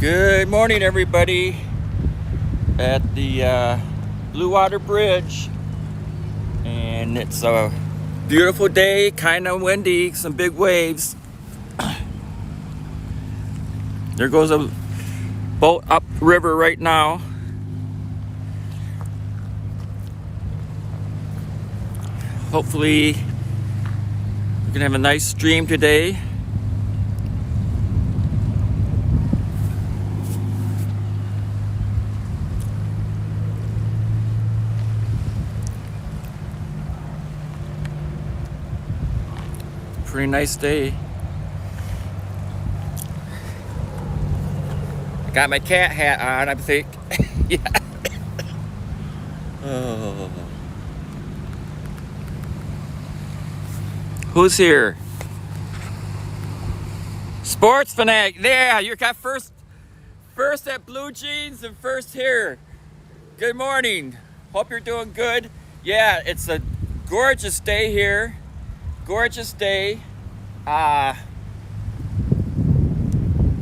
Good morning, everybody, at the Blue Water Bridge, and it's a beautiful day, kind of windy, some big waves. There goes a boat up river right now. Hopefully we can have a nice stream today. Pretty nice day. I got my cat hat on, I think. Yeah. Oh. Who's here? Sports Fanatic. Yeah, you got first at Blue Jeans and first here. Good morning. Hope you're doing good. Yeah, it's a gorgeous day here. Gorgeous day.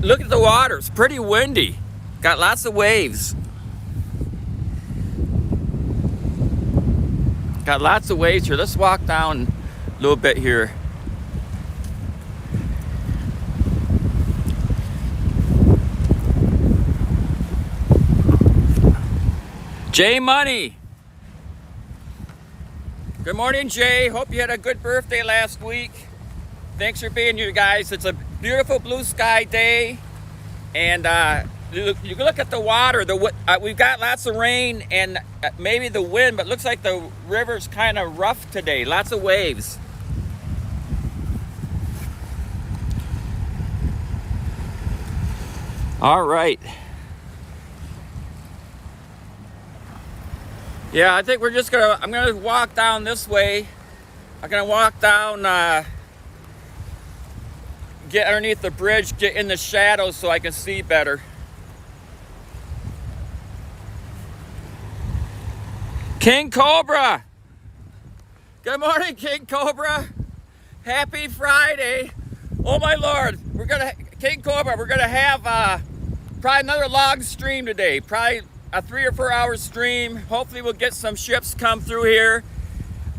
Look at the water. It's pretty windy. Got lots of waves. Got lots of waves here. Let's walk down a little bit here. Jay Money. Good morning, Jay. Hope you had a good birthday last week. Thanks for being here, guys. It's a beautiful blue sky day, and you can look at the water. We've got lots of rain and maybe the wind, but it looks like the river's kind of rough today. Lots of waves. All right. Yeah, I think I'm gonna walk down this way. I'm gonna walk down, get underneath the bridge, get in the shadows so I can see better. King Cobra! Good morning, King Cobra! Happy Friday! Oh my Lord, King Cobra, we're gonna have probably another log stream today. Probably a 3 or 4 hour stream. Hopefully we'll get some ships come through here.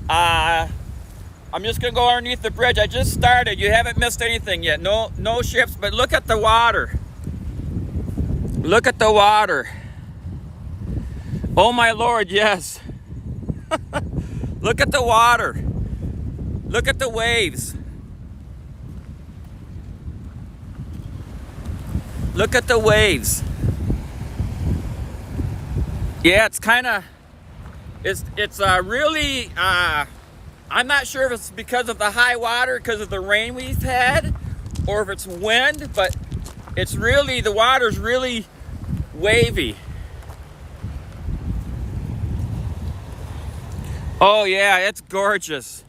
I'm just gonna go underneath the bridge. I just started. You haven't missed anything yet. No ships, but look at the water. Look at the water. Oh my Lord, yes. Look at the water. Look at the waves. Look at the waves. Yeah, it's really, I'm not sure if it's because of the high water, because of the rain we've had, or if it's wind, but the water's really wavy. Oh yeah, it's gorgeous.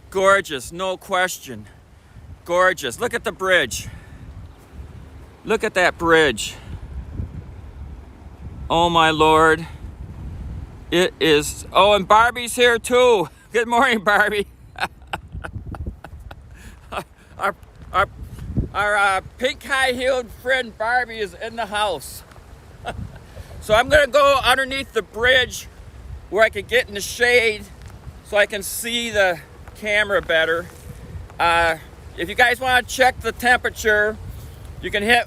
Gorgeous, no question. Gorgeous. Look at the bridge. Look at that bridge. Oh my Lord. It is. Oh, and Barbie's here too. Good morning, Barbie. Our pink high-heeled friend Barbie is in the house. So I'm gonna go underneath the bridge where I can get in the shade so I can see the camera better. If you guys want to check the temperature, you can hit !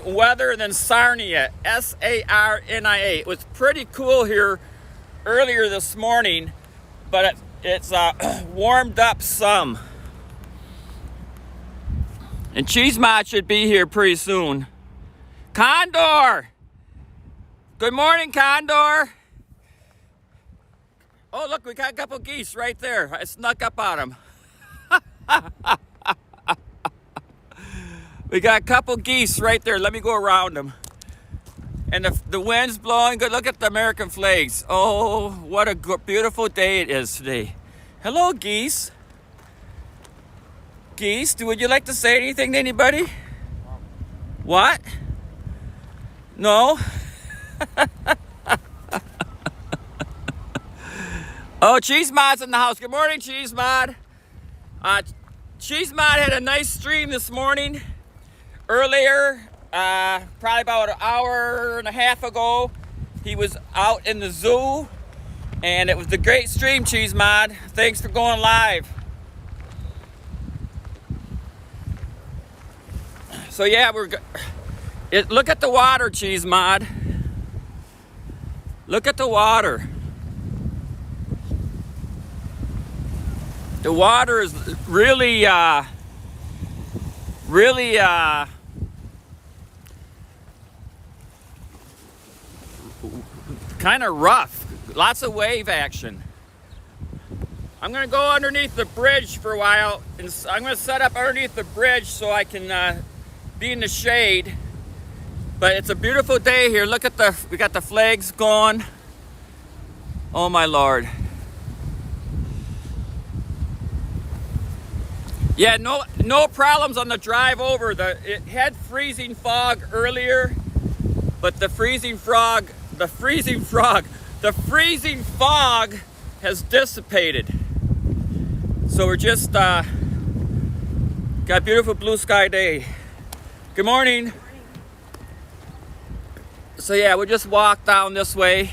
weather and then Sarnia, SARNIA. It was pretty cool here earlier this morning, but it's warmed up some. And Cheesemod should be here pretty soon. Condor! Good morning, Condor! Oh, look, we got a couple geese right there. I snuck up on them. We got a couple geese right there. Let me go around them. And the wind's blowing. Good. Look at the American flags. Oh, what a beautiful day it is today. Hello, geese. Geese, would you like to say anything to anybody? What? No? Oh, Cheesemod's in the house. Good morning, Cheesemod. Cheesemod had a nice stream this morning. Earlier, probably about an hour and a half ago. He was out in the zoo, and it was the Great Stream Cheese Mod. Thanks for going live. So yeah, look at the water, Cheese Mod. Look at the water. The water is really kind of rough. Lots of wave action. I'm gonna go underneath the bridge for a while, and I'm gonna set up underneath the bridge so I can be in the shade. But it's a beautiful day here. Look at we got the flags going. Oh my Lord. Yeah, no problems on the drive over. It had freezing fog earlier, but the freezing fog has dissipated. So we're just got a beautiful blue sky day. Good morning. So yeah, we'll just walk down this way.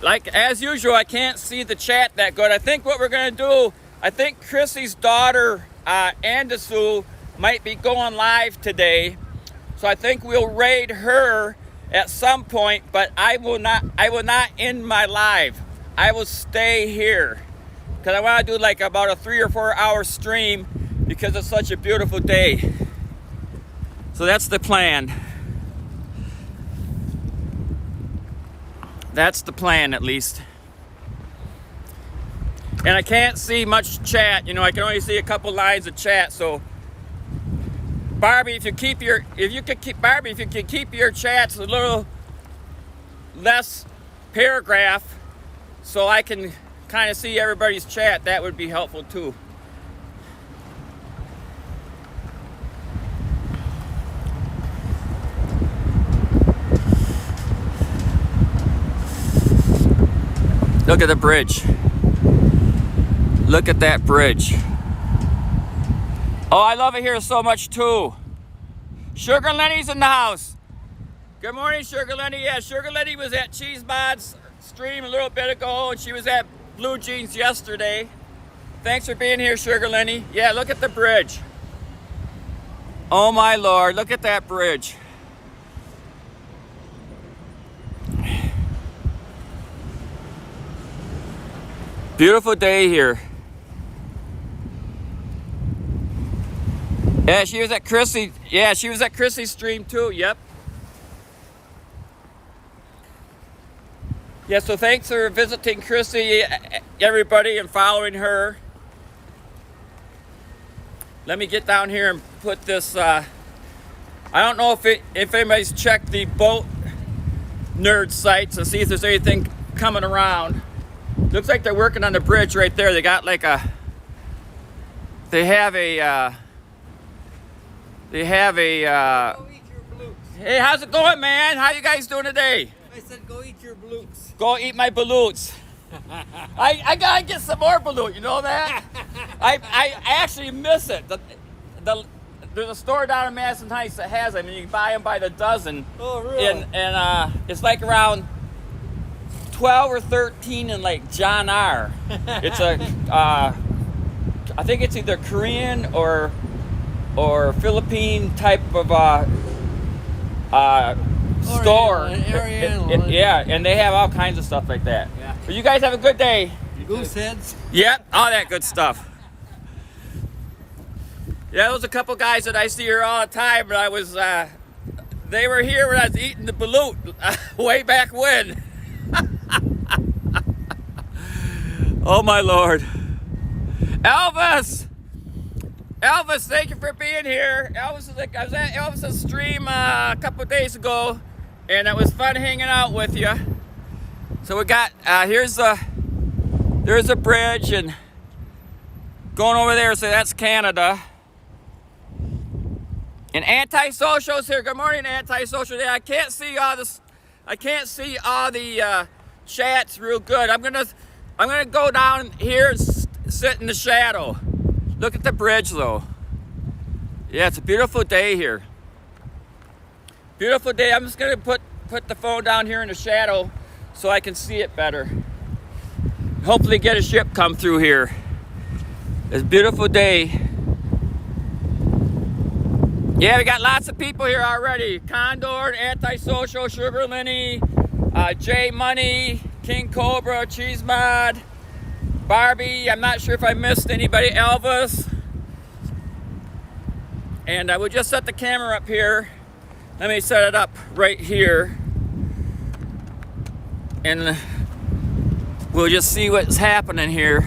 Like as usual, I can't see the chat that good. I think what we're gonna do, I think Chrissy's daughter, Andasu, might be going live today. So I think we'll raid her at some point, but I will not end my live. I will stay here because I want to do like about a 3 or 4 hour stream because it's such a beautiful day. So that's the plan. That's the plan, at least. And I can't see much chat. You know, I can only see a couple lines of chat. So, Barbie, if you could keep your chats a little less paragraph, so I can kind of see everybody's chat, that would be helpful too. Look at the bridge. Look at that bridge. Oh, I love it here so much too. Sugar Lenny's in the house. Good morning, Sugar Lenny. Yeah, Sugar Lenny was at Cheese Mod's stream a little bit ago, and she was at Blue Jeans yesterday. Thanks for being here, Sugar Lenny. Yeah, look at the bridge. Oh my Lord, look at that bridge. Beautiful day here. Yeah, she was at Chrissy. Yeah, she was at Chrissy's stream too. Yep. Yeah, so thanks for visiting Chrissy, everybody, and following her. Let me get down here and put this. I don't know if anybody's checked the boat nerd sites to see if there's anything coming around. Looks like they're working on the bridge right there. They got like they have a Go eat your bloops. Hey, how's it going, man? How you guys doing today? I said go eat your bloops. Go eat my balloons. I gotta get some more balut, you know that? I actually miss it. There's a store down in Madison Heights that has them, and you can buy them by the dozen. Oh, really? And it's like around 12 or 13 in like John R. It's I think it's either Korean or Philippine type of store. Yeah, and they have all kinds of stuff like that. Yeah. But you guys have a good day. Goose heads. Yep, all that good stuff. Yeah, there was a couple guys that I see here all the time, but they were here when I was eating the balut way back when. Oh my Lord. Elvis, thank you for being here. I was at Elvis's stream a couple of days ago, and it was fun hanging out with you. So we got there's a bridge, and going over there, so that's Canada. And Antisocial's here. Good morning, Antisocial. Yeah, I can't see all the chats real good. I'm gonna go down here and sit in the shadow. Look at the bridge though. Yeah, it's a beautiful day here. Beautiful day. I'm just gonna put the phone down here in the shadow so I can see it better. Hopefully get a ship come through here. It's a beautiful day. Yeah, we got lots of people here already. Condor, Antisocial, Sugar Lenny, J Money, King Cobra, Cheese Mod, Barbie. I'm not sure if I missed anybody. Elvis. And I would just set the camera up here. Let me set it up right here. And we'll just see what's happening here.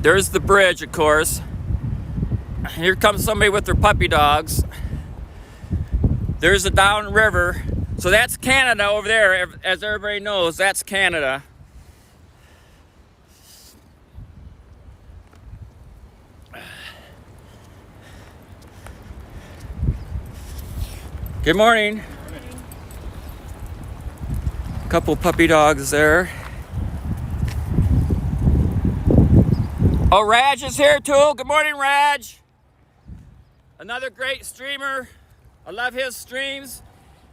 There's the bridge, of course. Here comes somebody with their puppy dogs. There's the downriver. So that's Canada over there. As everybody knows, that's Canada. Good morning. Couple puppy dogs there. Oh, Raj is here too. Good morning, Raj. Another great streamer. I love his streams.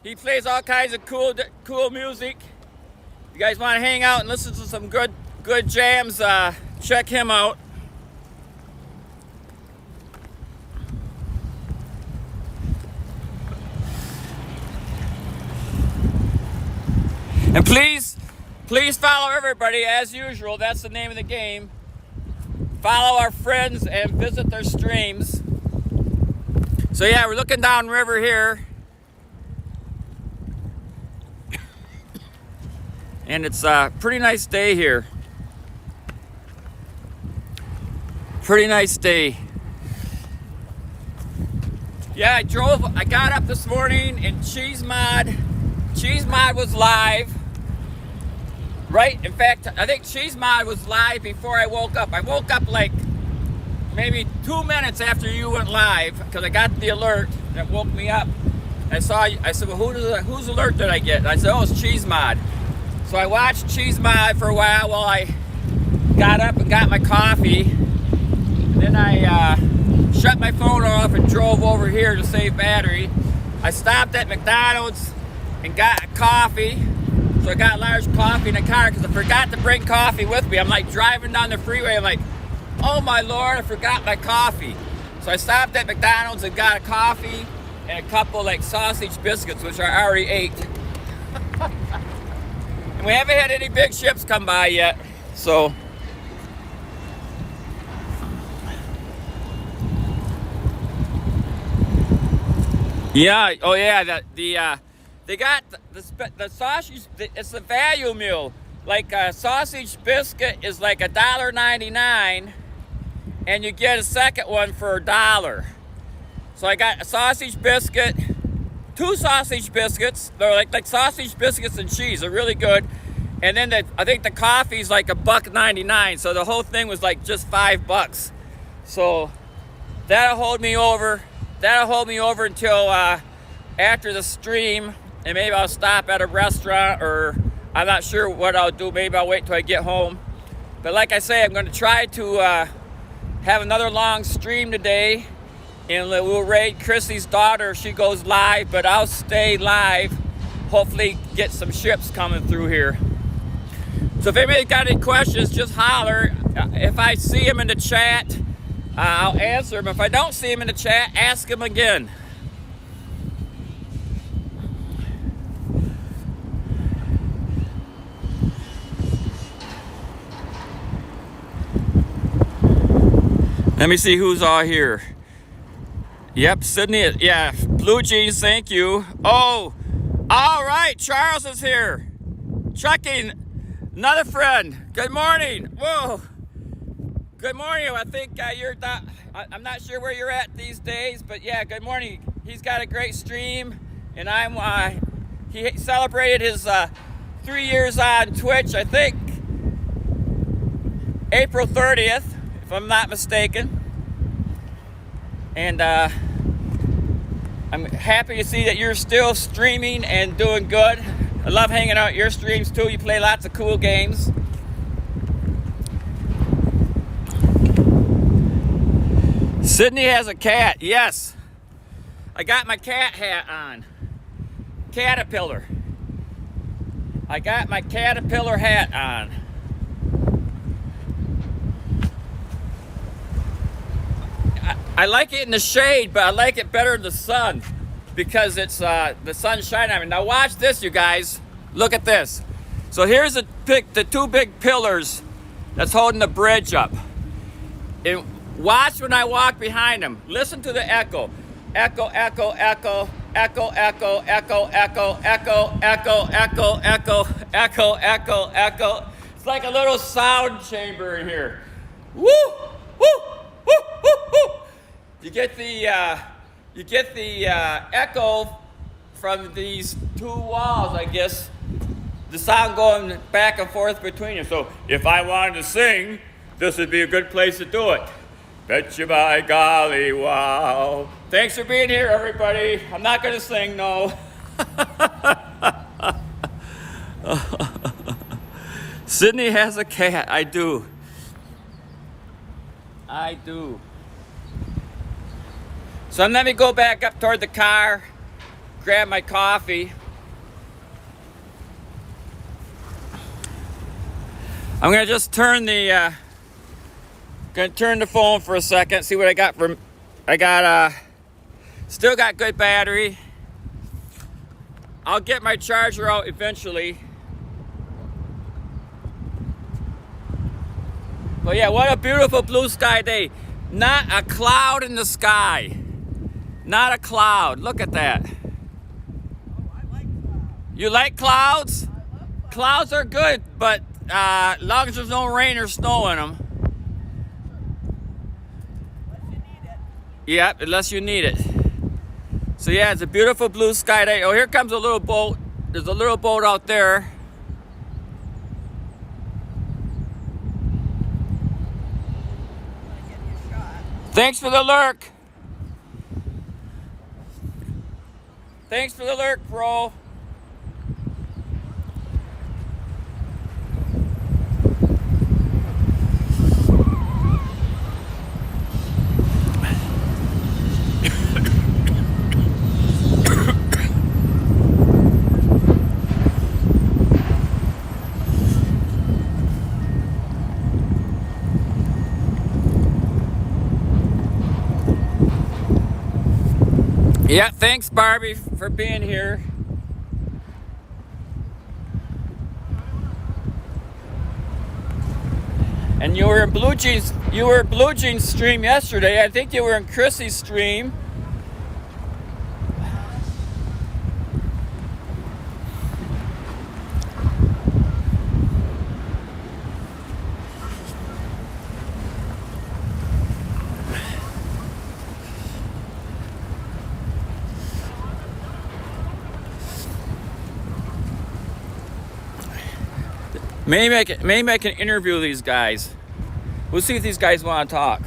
He plays all kinds of cool music. If you guys want to hang out and listen to some good jams, check him out. And please follow everybody as usual. That's the name of the game. Follow our friends and visit their streams. So yeah, we're looking downriver here. And it's a pretty nice day here. Pretty nice day. Yeah, I got up this morning and Cheese Mod was live. Right? In fact, I think Cheese Mod was live before I woke up. I woke up like maybe 2 minutes after you went live because I got the alert that woke me up. I said, well, whose alert did I get? And I said, oh, it's Cheese Mod. So I watched Cheese Mod for a while I got up and got my coffee. And then I shut my phone off and drove over here to save battery. I stopped at McDonald's and got a coffee. So I got large coffee in the car because I forgot to bring coffee with me. I'm like driving down the freeway. I'm like, oh my Lord, I forgot my coffee. So I stopped at McDonald's and got a coffee and a couple like sausage biscuits, which I already ate. And we haven't had any big ships come by yet. So yeah, oh yeah, they got the sausage. It's the value meal. Like a sausage biscuit is like $1.99, and you get a second one for $1. So I got a sausage biscuit, 2 sausage biscuits. They're like sausage biscuits and cheese. They're really good. And then I think the coffee's like $1.99. So the whole thing was like just $5. So that'll hold me over. That'll hold me over until after the stream. And maybe I'll stop at a restaurant, or I'm not sure what I'll do. Maybe I'll wait till I get home. But like I say, I'm going to try to have another long stream today. And we'll raid Chrissy's daughter. She goes live, but I'll stay live. Hopefully get some ships coming through here. So if anybody's got any questions, just holler. If I see them in the chat, I'll answer them. If I don't see them in the chat, ask them again. Let me see who's all here. Yep, Sydney. Yeah, Blue Jeans, thank you. Oh, all right, Charles is here. Trucking, another friend. Good morning. Whoa. Good morning. I think I'm not sure where you're at these days, but yeah, good morning. He's got a great stream, and he celebrated his 3 years on Twitch, I think, April 30th. If I'm not mistaken. And I'm happy to see that you're still streaming and doing good. I love hanging out at your streams too. You play lots of cool games. Sydney has a cat. Yes. I got my cat hat on. Caterpillar. I got my caterpillar hat on. I like it in the shade, but I like it better in the sun because it's the sun shining on me. Now watch this, you guys. Look at this. So here's the two big pillars that's holding the bridge up. And watch when I walk behind them. Listen to the echo. Echo, echo, echo, echo, echo, echo, echo, echo, echo, echo, echo, echo, echo, echo. It's like a little sound chamber in here. Woo! Woo! Woo! Woo! Woo! You get the echo from these two walls, I guess. The sound going back and forth between them. So if I wanted to sing, this would be a good place to do it. Bet you by golly, wow. Thanks for being here, everybody. I'm not going to sing, no. Sydney has a cat. I do. I do. So let me go back up toward the car, grab my coffee. I'm gonna just turn the phone for a second, see what I got from. I got still got good battery. I'll get my charger out eventually. But yeah, what a beautiful blue sky day. Not a cloud in the sky. Not a cloud. Look at that. Oh, I like clouds. You like clouds? I love clouds. Clouds are good, but as long as there's no rain or snow in them. Unless you need it. Yep, unless you need it. So yeah, it's a beautiful blue sky day. Oh, here comes a little boat. There's a little boat out there. I give you a shot. Thanks for the lurk. Thanks for the lurk, bro. Yeah, thanks Barbie for being here. And you were in Blue Jeans stream yesterday. I think you were in Chrissy's stream. Maybe I can interview these guys. We'll see if these guys want to talk.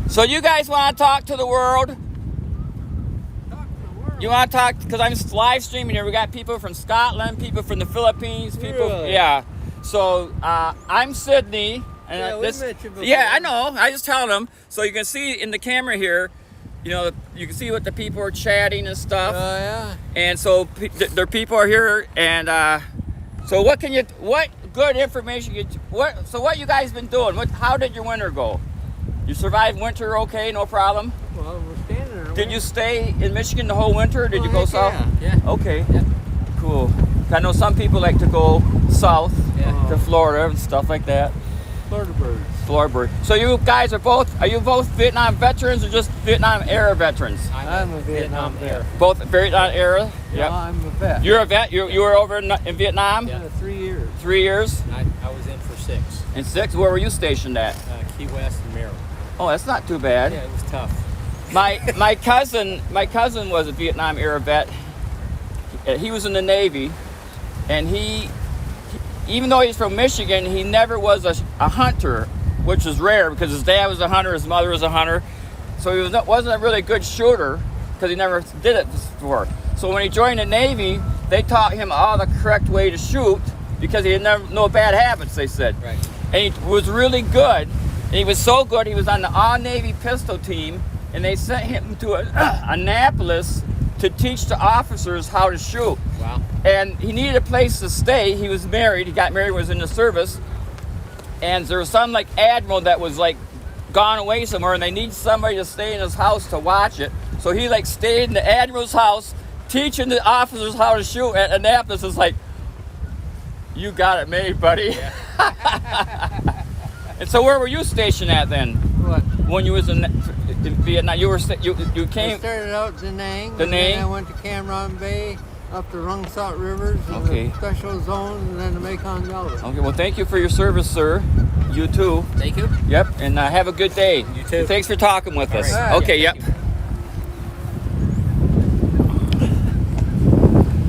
So you guys want to talk to the world? Talk to the world. You want to talk? Because I'm live streaming here. We got people from Scotland, people from the Philippines, people. Really? Yeah. So I'm Sydney. And Yeah, we met you before. yeah, I know. I just tell them. So you can see in the camera here, you know, you can see what the people are chatting and stuff. Yeah. And so their people are here. And so what good information? What you guys been doing? How did your winter go? You survived winter okay, no problem? Well, we're standing there. Did you stay in Michigan the whole winter? Or did you go heck south? Yeah. Okay. Yeah. Cool. I know some people like to go south Yeah. to Florida and stuff like that. Florida birds. Florida bird. So you guys are you both Vietnam veterans or just Vietnam era veterans? I'm a Vietnam vet. Both Vietnam era? Yeah, I'm a vet. You're a vet? You were over in Vietnam? Yeah, 3 years. 3 years? I was in for 6. And 6? Where were you stationed at? Key West and Maryland. Oh, that's not too bad. Yeah, it was tough. My cousin was a Vietnam era vet. He was in the Navy, and even though he's from Michigan, he never was a hunter, which is rare because his dad was a hunter, his mother was a hunter, so he wasn't a really good shooter because he never did it before. So when he joined the Navy, they taught him all the correct way to shoot because he had no bad habits, they said. Right. And he was really good. And he was so good, he was on the all-Navy pistol team, and they sent him to Annapolis to teach the officers how to shoot. Wow. And he needed a place to stay. He was married. He got married, was in the service. And there was some like admiral that was like gone away somewhere, and they need somebody to stay in his house to watch it. So he like stayed in the admiral's house, teaching the officers how to shoot at Annapolis. It's like, you got it made, buddy. Yeah. And so where were you stationed at then? What? When you was in Vietnam, you I came. started out Da Nang. Da and then Nang? I went to Cam Ranh Bay, up the Rung Sat rivers, and Okay. the special zones, and then the Mekong Delta. Okay, well, thank you for your service, sir. You too. Thank you. Yep, and have a good day. You too. Thanks for talking with us. right. Okay, Yeah, yep. thank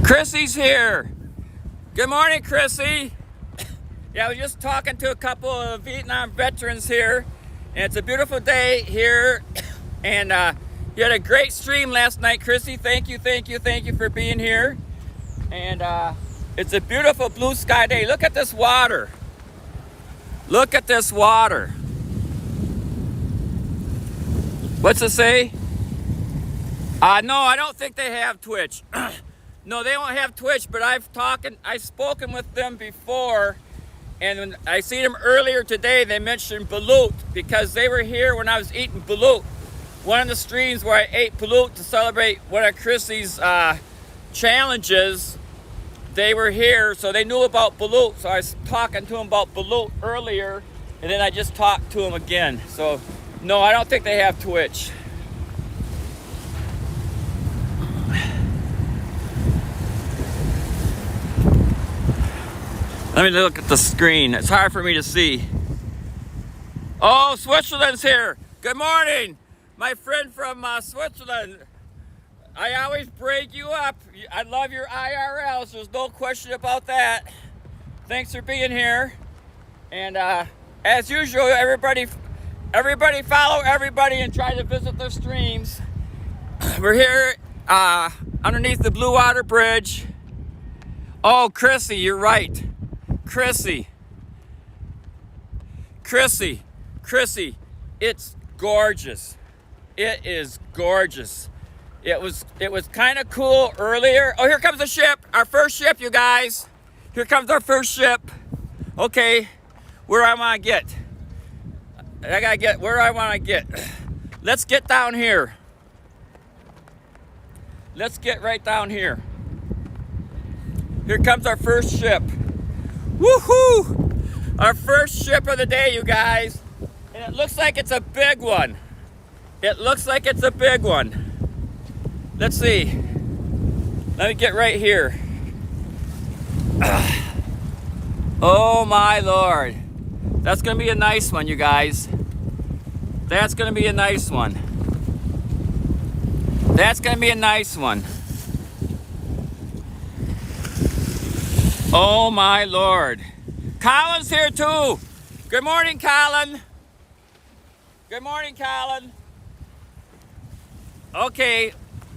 Chrissy's here. Good morning, Chrissy. Yeah, I was just talking to a couple of Vietnam veterans here, and it's a beautiful day here. And you had a great stream last night, Chrissy. Thank you for being here. And it's a beautiful blue sky day. Look at this water. Look at this water. What's it say? No, I don't think they have Twitch. No, they don't have Twitch, but I've spoken with them before, and when I seen them earlier today, they mentioned balut because they were here when I was eating balut. One of the streams where I ate balut to celebrate one of Chrissy's challenges, they were here, so they knew about balut. So I was talking to them about balut earlier, and then I just talked to them again. So, no, I don't think they have Twitch. Let me look at the screen. It's hard for me to see. Oh, Switzerland's here. Good morning, my friend from Switzerland. I always break you up. I love your IRLs. There's no question about that. Thanks for being here. And as usual, everybody follow everybody and try to visit their streams. We're here underneath the Blue Water Bridge. Oh, Chrissy, you're right. Chrissy, it's gorgeous. It is gorgeous. It was kind of cool earlier. Oh, here comes the ship. Our first ship, you guys. Here comes our first ship. Okay, where I want to get. I gotta get where I want to get. Let's get down here. Let's get right down here. Here comes our first ship. Woohoo! Our first ship of the day, you guys. And it looks like it's a big one. It looks like it's a big one. Let's see. Let me get right here. Oh my Lord. That's gonna be a nice one, you guys. That's gonna be a nice one. That's gonna be a nice one. Oh my Lord. Colin's here too. Good morning, Colin. Good morning, Colin. Okay,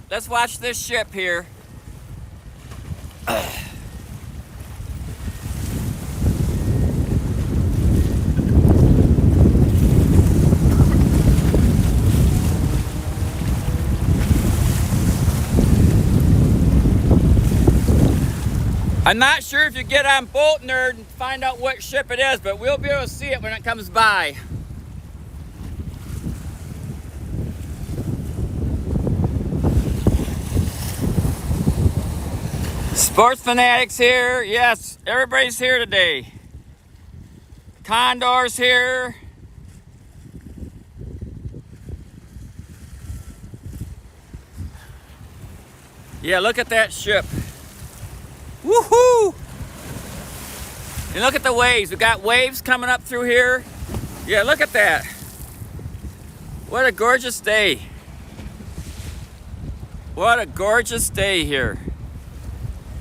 let's watch this ship here. I'm not sure if you get on Boat Nerd and find out what ship it is, but we'll be able to see it when it comes by. Sports Fanatics here. Yes, everybody's here today. Condor's here. Yeah, look at that ship. Woohoo! And look at the waves. We got waves coming up through here. Yeah, look at that. What a gorgeous day. What a gorgeous day here.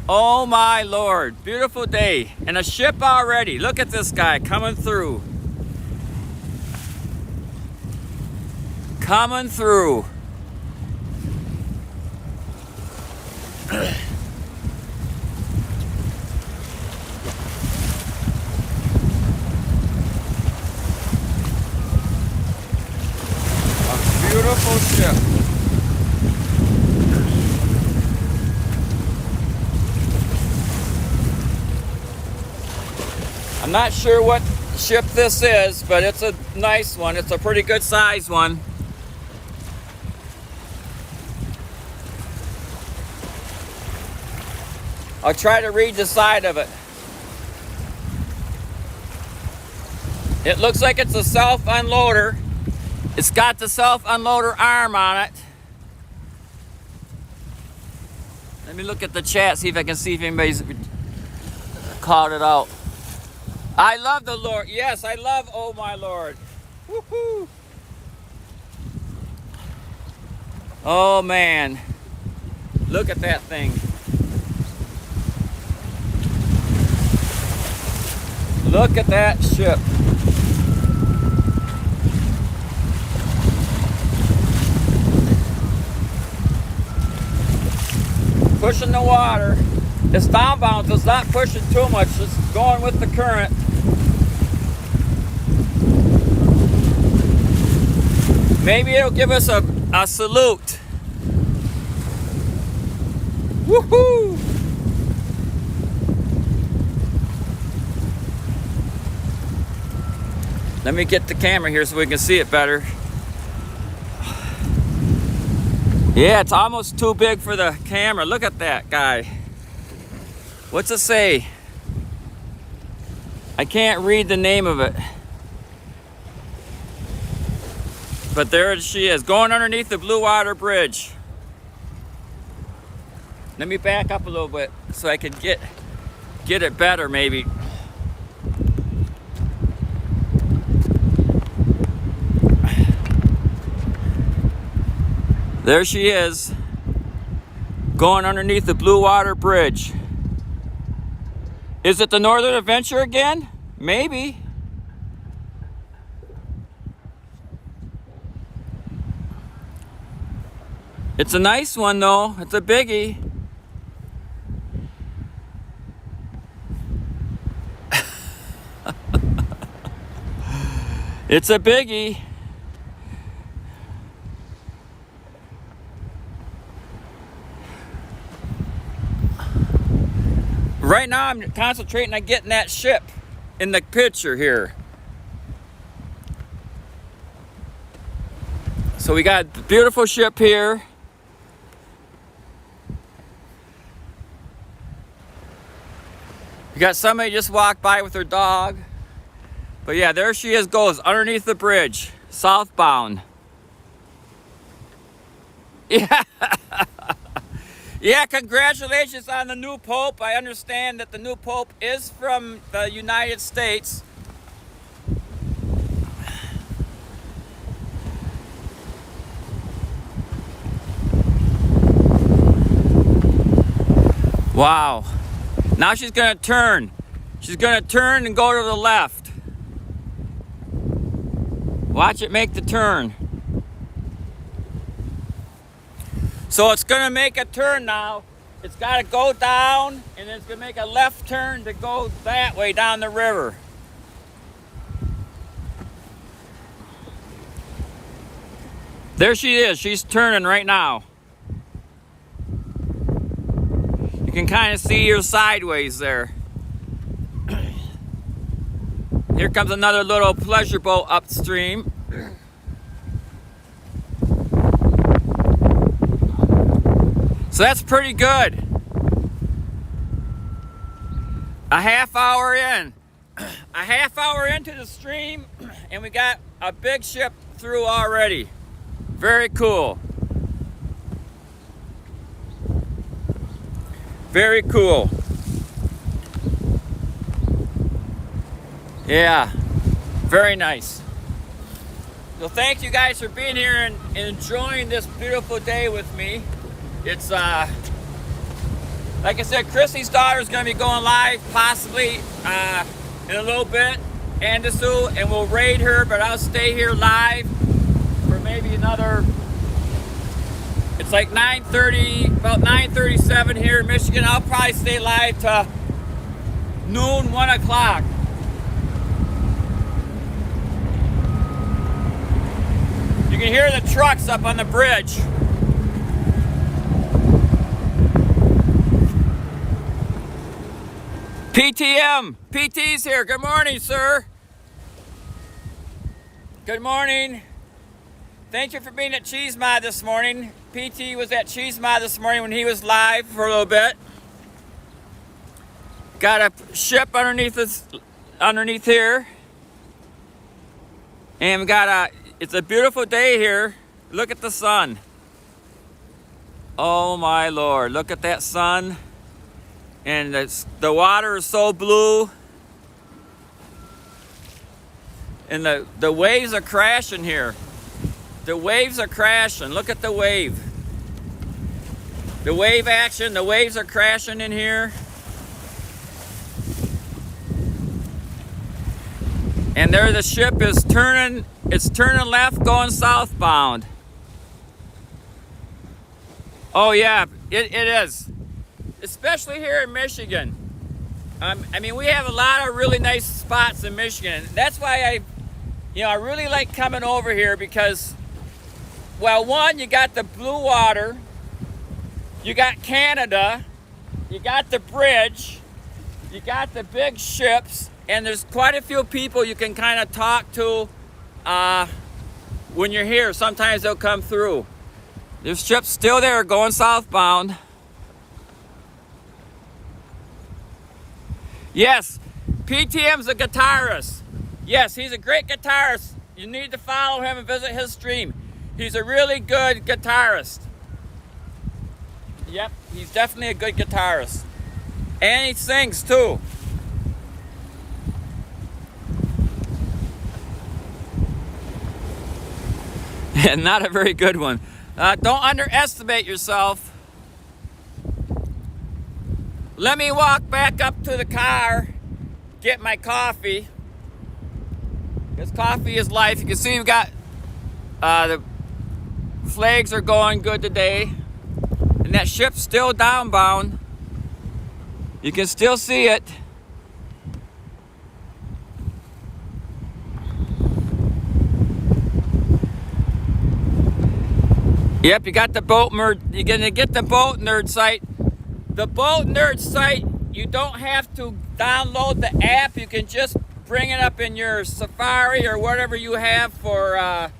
Oh my Lord, beautiful day. And a ship already. Look at this guy coming through. Coming through. A beautiful ship. I'm not sure what ship this is, but it's a nice one. It's a pretty good size one. I'll try to read the side of it. It looks like it's a self-unloader. It's got the self-unloader arm on it. Let me look at the chat, see if I can see if anybody's called it out. I love the Lord. Yes, I love Oh My Lord. Woohoo! Oh man. Look at that thing. Look at that ship. Pushing the water. It's downbound, so it's not pushing too much. It's going with the current. Maybe it'll give us a salute. Woohoo! Let me get the camera here so we can see it better. Yeah, it's almost too big for the camera. Look at that guy. What's it say? I can't read the name of it. But there she is, going underneath the Blue Water Bridge. Let me back up a little bit so I can get it better maybe. There she is, going underneath the Blue Water Bridge. Is it the Northern Adventure again? Maybe. It's a nice one though. It's a biggie. It's a biggie. Right now I'm concentrating on getting that ship in the picture here. So we got a beautiful ship here. We got somebody just walked by with her dog. But yeah, there she is, goes underneath the bridge, southbound. Yeah. Yeah, congratulations on the new Pope. I understand that the new Pope is from the United States. Wow. Now she's gonna turn. She's gonna turn and go to the left. Watch it make the turn. So it's gonna make a turn now. It's gotta go down and then it's gonna make a left turn to go that way down the river. There she is, she's turning right now. You can kind of see her sideways there. Here comes another little pleasure boat upstream. So that's pretty good. A half hour in. A half hour into the stream and we got a big ship through already. Very cool. Very cool. Yeah, very nice. So thank you guys for being here and enjoying this beautiful day with me. It's like I said, Chrissy's daughter is going to be going live possibly in a little bit, Andesu, and we'll raid her, but I'll stay here live for maybe another It's like 9:30, about 9:37 here in Michigan. I'll probably stay live to noon, 1 o'clock. You can hear the trucks up on the bridge. PTM, PT's here. Good morning, sir. Good morning. Thank you for being at Cheesemod this morning. PT was at Cheesemod this morning when he was live for a little bit. Got a ship underneath here. And we got it's a beautiful day here. Look at the sun. Oh my Lord, look at that sun. And the water is so blue. And the waves are crashing here. The waves are crashing. Look at the wave. The wave action. The waves are crashing in here. And there the ship is turning. It's turning left going southbound. Oh yeah, it is. Especially here in Michigan. I mean, we have a lot of really nice spots in Michigan. That's why I really like coming over here because, well, one, you got the blue water, you got Canada, you got the bridge, you got the big ships, and there's quite a few people you can kind of talk to when you're here. Sometimes they'll come through. There's ships still there going southbound. Yes, PTM's a guitarist. Yes, he's a great guitarist. You need to follow him and visit his stream. He's a really good guitarist. Yep, he's definitely a good guitarist. And he sings too. And not a very good one. Don't underestimate yourself. Let me walk back up to the car, get my coffee. Because coffee is life. You can see we've got the flags are going good today. And that ship's still downbound. You can still see it. Yep, you got the boat nerd. You're gonna get the boat nerd site. The boat nerd site, you don't have to download the app. You can just bring it up in your Safari or whatever you have for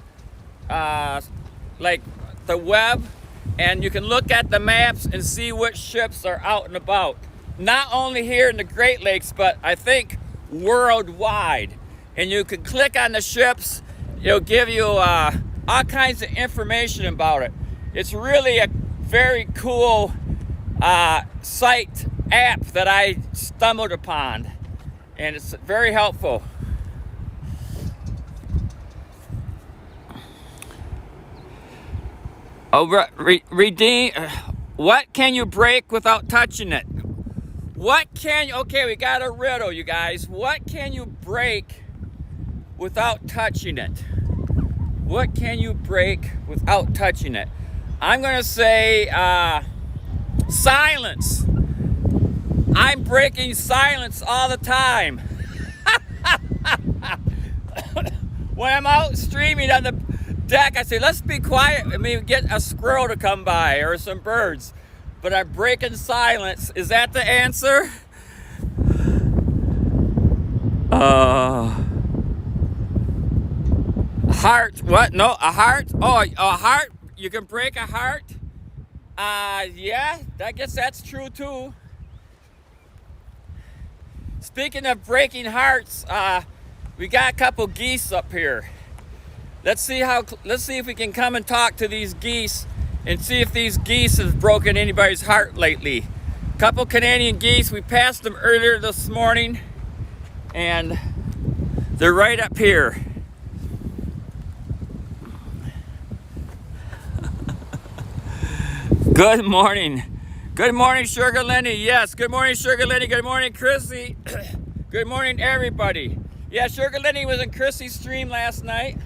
like the web, and you can look at the maps and see which ships are out and about. Not only here in the Great Lakes, but I think worldwide. And you can click on the ships. It'll give you all kinds of information about it. It's really a very cool site app that I stumbled upon, and it's very helpful. Oh, redeem. What can you break without touching it? Okay, we got a riddle, you guys. What can you break without touching it? What can you break without touching it? I'm gonna say silence. I'm breaking silence all the time. When I'm out streaming on the deck, I say, let's be quiet. I mean, get a squirrel to come by or some birds. But I'm breaking silence. Is that the answer? Heart. What? No, a heart? Oh, a heart? You can break a heart? Yeah, I guess that's true too. Speaking of breaking hearts, we got a couple geese up here. Let's see if we can come and talk to these geese and see if these geese have broken anybody's heart lately. Couple Canadian geese, we passed them earlier this morning, and they're right up here. Good morning. Good morning, Sugar Lenny. Yes, good morning, Sugar Lenny. Good morning, Chrissy. Good morning, everybody. Yeah, Sugar Lenny was in Chrissy's stream last night.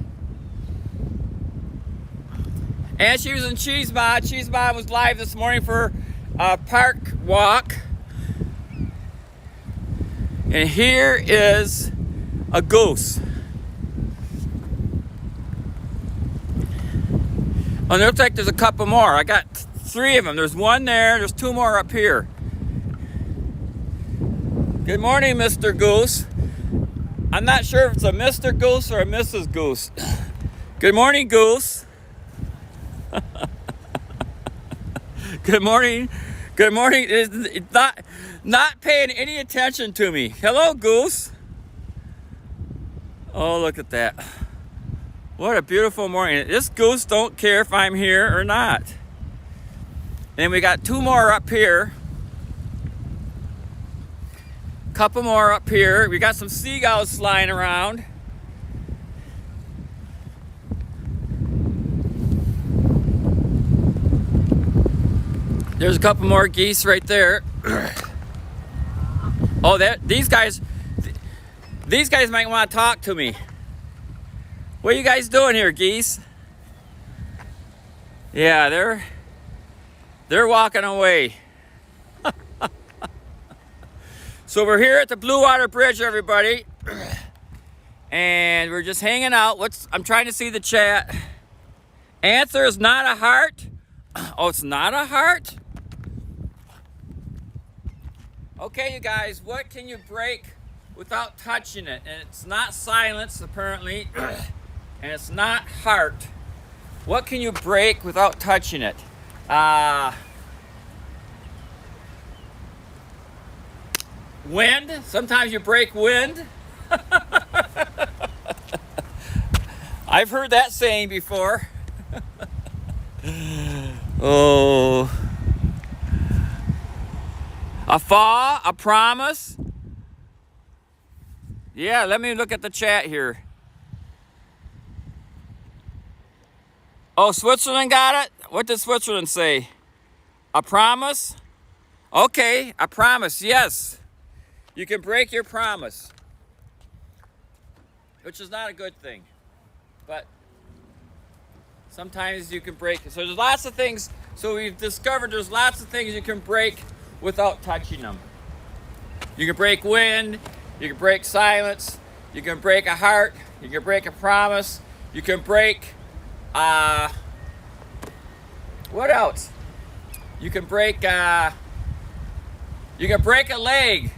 And she was in Cheese Mod. Cheese Mod was live this morning for a park walk. And here is a goose. Oh, it looks like there's a couple more. I got 3 of them. There's one there. There's 2 more up here. Good morning, Mr. Goose. I'm not sure if it's a Mr. Goose or a Mrs. Goose. Good morning, Goose. Good morning. Good morning. It's not paying any attention to me. Hello, Goose. Oh, look at that. What a beautiful morning. This goose don't care if I'm here or not. And we got 2 more up here. Couple more up here. We got some seagulls flying around. There's a couple more geese right there. Oh, these guys might want to talk to me. What are you guys doing here, geese? Yeah, they're walking away. So we're here at the Blue Water Bridge, everybody. And we're just hanging out. I'm trying to see the chat. Answer is not a heart. Oh, it's not a heart? Okay, you guys, what can you break without touching it? And it's not silence, apparently. And it's not heart. What can you break without touching it? Wind. Sometimes you break wind. I've heard that saying before. Oh. A thaw, a promise. Yeah, let me look at the chat here. Oh, Switzerland got it? What did Switzerland say? A promise? Okay, a promise, yes. You can break your promise. Which is not a good thing. But sometimes you can break it. So there's lots of things. So we've discovered there's lots of things you can break without touching them. You can break wind. You can break silence. You can break a heart. You can break a promise. You can break, what else? You can break a leg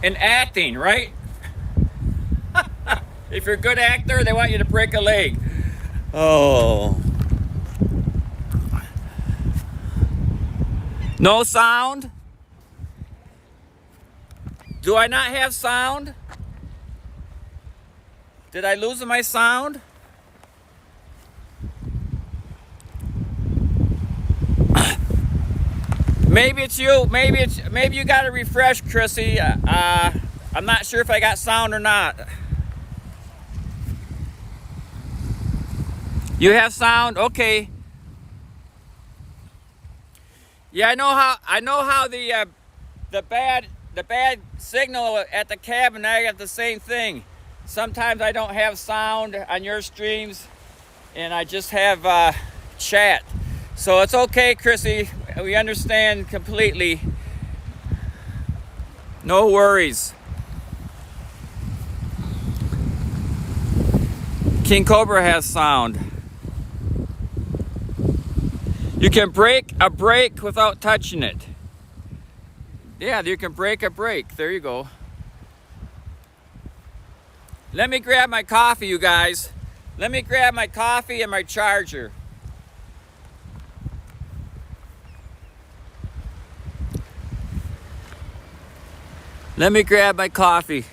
in acting, right? If you're a good actor, they want you to break a leg. Oh. No sound? Do I not have sound? Did I lose my sound? Maybe it's you. Maybe you got to refresh, Chrissy. I'm not sure if I got sound or not. You have sound? Okay. Yeah, I know how the bad signal at the cabin. I got the same thing. Sometimes I don't have sound on your streams, and I just have chat. So it's okay, Chrissy. We understand completely. No worries. King Cobra has sound. You can break a break without touching it. Yeah, you can break a break. There you go. Let me grab my coffee, you guys. Let me grab my coffee and my charger. Let me grab my coffee.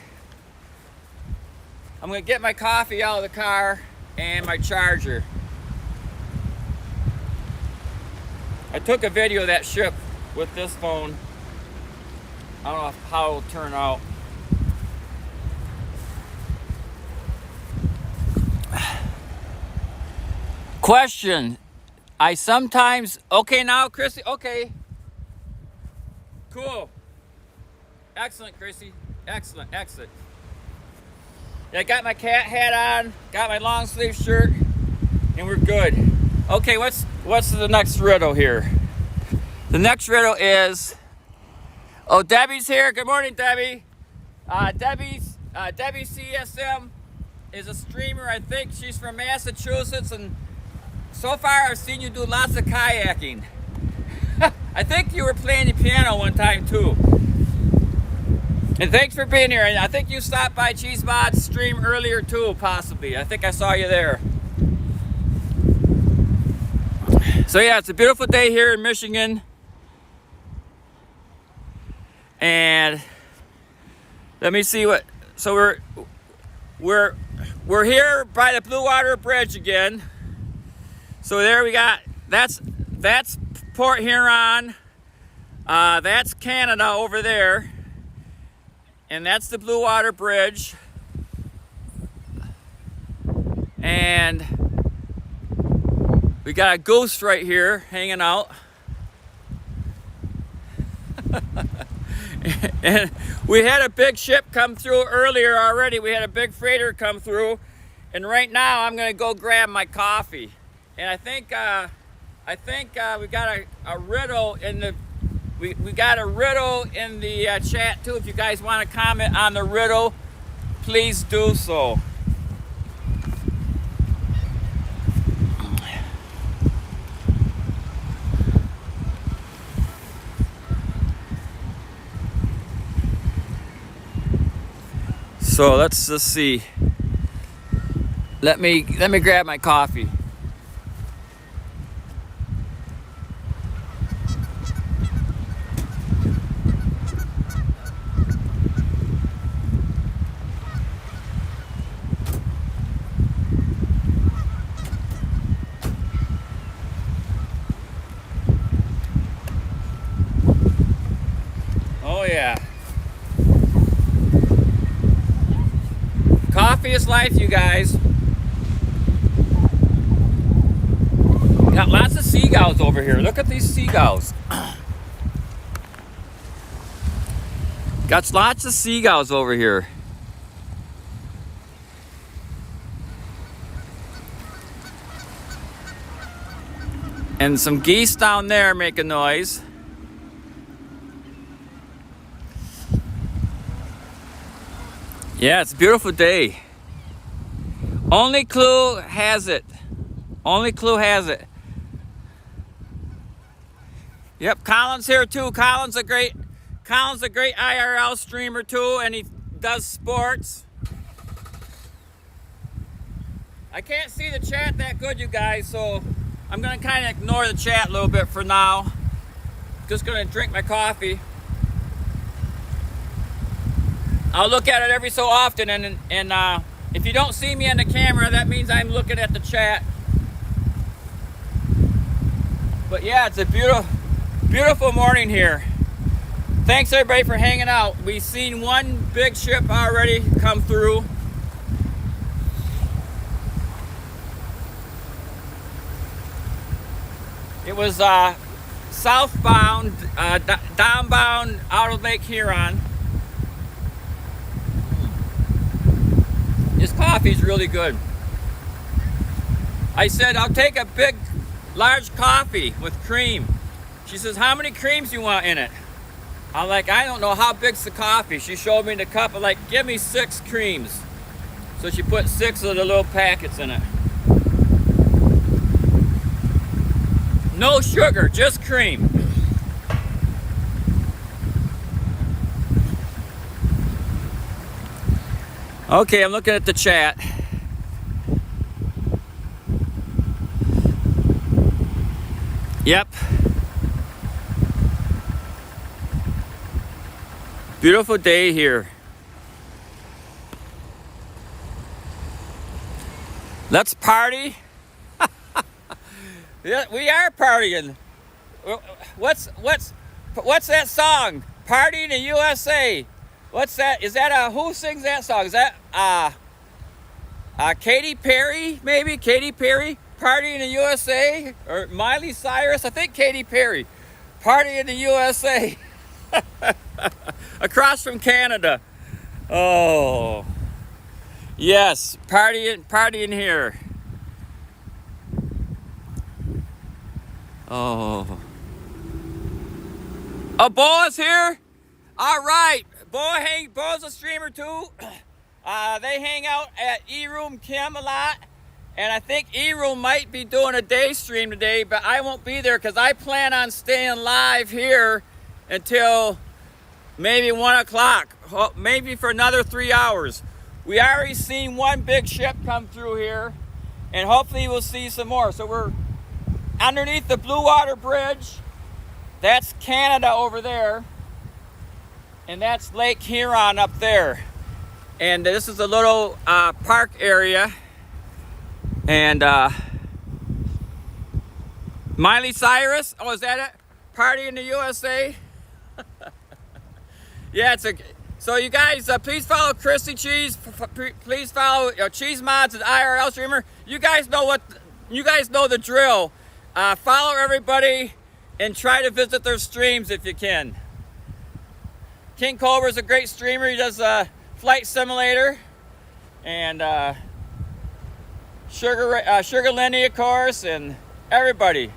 I'm gonna get my coffee out of the car and my charger. I took a video of that ship with this phone. I don't know how it'll turn out. Question. I sometimes... Okay now, Chrissy? Okay. Cool. Excellent, Chrissy. Excellent, excellent. Yeah, I got my cat hat on, got my long sleeve shirt, and we're good. Okay, what's the next riddle here? The next riddle is, oh, Debbie's here. Good morning, Debbie. Debbie CSM is a streamer. I think she's from Massachusetts, and so far I've seen you do lots of kayaking. I think you were playing the piano one time too. And thanks for being here. And I think you stopped by Cheese Mod's stream earlier too, possibly. I think I saw you there. So yeah, it's a beautiful day here in Michigan. And let me see what. So we're here by the Blue Water Bridge again. So there we got. That's Port Huron. That's Canada over there. And that's the Blue Water Bridge. And we got a goose right here hanging out. And we had a big ship come through earlier already. We had a big freighter come through. And right now I'm gonna go grab my coffee. And I think we got a riddle in the we got a riddle in the chat too. If you guys want to comment on the riddle, please do so. So let's just see. Let me grab my coffee. Oh yeah. Coffee is life, you guys. Got lots of seagulls over here. Look at these seagulls. Got lots of seagulls over here. And some geese down there making noise. Yeah, it's a beautiful day. Only Clue has it. Only Clue has it. Yep, Colin's here too. Colin's a great IRL streamer too, and he does sports. I can't see the chat that good, you guys, so I'm gonna kind of ignore the chat a little bit for now. Just gonna drink my coffee. I'll look at it every so often, and if you don't see me on the camera, that means I'm looking at the chat. But yeah, it's a beautiful morning here. Thanks everybody for hanging out. We've seen one big ship already come through. It was southbound, downbound out of Lake Huron. This coffee's really good. I said, I'll take a big, large coffee with cream. She says, how many creams you want in it? I'm like, I don't know, how big's the coffee? She showed me the cup. I'm like, give me 6 creams. So she put 6 of the little packets in it. No sugar, just cream. Okay, I'm looking at the chat. Yep. Beautiful day here. Let's party. Yeah, we are partying. What's that song? Party in the USA. What's that? Is that who sings that song? Is that Katy Perry? Maybe Katy Perry. Party in the USA, or Miley Cyrus? I think Katy Perry. Party in the USA. Across from Canada. Oh. Yes, partying here. Oh. Oh, Bo's here? All right. Bo's a streamer too. They hang out at E-Room Kim a lot. And I think E-Room might be doing a day stream today, but I won't be there because I plan on staying live here until maybe 1 o'clock, maybe for another 3 hours. We already seen one big ship come through here, and hopefully we'll see some more. So we're underneath the Blue Water Bridge. That's Canada over there, and that's Lake Huron up there. And this is a little park area. And Miley Cyrus, oh, is that it? Party in the USA? Yeah, it's a. So you guys, please follow Chrissy Cheese. Please follow Cheese Mods, the IRL streamer. You guys know the drill. Follow everybody and try to visit their streams if you can. King Cobra's a great streamer. He does Flight Simulator and Sugar Lenny, of course, and everybody.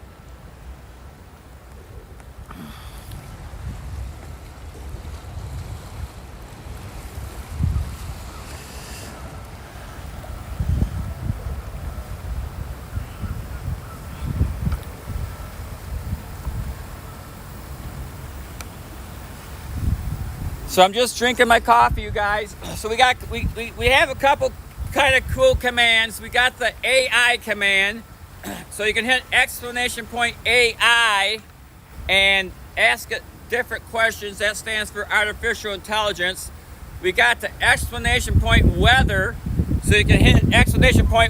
So I'm just drinking my coffee, you guys. So we have a couple kind of cool commands. We got the AI command, so you can hit !AI and ask it different questions. That stands for artificial intelligence. We got the !weather, so you can hit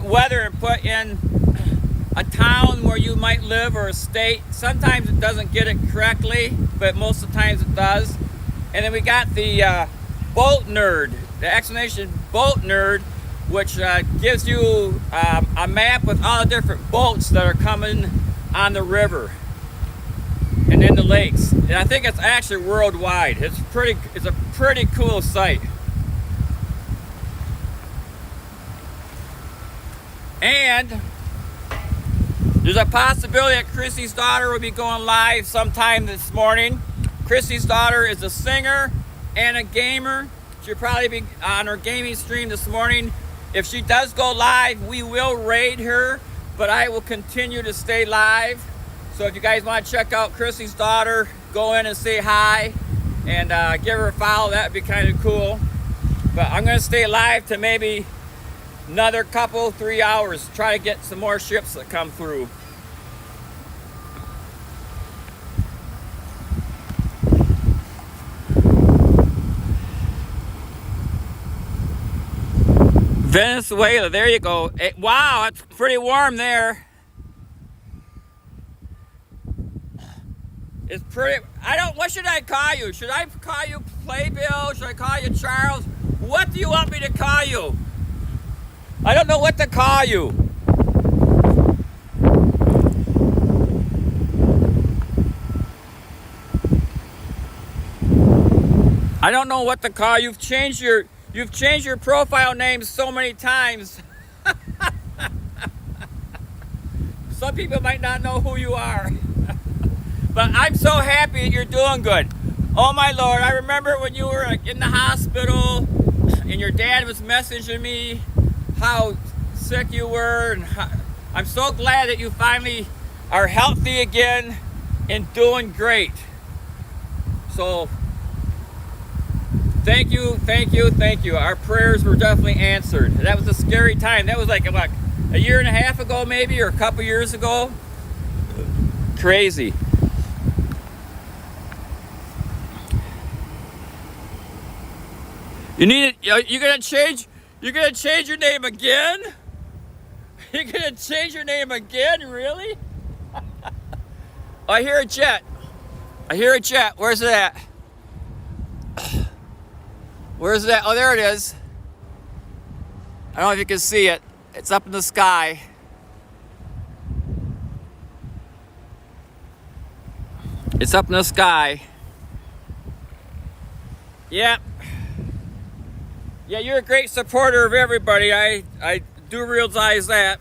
!weather and put in a town where you might live or a state. Sometimes it doesn't get it correctly, but most of the times it does. And then we got the boat nerd, the boat nerd, which gives you a map with all the different boats that are coming on the river and in the lakes. And I think it's actually worldwide. It's a pretty cool site. And there's a possibility that Chrissy's daughter will be going live sometime this morning. Chrissy's daughter is a singer and a gamer. She'll probably be on her gaming stream this morning. If she does go live, we will raid her, but I will continue to stay live. So if you guys want to check out Chrissy's daughter, go in and say hi and give her a follow. That would be kind of cool. But I'm going to stay live to maybe another 3 hours, try to get some more ships that come through. Venezuela, there you go. Wow, it's pretty warm there. It's pretty, what should I call you? Should I call you Playbill? Should I call you Charles? What do you want me to call you? I don't know what to call you. I don't know what to call you. You've changed your profile name so many times. Some people might not know who you are. But I'm so happy that you're doing good. Oh my Lord, I remember when you were in the hospital and your dad was messaging me how sick you were. And I'm so glad that you finally are healthy again and doing great. So thank you, thank you, thank you. Our prayers were definitely answered. That was a scary time. That was like a year and a half ago maybe, or a couple years ago. Crazy. You're gonna change your name again? You're gonna change your name again, really? I hear a jet. Where's it at? Where's it at? Oh, there it is. I don't know if you can see it. It's up in the sky. It's up in the sky. Yep. Yeah, you're a great supporter of everybody. I do realize that.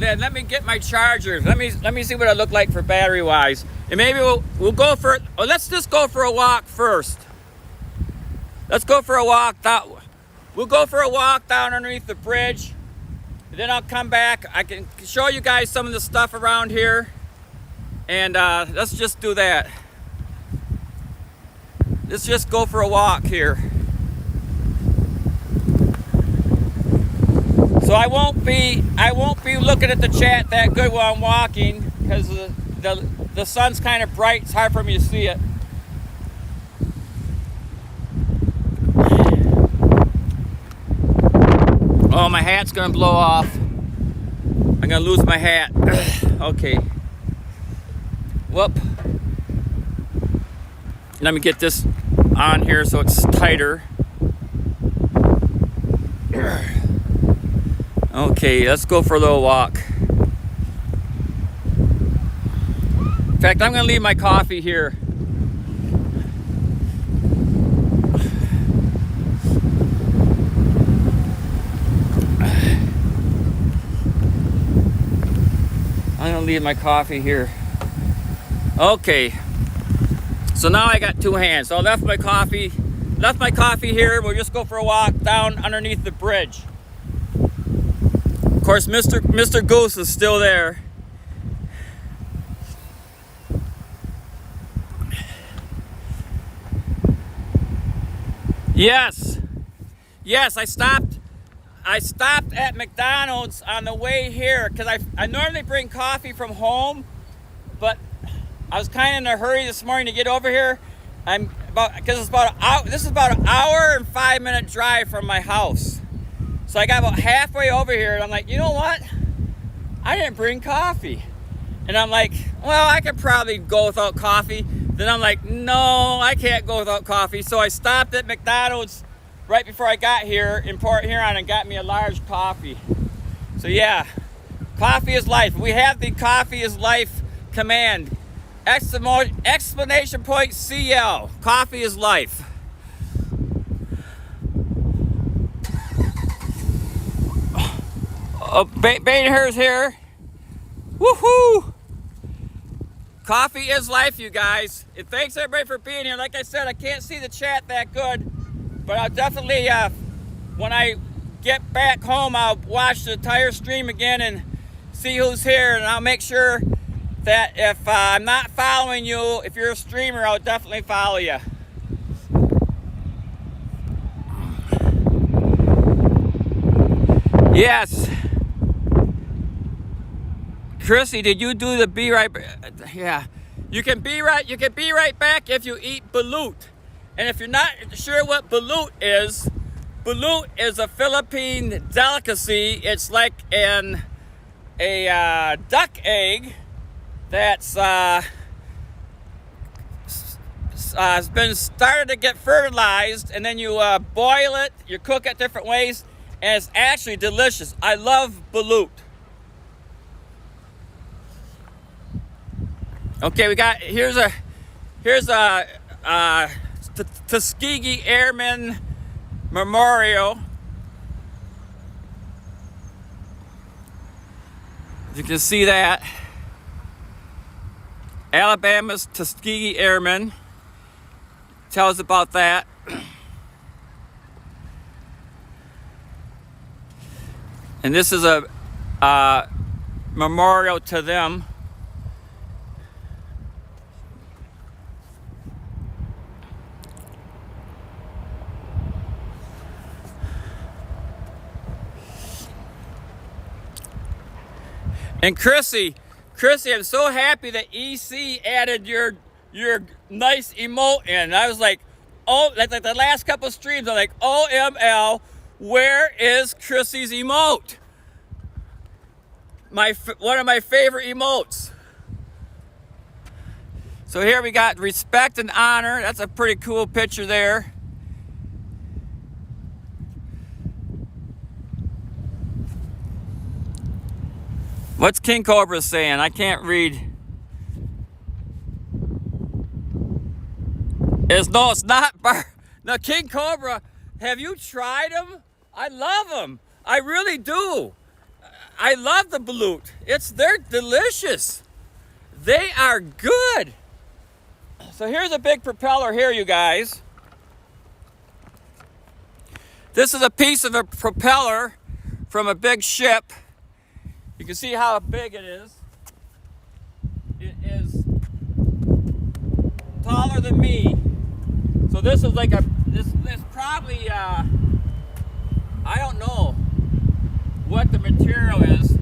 then let me get my chargers. Let me see what I look like for battery wise. And maybe we'll go for, oh, let's just go for a walk first. Let's go for a walk down. We'll go for a walk down underneath the bridge. And then I'll come back. I can show you guys some of the stuff around here. And let's just do that. Let's just go for a walk here. So I won't be looking at the chat that good while I'm walking because the sun's kind of bright. It's hard for me to see it. Oh, my hat's gonna blow off. I'm gonna lose my hat. Okay. Whoop. Let me get this on here so it's tighter. Okay, let's go for a little walk. In fact, I'm gonna leave my coffee here. I'm gonna leave my coffee here. Okay. So now I got two hands. So I left my coffee here. We'll just go for a walk down underneath the bridge. Of course, Mr. Goose is still there. Yes, I stopped at McDonald's on the way here because I normally bring coffee from home, but I was kind of in a hurry this morning to get over here. This is about an hour and 5-minute drive from my house. So I got about halfway over here and I'm like, you know what? I didn't bring coffee. And I'm like, well, I could probably go without coffee. Then I'm like, no, I can't go without coffee. So I stopped at McDonald's right before I got here in Port Huron and got me a large coffee. So yeah, coffee is life. We have the coffee is life command. Exclamation point CL. Coffee is life. Bainher's here. Woohoo! Coffee is life, you guys. And thanks everybody for being here. Like I said, I can't see the chat that good, but I'll definitely, when I get back home, I'll watch the entire stream again and see who's here, and I'll make sure that if I'm not following you, if you're a streamer, I'll definitely follow you. Yes. Chrissy, did you do the be right? Yeah. You can be right back if you eat balut. And if you're not sure what balut is a Philippine delicacy. It's like a duck egg that's has been started to get fertilized, and then you boil it, you cook it different ways, and it's actually delicious. I love balut. Okay, here's a Tuskegee Airmen Memorial. You can see that. Alabama's Tuskegee Airmen. Tells about that. And this is a memorial to them. And Chrissy, I'm so happy that EC added your nice emote in. I was like, oh, like the last couple of streams, I'm like, OML, where is Chrissy's emote? One of my favorite emotes. So here we got respect and honor. That's a pretty cool picture there. What's King Cobra saying? I can't read. It's not No, King Cobra, have you tried them? I love them. I really do. I love the balut. They're delicious. They are good. So here's a big propeller here, you guys. This is a piece of a propeller from a big ship. You can see how big it is. It is taller than me. So this is like this probably, I don't know what the material is.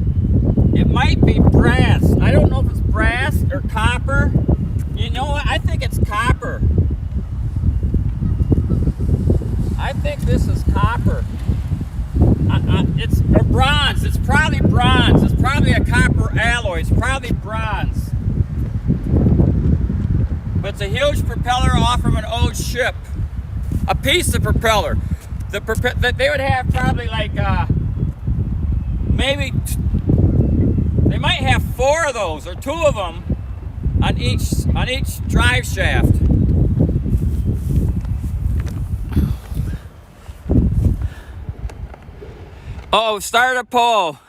It might be brass. I don't know if it's brass or copper. You know what? I think it's copper. I think this is copper. It's or bronze. It's probably bronze. It's probably a copper alloy. It's probably bronze. But it's a huge propeller off from an old ship. A piece of propeller. That they would have probably like maybe they might have 4 of those or 2 of them on each drive shaft. Oh, start a poll.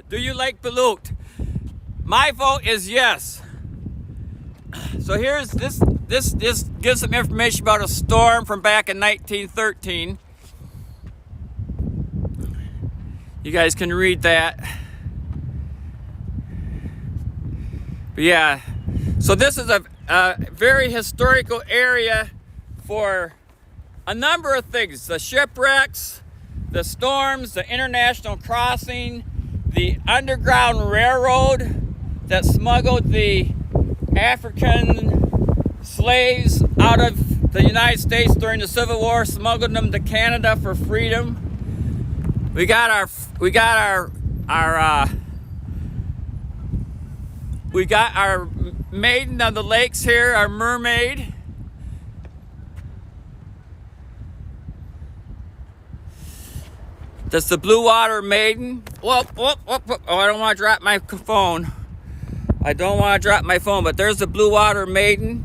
Do you like balut? My vote is yes. So here's this gives some information about a storm from back in 1913. You guys can read that. But yeah, so this is a very historical area for a number of things. The shipwrecks, the storms, the international crossing, the Underground Railroad that smuggled the African slaves out of the United States during the Civil War, smuggled them to Canada for freedom. We got our maiden of the lakes here, our mermaid. That's the Blue Water Maiden. Whoop, whoop, whoop, whoop. Oh, I don't want to drop my phone. I don't want to drop my phone, but there's the Blue Water Maiden.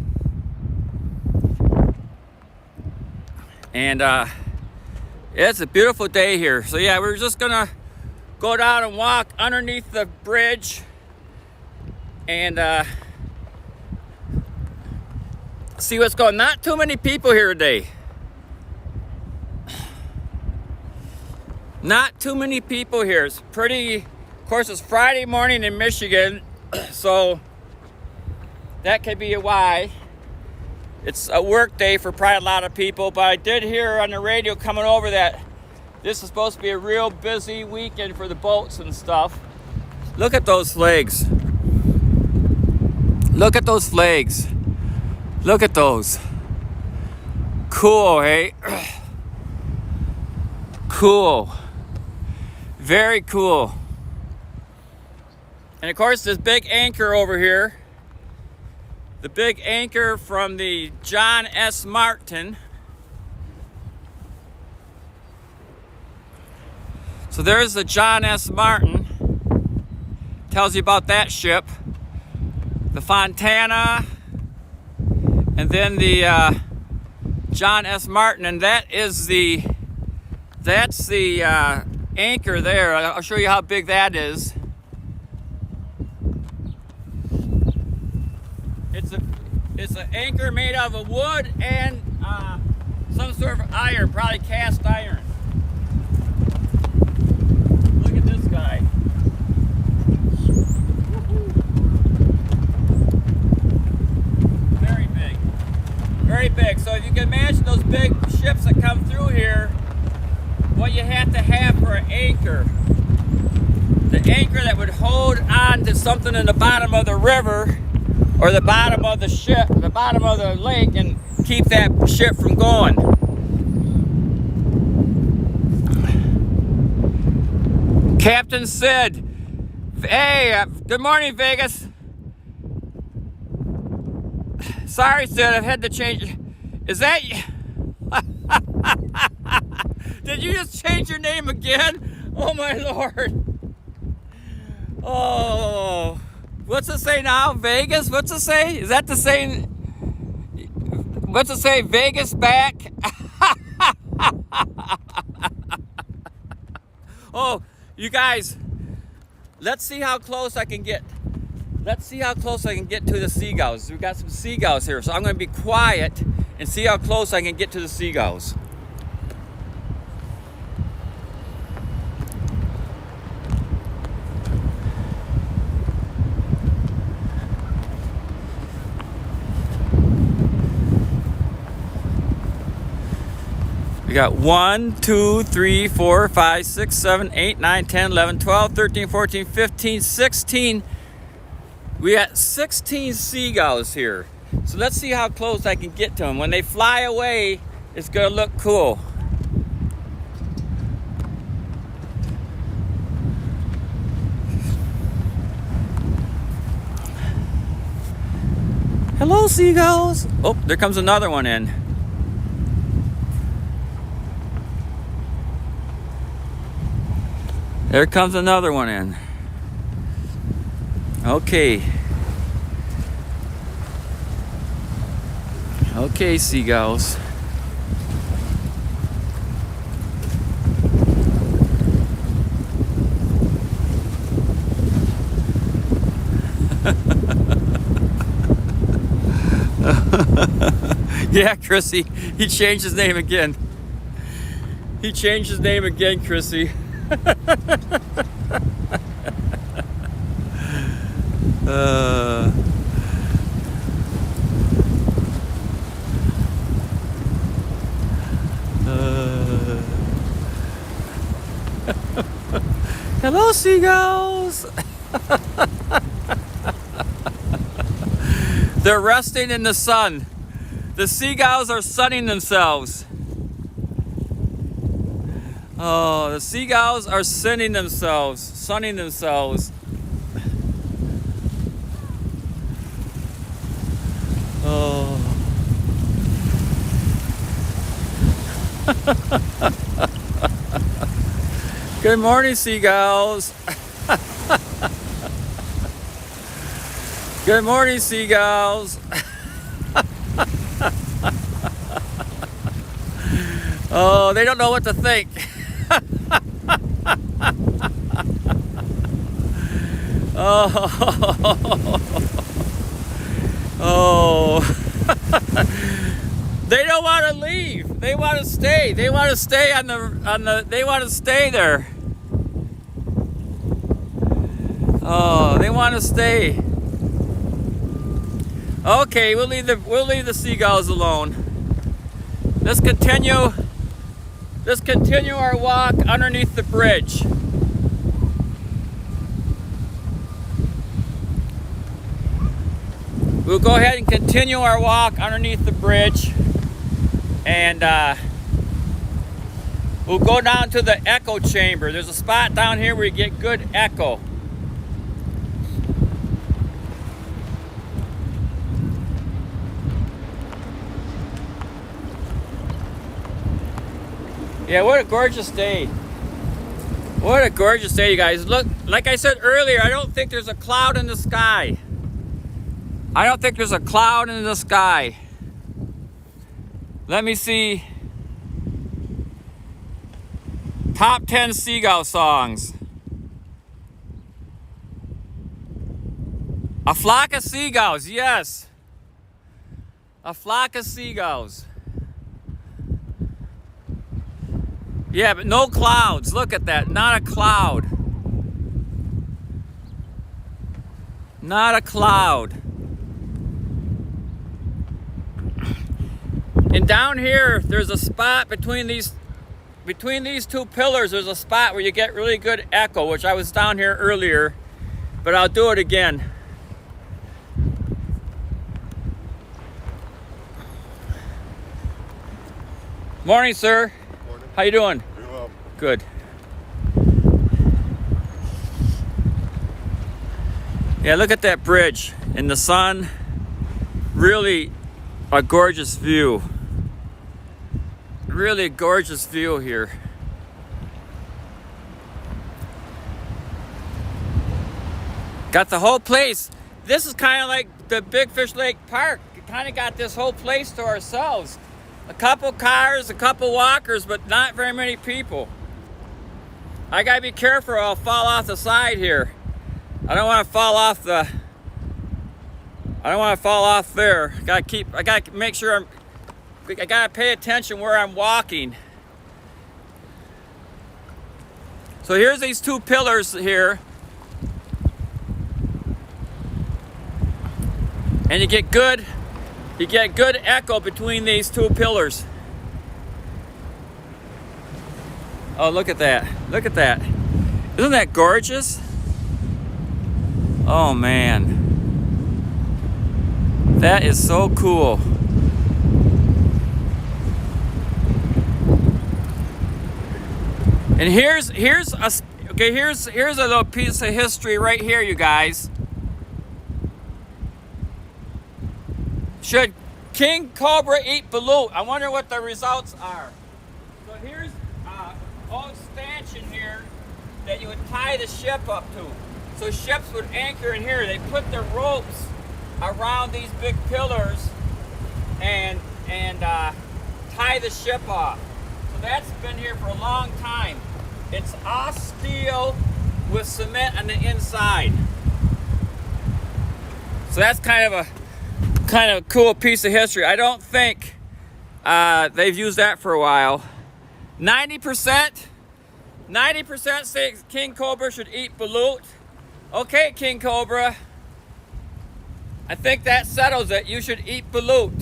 And it's a beautiful day here. So yeah, we're just gonna go down and walk underneath the bridge and see what's going on. Not too many people here today. Not too many people here. It's pretty, of course, it's Friday morning in Michigan, so that could be why. It's a work day for probably a lot of people, but I did hear on the radio coming over that this is supposed to be a real busy weekend for the boats and stuff. Look at those flags. Look at those flags. Look at those. Cool, hey? Cool. Very cool. And of course, this big anchor over here, the big anchor from the John S. Martin. So there's the John S. Martin. Tells you about that ship. The Fontana, and then the John S. Martin, and that's the anchor there. I'll show you how big that is. It's an anchor made out of wood and some sort of iron, probably cast iron. Look at this guy. Very big. Very big. So if you can imagine those big ships that come through here, what you have to have for an anchor. The anchor that would hold on to something in the bottom of the river or the bottom of the ship, the bottom of the lake, and keep that ship from going. Captain Sid, hey, good morning, Vegas. Sorry, Sid, I've had to change. Is that you? Did you just change your name again? Oh my Lord. Oh, what's it say now? Vegas? What's it say? Is that the same? What's it say? Vegas back? Oh, you guys, let's see how close I can get. Let's see how close I can get to the seagulls. We've got some seagulls here, so I'm going to be quiet and see how close I can get to the seagulls. We got 1, 2, 3, 4, 5, 6, 7, 8, 9, 10, 11, 12, 13, 14, 15, 16. We got 16 seagulls here. So let's see how close I can get to them. When they fly away, it's gonna look cool. Hello, seagulls. Oh, there comes another one in. There comes another one in. Okay. Okay, seagulls. Yeah, Chrissy. He changed his name again. He changed his name again, Chrissy. Hello, seagulls. They're resting in the sun. The seagulls are sunning themselves. Oh, the seagulls are sunning themselves. Oh. Good morning, seagulls. Good morning, seagulls. Oh, they don't know what to think. Oh. They don't want to leave. They want to stay. They want to stay on the they want to stay there. Oh, they want to stay. Okay, we'll leave the seagulls alone. Let's continue our walk underneath the bridge. We'll go ahead and continue our walk underneath the bridge, and we'll go down to the echo chamber. There's a spot down here where you get good echo. Yeah, what a gorgeous day. What a gorgeous day, you guys. Look, like I said earlier, I don't think there's a cloud in the sky. I don't think there's a cloud in the sky. Let me see. Top 10 seagull songs. A flock of seagulls, yes. A flock of seagulls. Yeah, but no clouds. Look at that. Not a cloud. Not a cloud. And down here, there's a spot between these two pillars. There's a spot where you get really good echo, which I was down here earlier, but I'll do it again. Morning, sir. Morning. How you doing? Doing well. Good. Yeah, look at that bridge in the sun. Really a gorgeous view. Really gorgeous view here. Got the whole place. This is kind of like the Big Fish Lake Park. We kind of got this whole place to ourselves. A couple cars, a couple walkers, but not very many people. I gotta be careful or I'll fall off the side here. I don't want to fall off the. I don't want to fall off there. I gotta make sure I gotta pay attention where I'm walking. So here's these two pillars here. And you get good echo between these two pillars. Oh, look at that. Look at that. Isn't that gorgeous? Oh man. That is so cool. And here's a little piece of history right here, you guys. Should king cobra eat balut? I wonder what the results are. So here's an old stanchion here that you would tie the ship up to. So ships would anchor in here. They put the ropes around these big pillars and tie the ship off. So that's been here for a long time. It's all steel with cement on the inside. So that's kind of a cool piece of history. I don't think they've used that for a while. 90% say king cobra should eat balut. Okay, king cobra. I think that settles it. You should eat balut.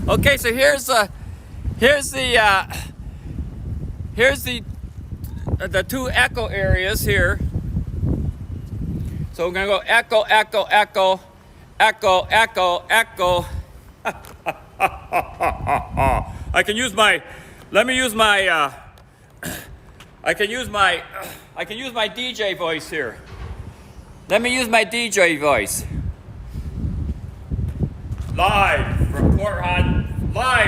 Okay, so here's the two echo areas here. So we're gonna go echo, echo, echo, echo, echo, echo. I can use my DJ voice here. Let me use my DJ voice. Live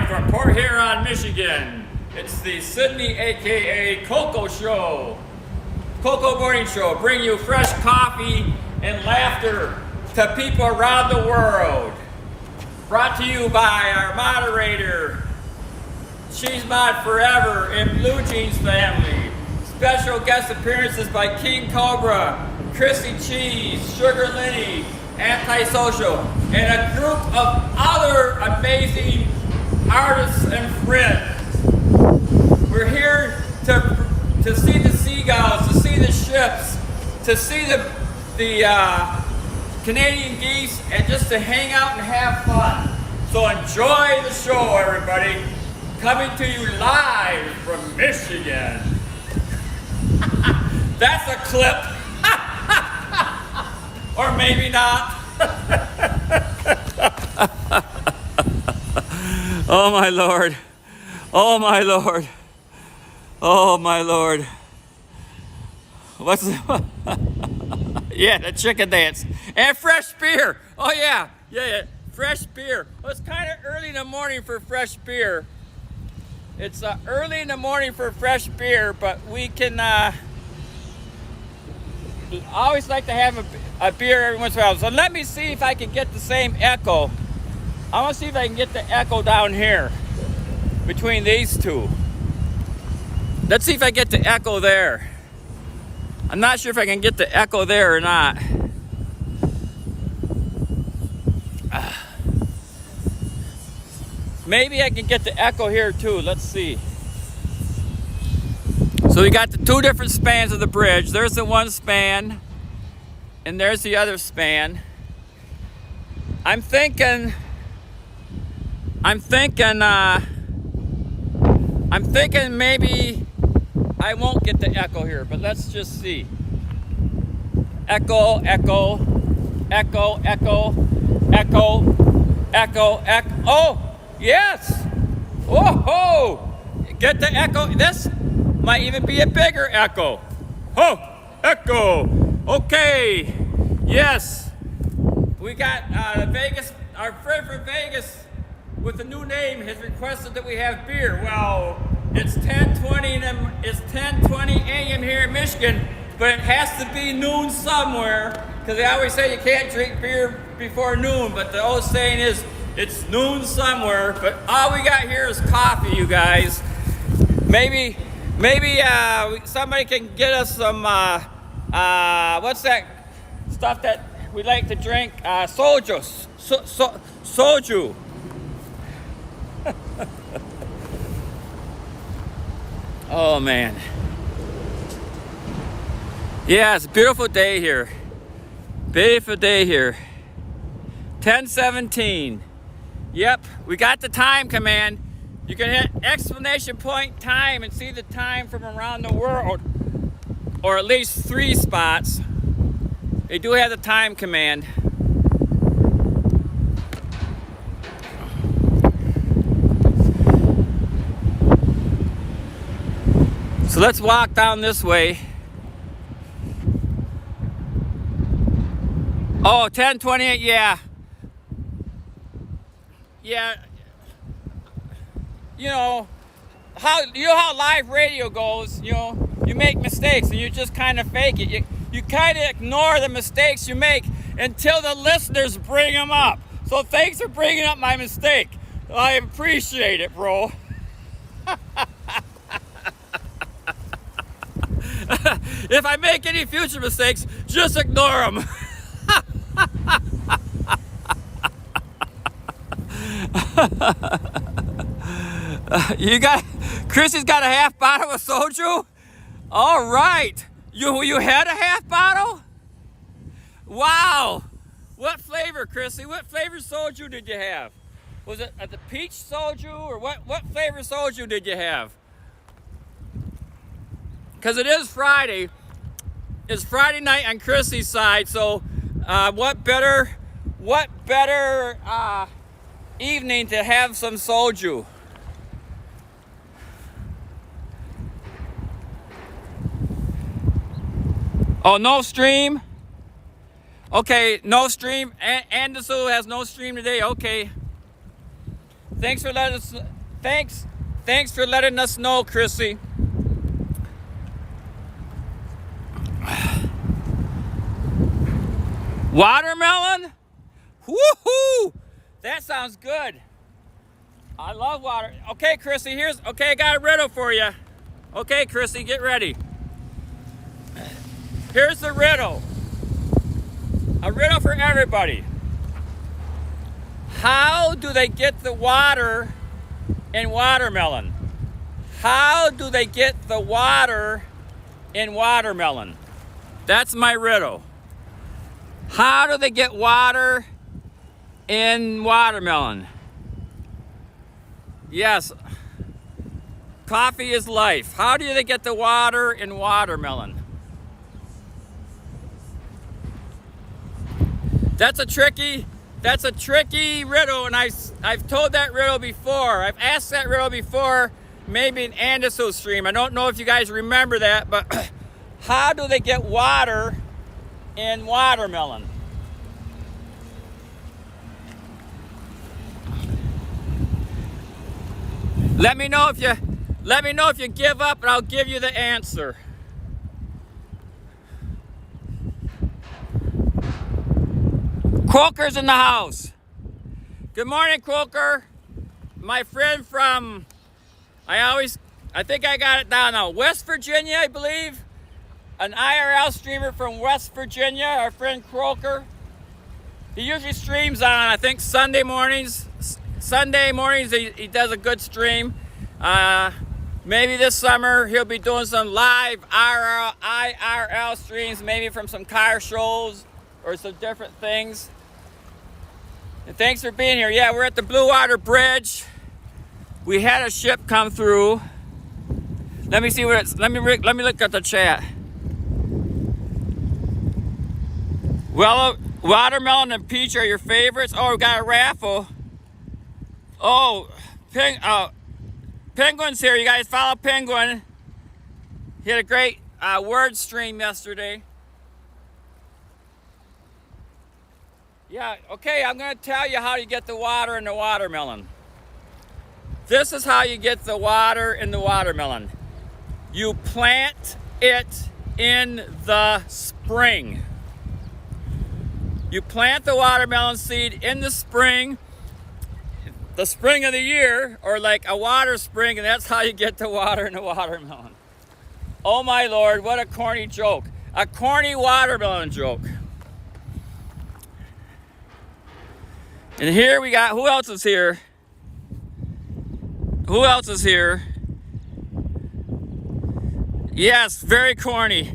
from Port Huron, Michigan. It's the Sydney, aka Coco Show. Coco Morning Show. Bring you fresh coffee and laughter to people around the world. Brought to you by our moderator, Cheese Mod Forever and Blue Jeans family. Special guest appearances by King Cobra, Chrissy Cheese, Sugar Lenny, Antisocial, and a group of other amazing artists and friends. We're here to see the seagulls, to see the ships, to see the Canadian geese, and just to hang out and have fun. So enjoy the show, everybody. Coming to you live from Michigan. That's a clip. Or maybe not. Oh my Lord. Oh my Lord. Oh my Lord. What's the yeah, the chicken dance. And fresh beer. Oh yeah. Yeah. Fresh beer. Well, it's kind of early in the morning for fresh beer. It's early in the morning for fresh beer, but we can I always like to have a beer every once in a while. So let me see if I can get the same echo. I want to see if I can get the echo down here between these two. Let's see if I get the echo there. I'm not sure if I can get the echo there or not. Maybe I can get the echo here too. Let's see. So we got the two different spans of the bridge. There's the one span, and there's the other span. I'm thinking maybe I won't get the echo here, but let's just see. Echo, echo, echo, echo, echo, echo, echo. Oh, yes! Whoa! Get the echo. This might even be a bigger echo. Oh, echo. Okay. Yes. We got Vegas. Our friend from Vegas with a new name has requested that we have beer. Well, it's 10:20 a.m. here in Michigan, but it has to be noon somewhere because they always say you can't drink beer before noon. But the old saying is it's noon somewhere. But all we got here is coffee, you guys. Maybe Maybe somebody can get us some, what's that stuff that we like to drink? Soju. Soju. Oh man. Yeah, it's a beautiful day here. Beautiful day here. 10:17. Yep, we got the time command. You can hit exclamation point time and see the time from around the world, or at least 3 spots. They do have the time command. So let's walk down this way. Oh, 10:28, yeah. Yeah. You know how live radio goes, you make mistakes and you just kind of fake it. You kind of ignore the mistakes you make until the listeners bring them up. So thanks for bringing up my mistake. I appreciate it, bro. If I make any future mistakes, just ignore them. Chrissy's got a half bottle of soju? All right. You had a half bottle? Wow. What flavor, Chrissy? What flavor soju did you have? Was it the peach soju, or what flavor soju did you have? Because it is Friday. It's Friday night on Chrissy's side, so what better evening to have some soju? Oh, no stream? Okay, no stream. Anderson has no stream today. Okay. Thanks for letting us know, Chrissy. Watermelon? Woohoo! That sounds good. I love water. Okay, Chrissy, I got a riddle for you. Okay, Chrissy, get ready. Here's the riddle. A riddle for everybody. How do they get the water in watermelon? How do they get the water in watermelon? That's my riddle. How do they get water in watermelon? Yes. Coffee is life. How do they get the water in watermelon? That's a tricky riddle, and I've told that riddle before. I've asked that riddle before, maybe in Anderson's stream. I don't know if you guys remember that, but how do they get water in watermelon? Let me know if you give up, and I'll give you the answer. Quoker's in the house. Good morning, Quoker. My friend from, I think I got it down now, West Virginia, I believe. An IRL streamer from West Virginia, our friend Quoker. He usually streams on, I think, Sunday mornings. Sunday mornings he does a good stream. Maybe this summer he'll be doing some live IRL streams, maybe from some car shows or some different things. And thanks for being here. Yeah, we're at the Blue Water Bridge. We had a ship come through. Let me see what it's. Let me look at the chat. Well, watermelon and peach are your favorites. Oh, we got a raffle. Oh, Penguin's here. You guys follow Penguin. He had a great word stream yesterday. Yeah, okay, I'm going to tell you how you get the water in the watermelon. This is how you get the water in the watermelon. You plant it in the spring. You plant the watermelon seed in the spring of the year, or like a water spring, and that's how you get the water in the watermelon. Oh my Lord, what a corny joke. A corny watermelon joke. And here we got, who else is here? Who else is here? Yes, very corny.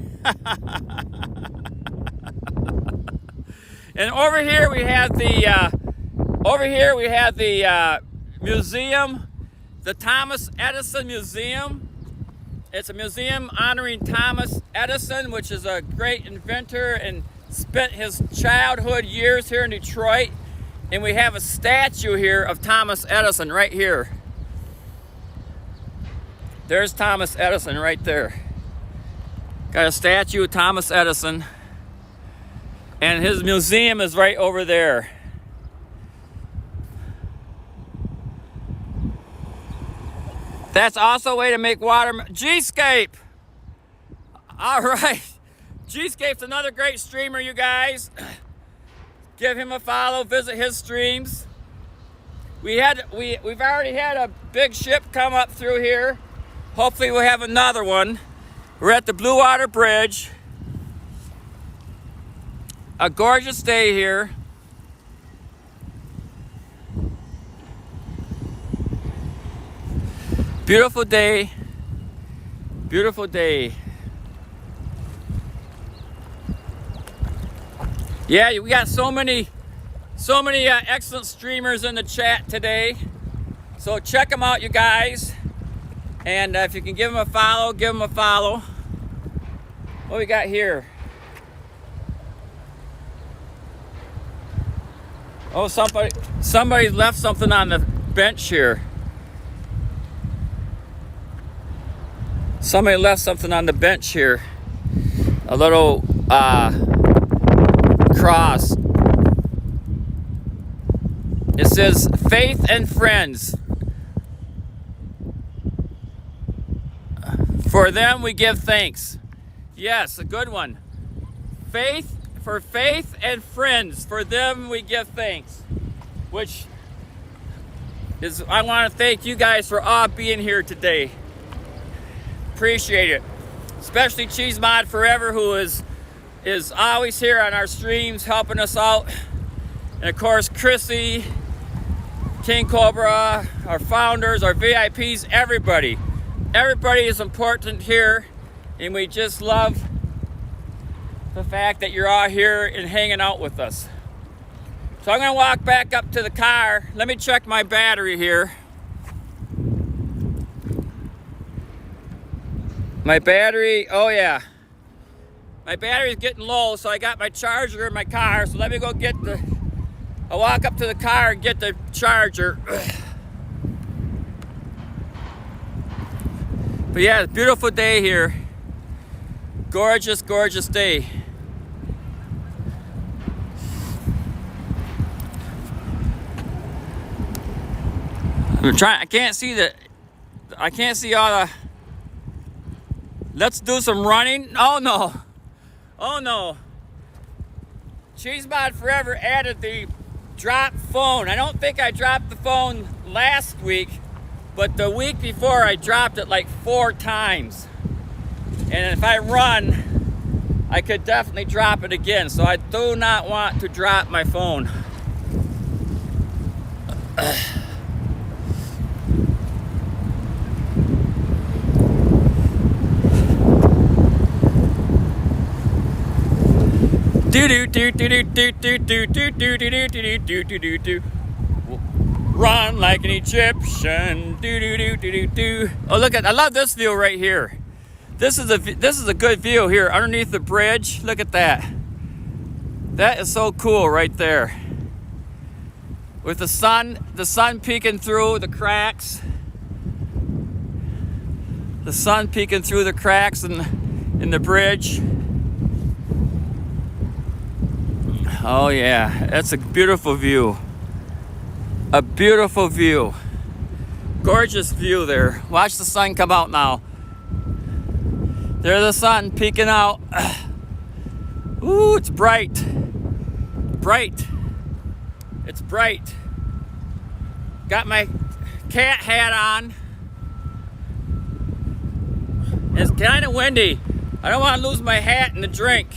And over here we have the museum, the Thomas Edison Museum. It's a museum honoring Thomas Edison, which is a great inventor and spent his childhood years here in Detroit. And we have a statue here of Thomas Edison right here. There's Thomas Edison right there. Got a statue of Thomas Edison. And his museum is right over there. That's also a way to make water. G-Scape! Alright. G-Scape's another great streamer, you guys. Give him a follow, visit his streams. We've already had a big ship come up through here. Hopefully we'll have another one. We're at the Blue Water Bridge. A gorgeous day here. Beautiful day. Beautiful day. Yeah, we got so many excellent streamers in the chat today. So check them out, you guys. And if you can give them a follow, give them a follow. What we got here? Oh, somebody left something on the bench here. Somebody left something on the bench here. A little cross. It says, "Faith and friends. For them we give thanks." Yes, a good one. Faith and friends. For them we give thanks. Which is, I want to thank you guys for all being here today. Appreciate it. Especially Cheese Mod Forever, who is always here on our streams helping us out. And of course Chrissy, King Cobra, our founders, our VIPs, everybody. Everybody is important here, and we just love the fact that you're all here and hanging out with us. So I'm gonna walk back up to the car. Let me check my battery here. My battery, oh yeah. My battery's getting low, so I got my charger in my car. So let me go I'll walk up to the car and get the charger. But yeah, beautiful day here. Gorgeous, gorgeous day. I can't see all the. Let's do some running. Oh no. Oh no. Cheese Mod Forever added the drop phone. I don't think I dropped the phone last week, but the week before I dropped it like 4 times. And if I run, I could definitely drop it again. So I do not want to drop my phone. Run like an Egyptian. Oh, look at! I love this view right here. This is a good view here underneath the bridge. Look at that. That is so cool right there. With the sun peeking through the cracks. The sun peeking through the cracks in the bridge. Oh yeah, that's a beautiful view. A beautiful view. Gorgeous view there. Watch the sun come out now. There's the sun peeking out. Ooh, it's bright. Bright. It's bright. Got my cat hat on. It's kind of windy. I don't want to lose my hat and the drink.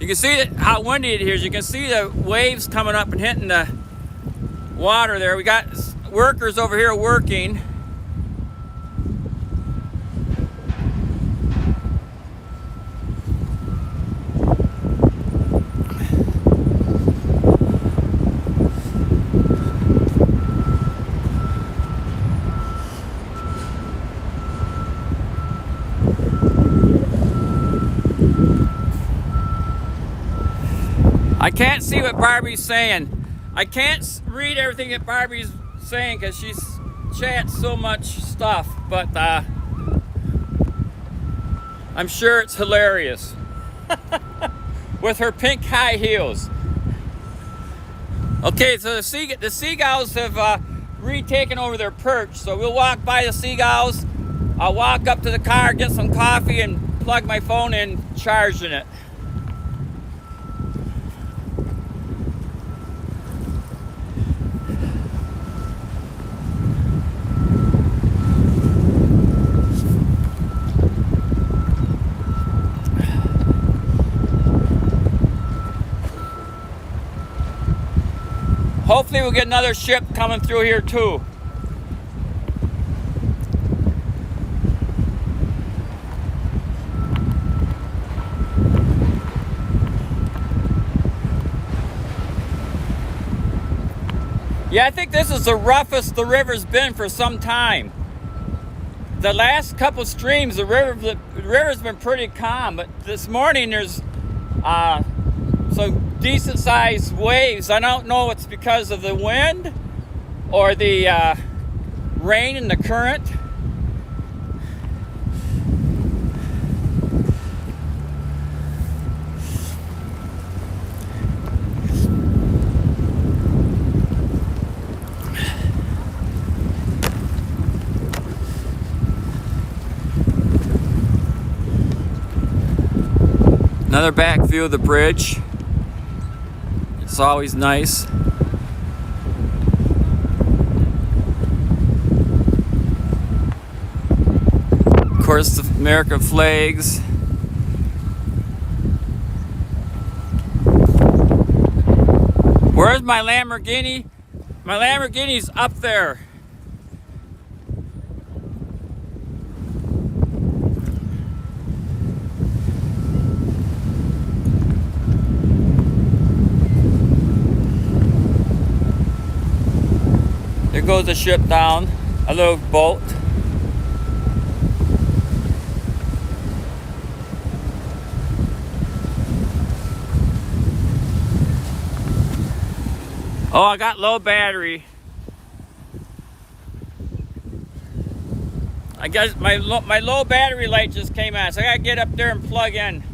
You can see how windy it is. You can see the waves coming up and hitting the water there. We got workers over here working. I can't see what Barbie's saying. I can't read everything that Barbie's saying because she chats so much stuff, but I'm sure it's hilarious. With her pink high heels. Okay, so the seagulls have retaken over their perch, so we'll walk by the seagulls. I'll walk up to the car, get some coffee, and plug my phone in, charging it. Hopefully we'll get another ship coming through here too. Yeah, I think this is the roughest the river's been for some time. The last couple streams, the river's been pretty calm, but this morning there's some decent sized waves. I don't know if it's because of the wind or the rain and the current. Another back view of the bridge. It's always nice. Of course, the American flags. Where's my Lamborghini? My Lamborghini's up there. There goes the ship down, a little boat. Oh, I got low battery. I guess my low battery light just came on, so I gotta get up there and plug in.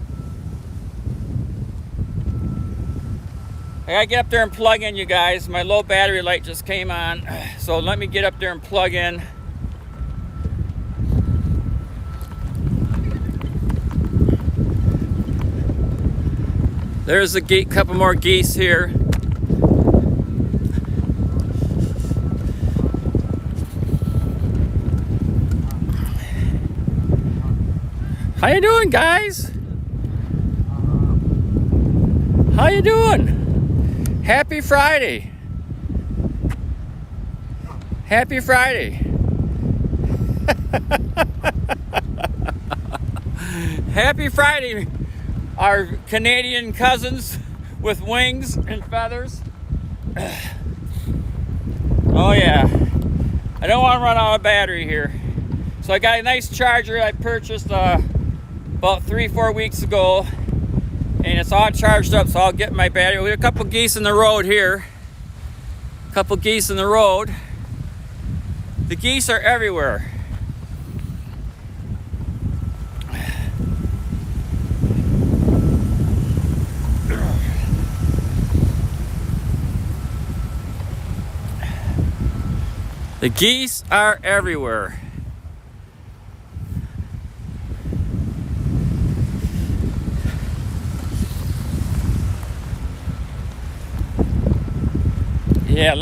I gotta get up there and plug in, you guys. My low battery light just came on. So let me get up there and plug in. There's a couple more geese here. How you doing, guys? How you doing? Happy Friday. Happy Friday. Happy Friday, our Canadian cousins with wings and feathers. Oh yeah. I don't want to run out of battery here. So I got a nice charger I purchased about 3-4 weeks ago. And it's all charged up, so I'll get my battery. We got a couple geese in the road here. A couple geese in the road. The geese are everywhere. The geese are everywhere. Yeah,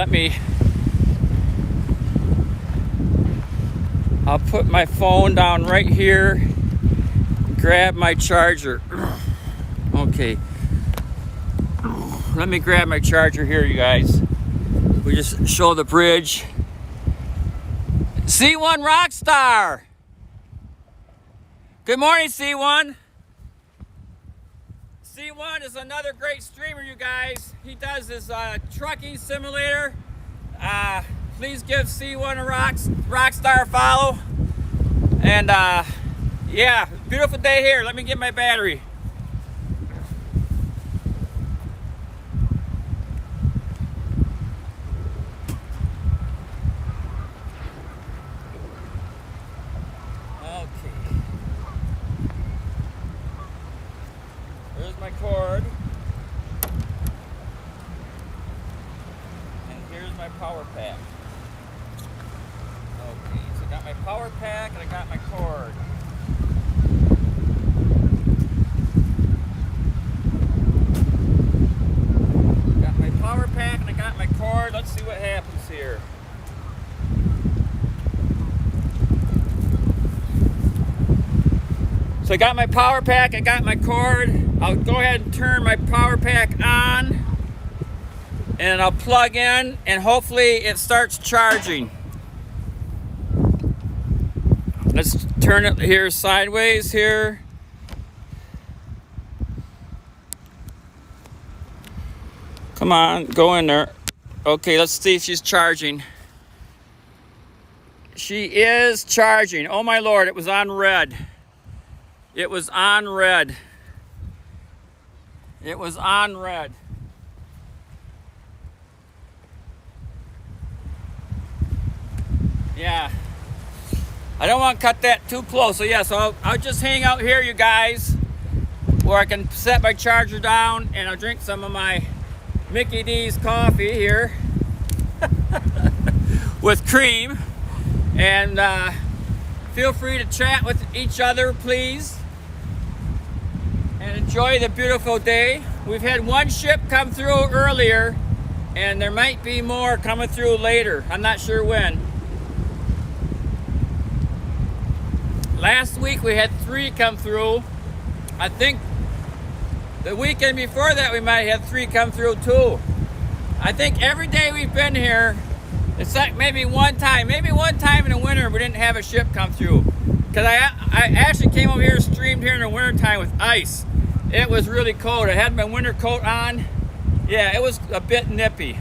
I'll put my phone down right here, grab my charger. Okay. Let me grab my charger here, you guys. We just show the bridge. C1 Rockstar! Good morning, C1. C1 is another great streamer, you guys. He does his trucking simulator. Please give C1 a Rockstar follow. And yeah, beautiful day here. Let me get my battery. There's my cord. And here's my power pack. Okay, so I got my power pack and I got my cord. Got my power pack and I got my cord. Let's see what happens here. So I got my power pack, I got my cord. I'll go ahead and turn my power pack on and I'll plug in and hopefully it starts charging. Let's turn it here sideways here. Come on, go in there. Okay, let's see if she's charging. She is charging. Oh my Lord, it was on red. It was on red. It was on red. Yeah. I don't want to cut that too close. So yeah, so I'll just hang out here, you guys, where I can set my charger down and I'll drink some of my Mickey D's coffee here with cream. And feel free to chat with each other, please. And enjoy the beautiful day. We've had one ship come through earlier, and there might be more coming through later. I'm not sure when. Last week we had 3 come through. I think the weekend before that we might have 3 come through too. I think every day we've been here, it's like maybe one time in the winter we didn't have a ship come through. Because I actually came over here, streamed here in the winter time with ice. It was really cold. I had my winter coat on. Yeah, it was a bit nippy.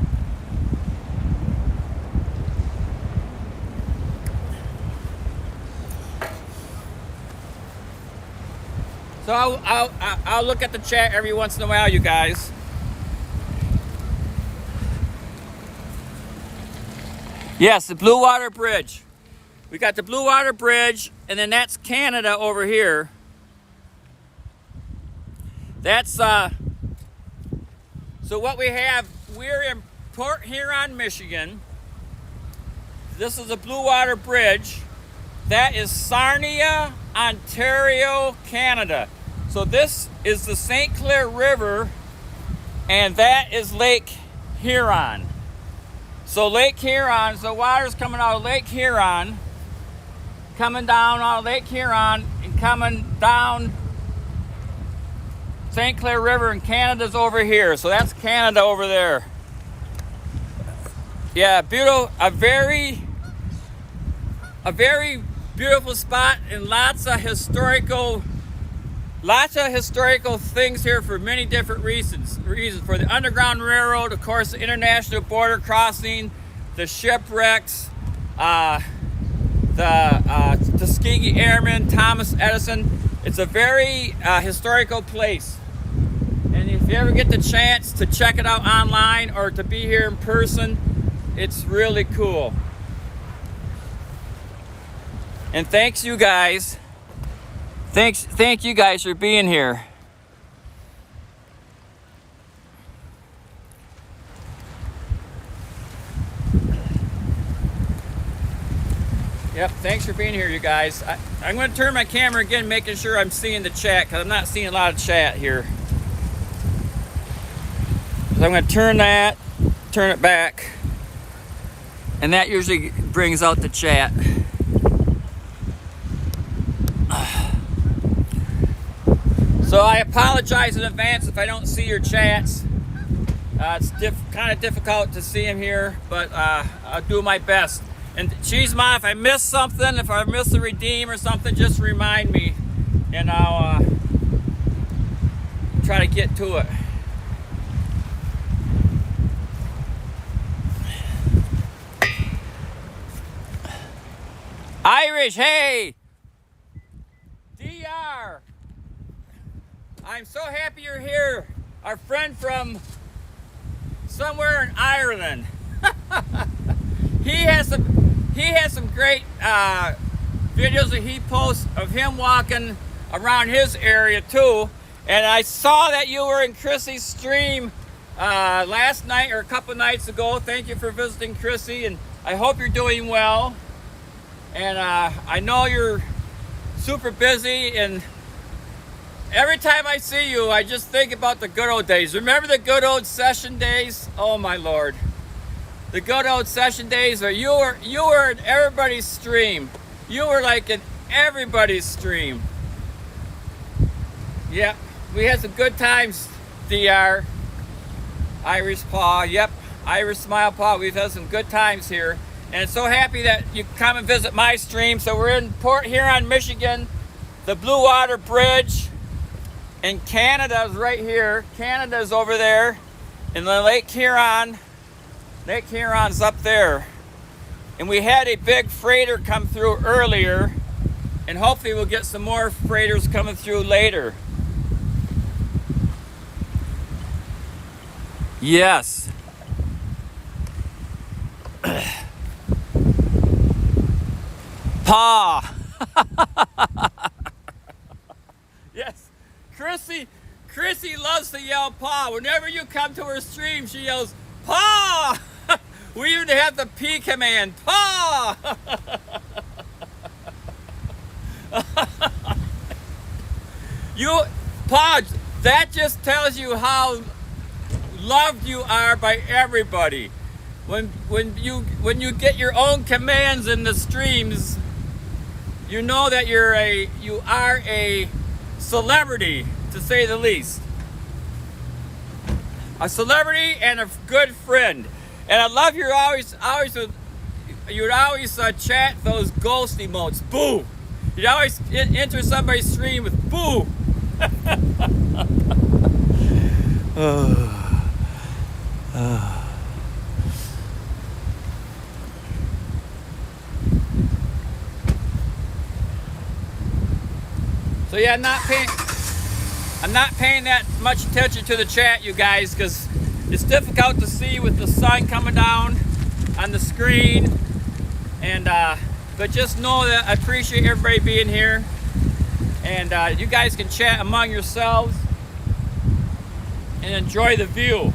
So I'll look at the chat every once in a while, you guys. Yes, the Blue Water Bridge. We got the Blue Water Bridge, and then that's Canada over here. That's so what we have, we're in Port Huron, Michigan. This is the Blue Water Bridge. That is Sarnia, Ontario, Canada. So this is the St. Clair River, and that is Lake Huron. So Lake Huron, so water's coming out of Lake Huron, coming down out of Lake Huron, and coming down St. Clair River, and Canada's over here. So that's Canada over there. Yeah, beautiful, a very beautiful spot, and lots of historical things here for many different reasons. For the Underground Railroad, of course, the international border crossing, the shipwrecks, the Tuskegee Airmen, Thomas Edison. It's a very historical place. And if you ever get the chance to check it out online or to be here in person, it's really cool. And thanks you guys. Thank you guys for being here. Yep, thanks for being here, you guys. I'm going to turn my camera again, making sure I'm seeing the chat, because I'm not seeing a lot of chat here. So I'm going to turn it back, and that usually brings out the chat. So I apologize in advance if I don't see your chats. It's kind of difficult to see them here, but I'll do my best. And Cheesemon, if I miss something, if I miss a redeem or something, just remind me, and I'll try to get to it. Irish, hey! DR! I'm so happy you're here. Our friend from somewhere in Ireland. He has some great videos that he posts of him walking around his area too. And I saw that you were in Chrissy's stream last night or a couple nights ago. Thank you for visiting, Chrissy, and I hope you're doing well. And I know you're super busy, and every time I see you, I just think about the good old days. Remember the good old session days? Oh my Lord. The good old session days where you were in everybody's stream. You were like in everybody's stream. Yeah, we had some good times, DR. Irish Paw, yep. Irish Smile Paw, we've had some good times here. And so happy that you come and visit my stream. So we're in Port Huron, Michigan, the Blue Water Bridge. And Canada's right here. Canada's over there. And the Lake Huron. Lake Huron's up there. And we had a big freighter come through earlier. And hopefully we'll get some more freighters coming through later. Yes. Paw. Yes. Chrissy loves to yell paw. Whenever you come to her stream, she yells, paw! We even have the P command, paw! Paw, that just tells you how loved you are by everybody. When you get your own commands in the streams, you know that you are a celebrity, to say the least. A celebrity and a good friend. And I love you'd always chat those ghost emotes. Boo! You'd always enter somebody's stream with boo. So yeah, I'm not paying that much attention to the chat, you guys, because it's difficult to see with the sun coming down on the screen. And but just know that I appreciate everybody being here, and you guys can chat among yourselves and enjoy the view.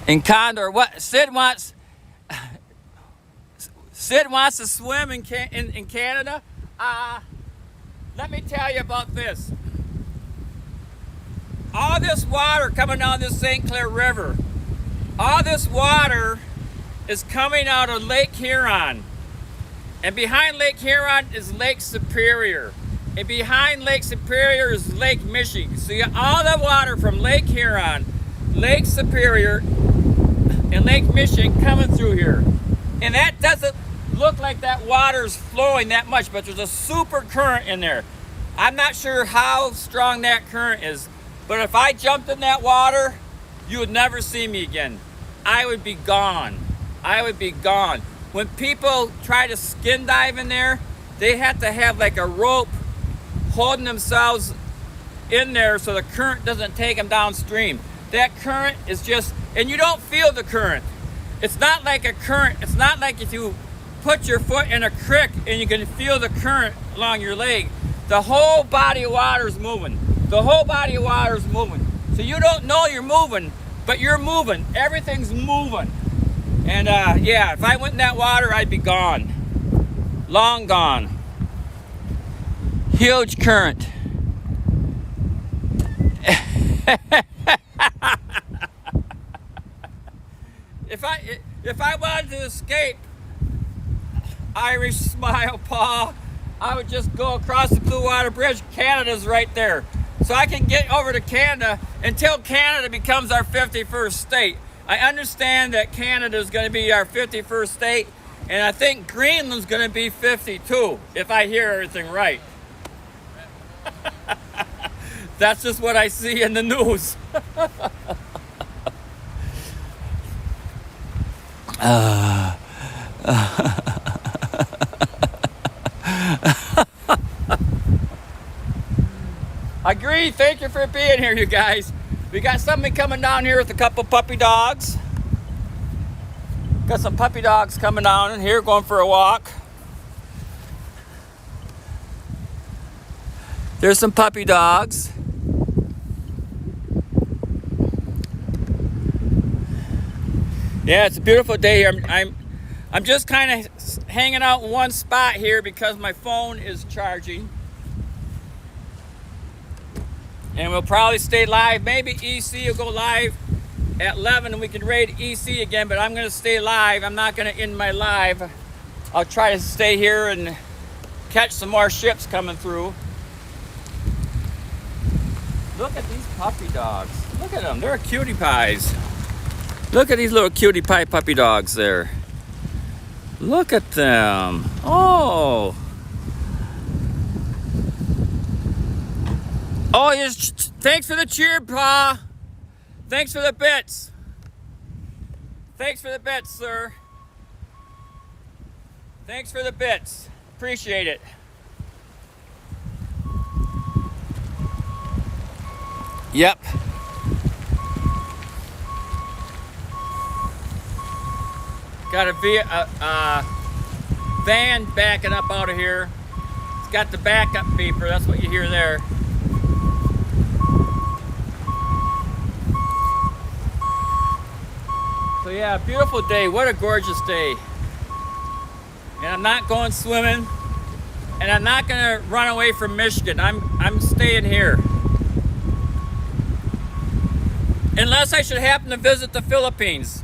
And Condor, what Sid wants to swim in Canada. Let me tell you about this. All this water coming down this St. Clair River, all this water is coming out of Lake Huron. And behind Lake Huron is Lake Superior. And behind Lake Superior is Lake Michigan. So you got all the water from Lake Huron, Lake Superior, and Lake Michigan coming through here. And that doesn't look like that water's flowing that much, but there's a super current in there. I'm not sure how strong that current is, but if I jumped in that water, you would never see me again. I would be gone. I would be gone. When people try to skin dive in there, they have to have like a rope holding themselves in there so the current doesn't take them downstream. That current is just, and you don't feel the current. It's not like a current. It's not like if you put your foot in a creek and you can feel the current along your leg. The whole body of water is moving. The whole body of water is moving. So you don't know you're moving, but you're moving. Everything's moving. And yeah, if I went in that water, I'd be gone. Long gone. Huge current. If I wanted to escape, Irish smile, Pa. I would just go across the Blue Water Bridge. Canada's right there. So I can get over to Canada until Canada becomes our 51st state. I understand that Canada is going to be our 51st state, and I think Greenland's going to be 52, if I hear everything right. That's just what I see in the news. Agree. Thank you for being here, you guys. We got somebody coming down here with a couple puppy dogs. Got some puppy dogs coming down in here, going for a walk. There's some puppy dogs. Yeah, it's a beautiful day here. I'm just kind of hanging out in one spot here because my phone is charging. And we'll probably stay live. Maybe EC will go live at 11 and we can raid EC again, but I'm going to stay live. I'm not going to end my live. I'll try to stay here and catch some more ships coming through. Look at these puppy dogs. Look at them. They're cutie pies. Look at these little cutie pie puppy dogs there. Look at them. Oh. Oh, yes. Thanks for the cheer, Pa. Thanks for the bits. Thanks for the bits, sir. Thanks for the bits. Appreciate it. Yep. Got a van backing up out of here. It's got the backup beeper. That's what you hear there. So yeah, beautiful day. What a gorgeous day. And I'm not going swimming. And I'm not gonna run away from Michigan. I'm staying here. Unless I should happen to visit the Philippines.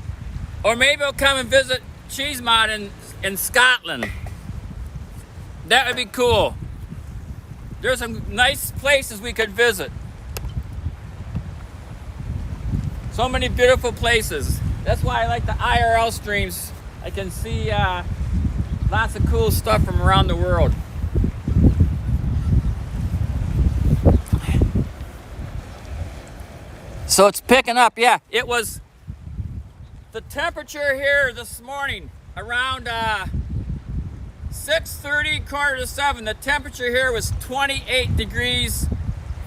Or maybe I'll come and visit Cheesemont in Scotland. That would be cool. There's some nice places we could visit. So many beautiful places. That's why I like the IRL streams. I can see lots of cool stuff from around the world. So it's picking up. Yeah, it was the temperature here this morning around 6:30, quarter to 7. The temperature here was 28 degrees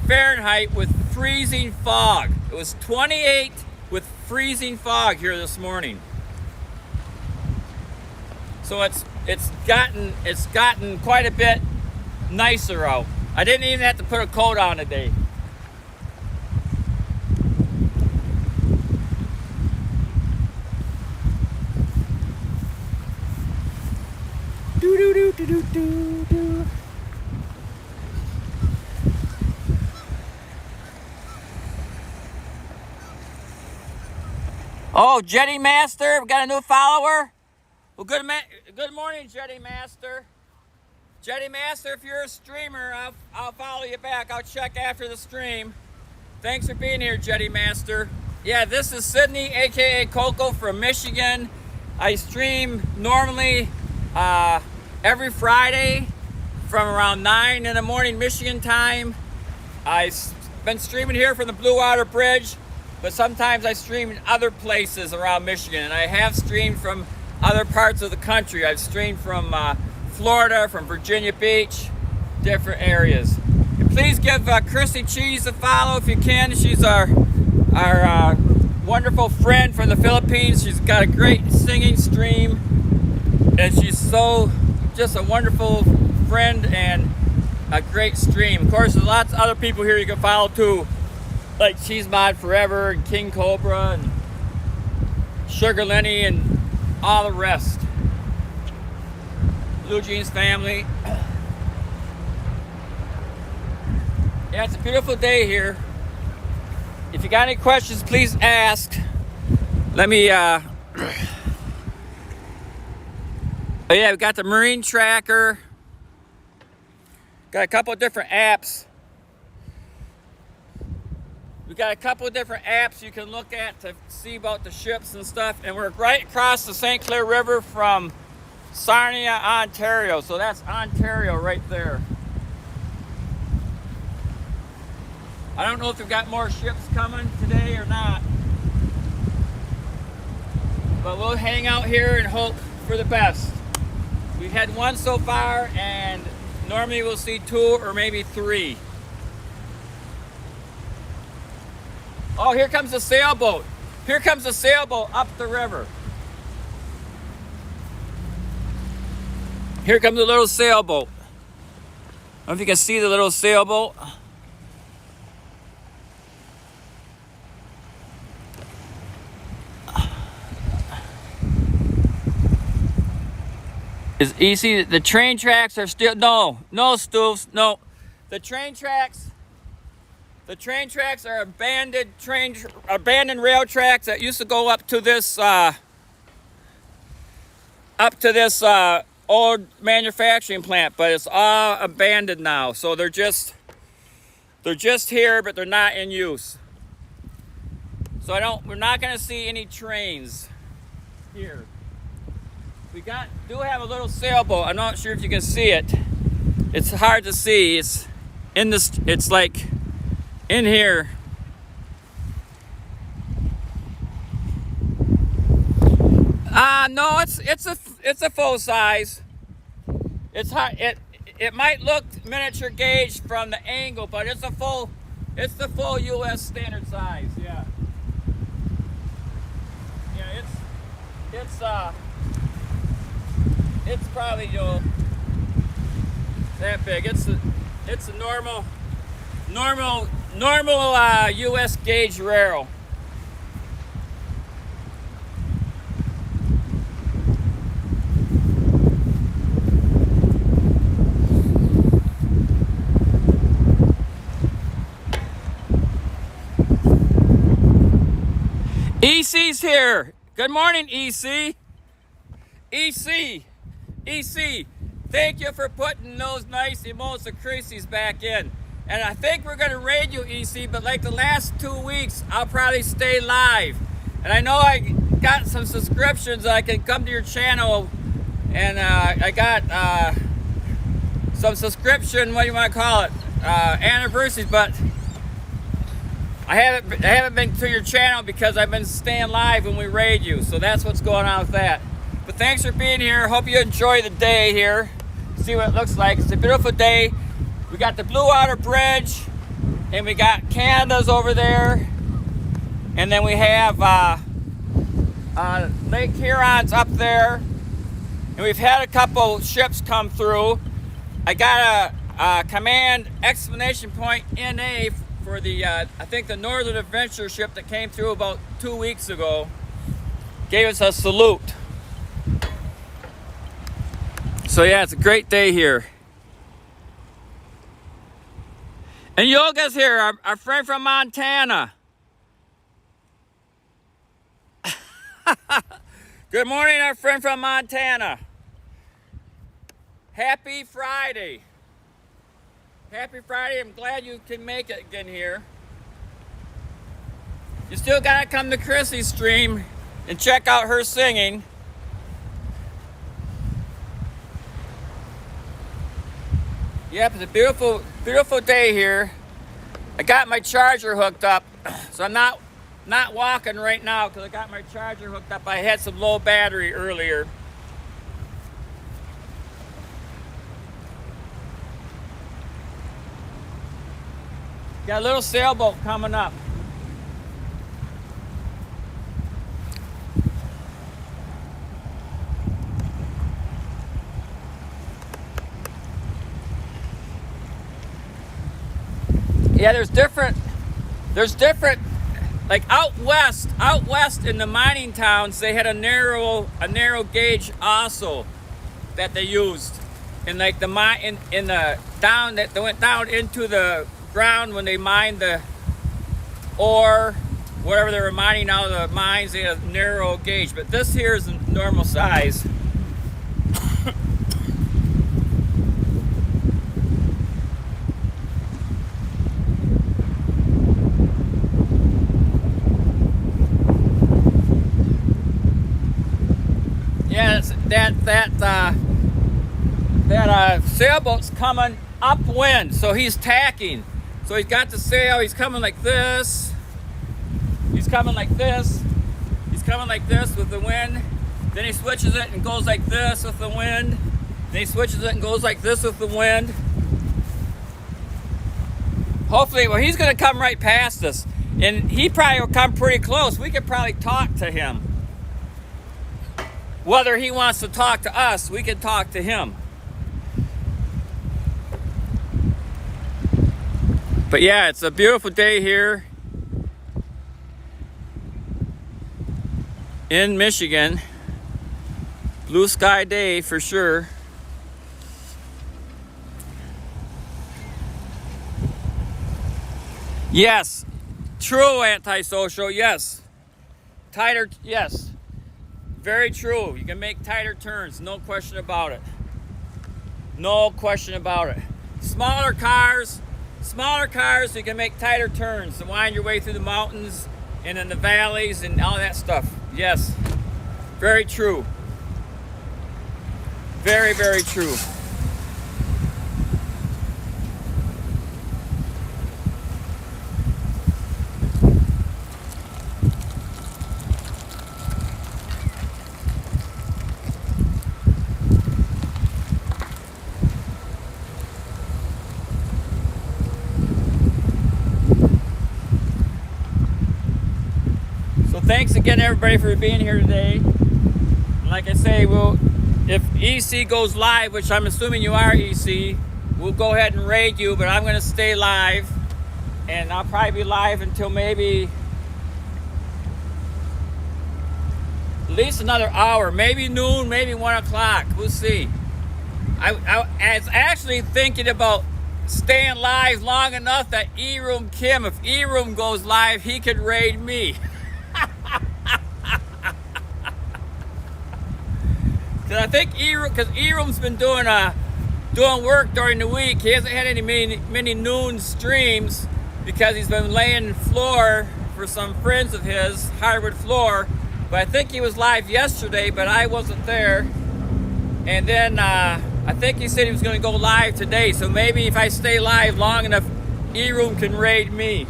Fahrenheit with freezing fog. It was 28 with freezing fog here this morning. So it's gotten quite a bit nicer out. I didn't even have to put a coat on today. Do. Oh, Jetty Master, we got a new follower. Well, good morning, Jetty Master. Jetty Master, if you're a streamer, I'll follow you back. I'll check after the stream. Thanks for being here, Jetty Master. Yeah, this is Sydney, aka Coco from Michigan. I stream normally every Friday from around 9 in the morning Michigan time. I've been streaming here from the Blue Water Bridge, but sometimes I stream in other places around Michigan, and I have streamed from other parts of the country. I've streamed from Florida, from Virginia Beach, different areas. And please give Chrissy Cheese a follow if you can. She's our wonderful friend from the Philippines. She's got a great singing stream, and she's just a wonderful friend and a great stream. Of course, there's lots of other people here you can follow too, like Cheesemont Forever and King Cobra and Sugar Lenny and all the rest. Blue Jeans family. Yeah, it's a beautiful day here. If you got any questions, please ask. Let me Oh yeah, we got the Marine Tracker. Got a couple of different apps. We got a couple of different apps you can look at to see about the ships and stuff. And we're right across the St. Clair River from Sarnia, Ontario. So that's Ontario right there. I don't know if we've got more ships coming today or not. But we'll hang out here and hope for the best. We've had one so far, and normally we'll see 2 or maybe 3. Oh, here comes a sailboat. Here comes a sailboat up the river. Here comes a little sailboat. I don't know if you can see the little sailboat. Is easy. The train tracks are still no Stools, no. The train tracks are abandoned rail tracks that used to go up to this old manufacturing plant, but it's all abandoned now. So they're just here, but they're not in use. So we're not gonna see any trains here. We do have a little sailboat. I'm not sure if you can see it. It's hard to see. It's like in here. No, it's a full size. It's hard. It might look miniature gauge from the angle, but it's the full U.S. standard size. Yeah. Yeah, it's probably that big. It's a normal U.S. gauge rail. EC's here. Good morning, EC. EC, thank you for putting those nice Mimosa Creases back in. And I think we're going to raid you, EC, but like the last 2 weeks, I'll probably stay live. And I know I got some subscriptions that I can come to your channel, and I got some subscription, what do you want to call it, anniversaries, but I haven't been to your channel because I've been staying live when we raid you. So that's what's going on with that. But thanks for being here. Hope you enjoy the day here. See what it looks like. It's a beautiful day. We got the Blue Water Bridge, and we got Canada's over there, and then we have Lake Huron's up there, and we've had a couple ships come through. I got a command exclamation point NA for the I think the Northern Adventure ship that came through about 2 weeks ago. Gave us a salute. So yeah, it's a great day here. And Yoga's here, our friend from Montana. Good morning, our friend from Montana. Happy Friday. Happy Friday. I'm glad you can make it again here. You still gotta come to Chrissy's stream and check out her singing. Yep, it's a beautiful, beautiful day here. I got my charger hooked up, so I'm not walking right now because I got my charger hooked up. I had some low battery earlier. Got a little sailboat coming up. Yeah, there's different, like out west in the mining towns, they had a narrow gauge also that they used. And like the mine in the down that they went down into the ground when they mined the ore, whatever they were mining out of the mines, they had a narrow gauge. But this here is a normal size. Yeah, that sailboat's coming upwind, so he's tacking. So he's got the sail. He's coming like this. He's coming like this. He's coming like this with the wind. Then he switches it and goes like this with the wind. Then he switches it and goes like this with the wind. Hopefully, well, he's going to come right past us. And he probably will come pretty close. We could probably talk to him. Whether he wants to talk to us, we can talk to him. But yeah, it's a beautiful day here in Michigan. Blue sky day for sure. Yes, true, antisocial, yes. Tighter, yes. Very true. You can make tighter turns, no question about it. No question about it. Smaller cars, you can make tighter turns to wind your way through the mountains and in the valleys and all that stuff. Yes, very true. Very, very true. Thanks again, everybody, for being here today. Like I say, if EC goes live, which I'm assuming you are, EC, we'll go ahead and raid you, but I'm going to stay live. And I'll probably be live until maybe at least another hour, maybe noon, maybe 1 o'clock. We'll see. I was actually thinking about staying live long enough that E-Room Kim, if E-Room goes live, he could raid me. Cause I think E-Room's been doing work during the week. He hasn't had any many noon streams because he's been laying floor for some friends of his, hardwood floor. But I think he was live yesterday, but I wasn't there. And then I think he said he was going to go live today. So maybe if I stay live long enough, E-Room can raid me,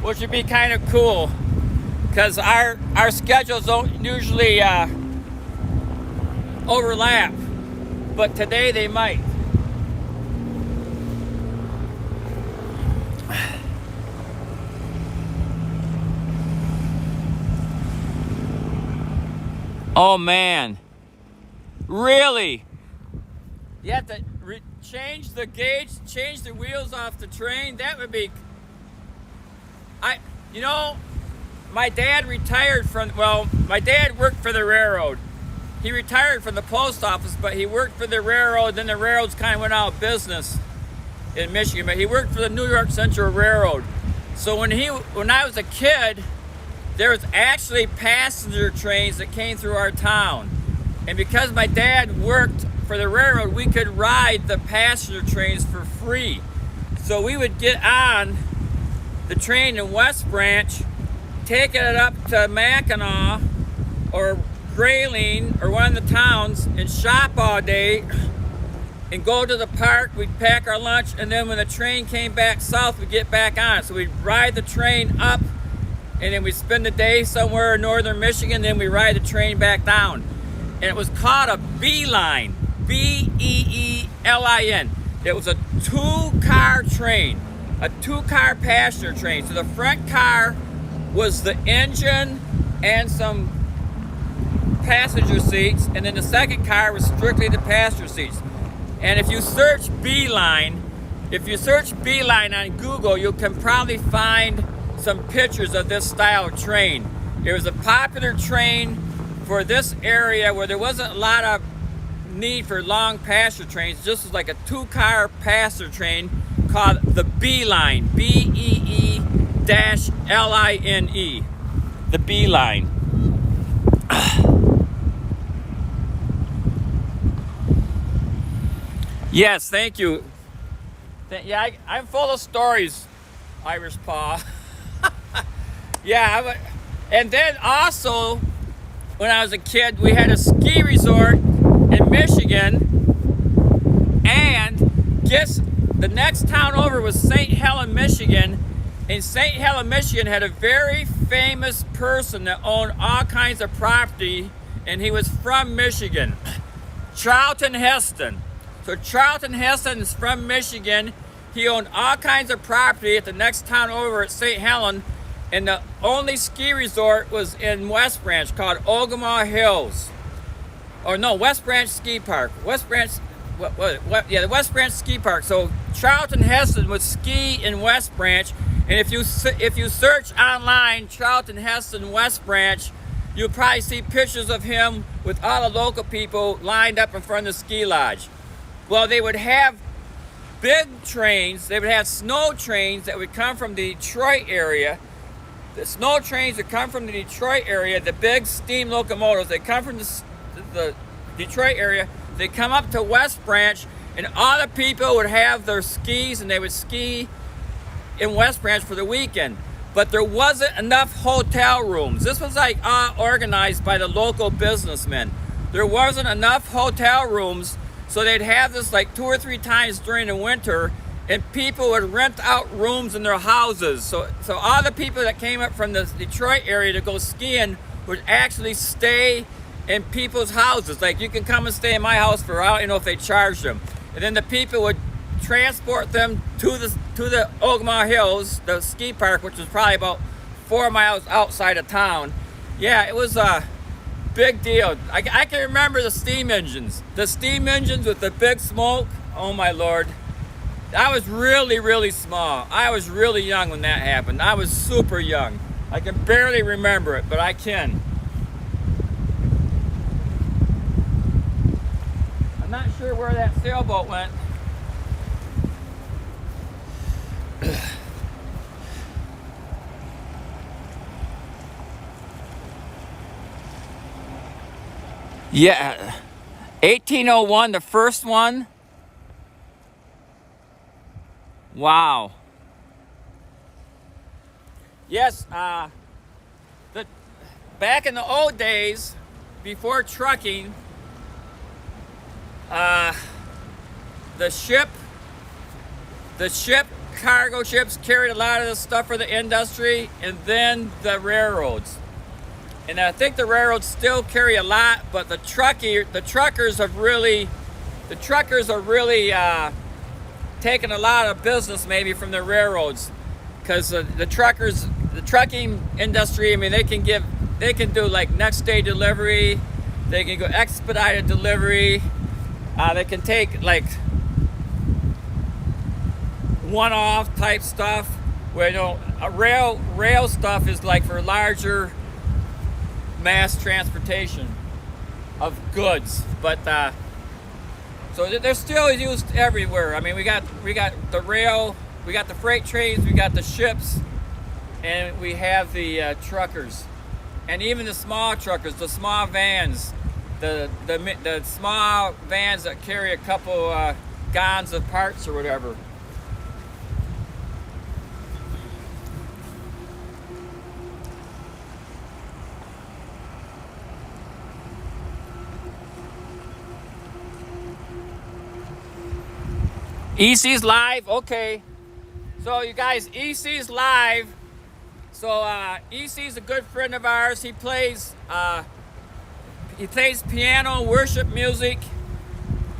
which would be kind of cool. Because our schedules don't usually overlap, but today they might. Oh man, really? You have to change the gauge, change the wheels off the train? That would be, my dad retired my dad worked for the railroad. He retired from the post office, but he worked for the railroad. Then the railroads kind of went out of business in Michigan, but he worked for the New York Central Railroad. So when I was a kid, there was actually passenger trains that came through our town. And because my dad worked for the railroad, we could ride the passenger trains for free. So we would get on the train in West Branch, taking it up to Mackinac or Grayling or one of the towns and shop all day and go to the park. We'd pack our lunch, and then when the train came back south, we'd get back on it. So we'd ride the train up, and then we'd spend the day somewhere in northern Michigan, then we ride the train back down. And it was called a B-line, B-E-E-L-I-N. It was a two-car train, a two-car passenger train. So the front car was the engine and some passenger seats, and then the second car was strictly the passenger seats. And if you search B-line on Google, you can probably find some pictures of this style of train. It was a popular train for this area where there wasn't a lot of need for long passenger trains. This was like a two-car passenger train called the B-line, B-E-E-L-I-N-E, the B-line. Yes, thank you. Yeah, I'm full of stories, Irish Paw. Yeah, and then also, when I was a kid, we had a ski resort in Michigan, and guess the next town over was St. Helen, Michigan. And St. Helen, Michigan had a very famous person that owned all kinds of property, and he was from Michigan. Charlton Heston. So Charlton Heston is from Michigan. He owned all kinds of property at the next town over at St. Helen, and the only ski resort was in West Branch called Ogemaw Hills. Or no, West Branch Ski Park. West Branch, yeah, the West Branch Ski Park. So Charlton Heston would ski in West Branch, and if you search online Charlton Heston West Branch, you'll probably see pictures of him with all the local people lined up in front of the ski lodge. Well, they would have big trains, they would have snow trains that would come from the Detroit area. The snow trains would come from the Detroit area, the big steam locomotives, they come from the Detroit area, they come up to West Branch, and all the people would have their skis and they would ski in West Branch for the weekend. But there wasn't enough hotel rooms. This was like organized by the local businessmen. There wasn't enough hotel rooms, so they'd have this like 2 or 3 times during the winter, and people would rent out rooms in their houses. So all the people that came up from the Detroit area to go skiing would actually stay in people's houses. Like, you can come and stay in my house for, I don't even know if they charged them. And then the people would transport them to the Ogemaw Hills, the ski park, which was probably about 4 miles outside of town. Yeah, it was a big deal. I can remember the steam engines with the big smoke. Oh my Lord. I was really, really small. I was really young when that happened. I was super young. I can barely remember it, but I can. I'm not sure where that sailboat went. Yeah, 1801, the first one. Wow. Yes, back in the old days, before trucking, the cargo ships carried a lot of the stuff for the industry, and then the railroads. And I think the railroads still carry a lot, but the truckers are really taking a lot of business maybe from the railroads, because the trucking industry, I mean, they can do like next day delivery, they can go expedited delivery, they can take like one-off type stuff, where, you know, a rail stuff is like for larger mass transportation of goods. But so they're still used everywhere. I mean, we got the rail, we got the freight trains, we got the ships, and we have the truckers, and even the small truckers, the small vans, the small vans that carry a couple gallons of parts or whatever. EC's live, okay. So you guys, EC's live. So EC's a good friend of ours. He plays piano, worship music.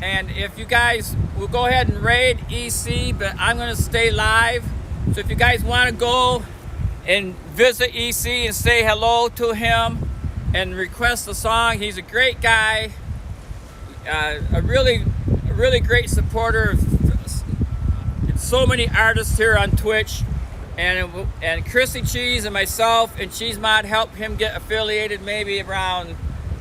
And if you guys will go ahead and raid EC, but I'm gonna stay live. So if you guys want to go and visit EC and say hello to him and request a song, he's a great guy, a really great supporter of so many artists here on Twitch, and Chrissy Cheese and myself and Cheese Mod helped him get affiliated maybe around,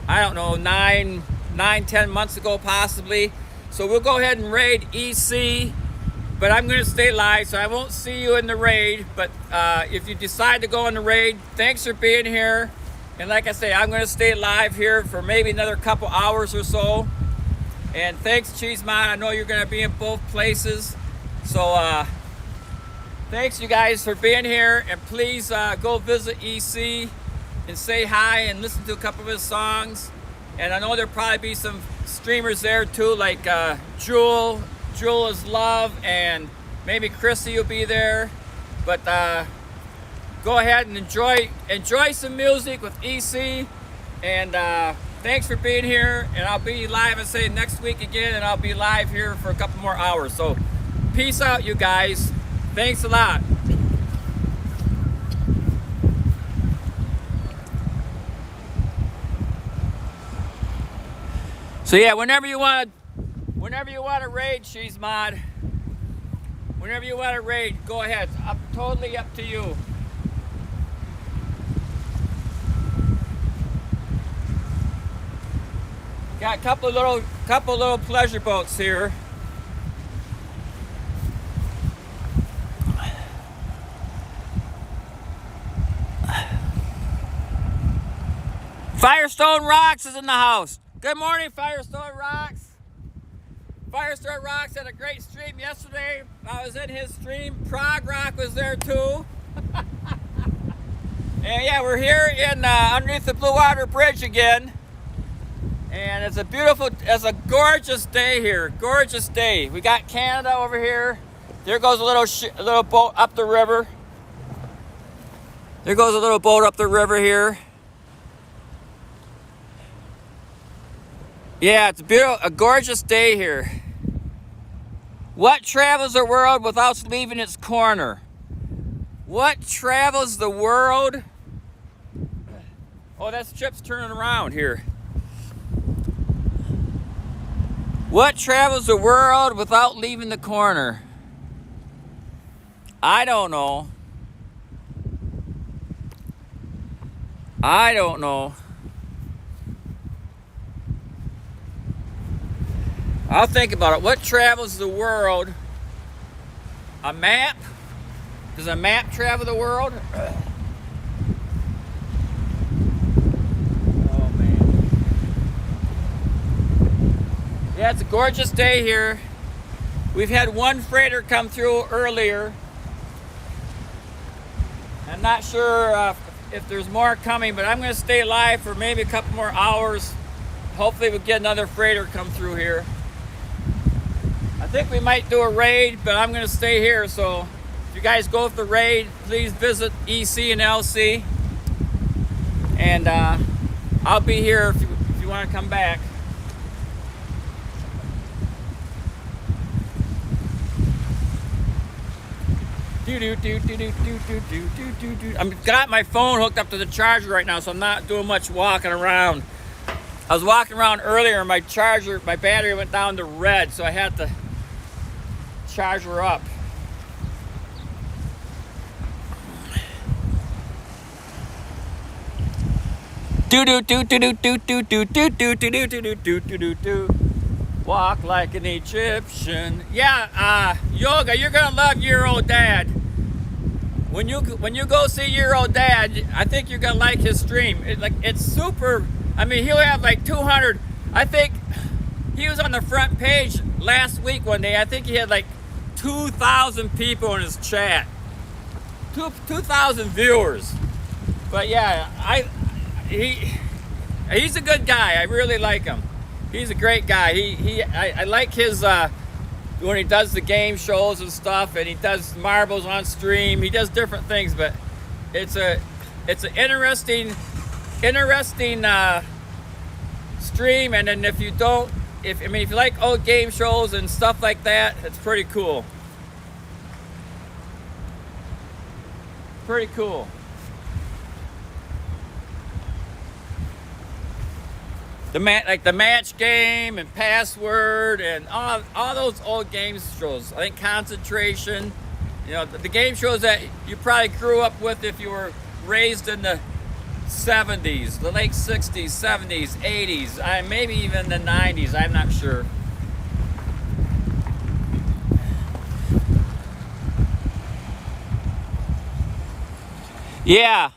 I don't know, 9-10 months ago possibly. So we'll go ahead and raid EC, but I'm going to stay live, so I won't see you in the raid. But if you decide to go in the raid, thanks for being here. And like I say, I'm going to stay live here for maybe another couple hours or so. And thanks, Cheese Mod. I know you're going to be in both places. So thanks you guys for being here, and please go visit EC and say hi and listen to a couple of his songs. And I know there'll probably be some streamers there too, like Jewel is Love, and maybe Chrissy will be there. But go ahead and enjoy some music with EC. And thanks for being here. And I'll be live, I say, next week again, and I'll be live here for a couple more hours. So peace out, you guys. Thanks a lot. So yeah, whenever you want to raid, She's Mod. Whenever you want to raid, go ahead. Totally up to you. Got a couple little pleasure boats here. Firestone Rocks is in the house. Good morning, Firestone Rocks. Firestone Rocks had a great stream yesterday. I was in his stream. Prague Rock was there too. And yeah, we're here in underneath the Blue Water Bridge again. And it's a gorgeous day here. Gorgeous day. We got Canada over here. There goes a little boat up the river. There goes a little boat up the river here. Yeah, it's a gorgeous day here. What travels the world without leaving its corner? What travels the world? Oh, that's Chip's turning around here. What travels the world without leaving the corner? I don't know. I don't know. I'll think about it. What travels the world? A map? Does a map travel the world? Oh, man. Yeah, it's a gorgeous day here. We've had one freighter come through earlier. I'm not sure if there's more coming, but I'm going to stay live for maybe a couple more hours. Hopefully we'll get another freighter come through here. I think we might do a raid, but I'm going to stay here. So if you guys go with the raid, please visit EC and LC. And I'll be here if you want to come back. I've got my phone hooked up to the charger right now, so I'm not doing much walking around. I was walking around earlier and my battery went down to red, so I had to charge her up. Walk like an Egyptian. Yeah, Yoga, you're gonna love Your Old Dad. When you go see Your Old Dad, I think you're gonna like his stream. It's super. I mean, he'll have like 200. I think he was on the front page last week one day. I think he had like 2,000 people in his chat. 2,000 viewers. But yeah, he's a good guy. I really like him. He's a great guy. I like his when he does the game shows and stuff, and he does marbles on stream. He does different things, but it's an interesting stream. And then if you like old game shows and stuff like that, it's pretty cool. Pretty cool. The match game and password and all those old game shows. I think Concentration, the game shows that you probably grew up with if you were raised in the 70s, the late 60s, 70s, 80s, maybe even the 90s. I'm not sure. Yeah,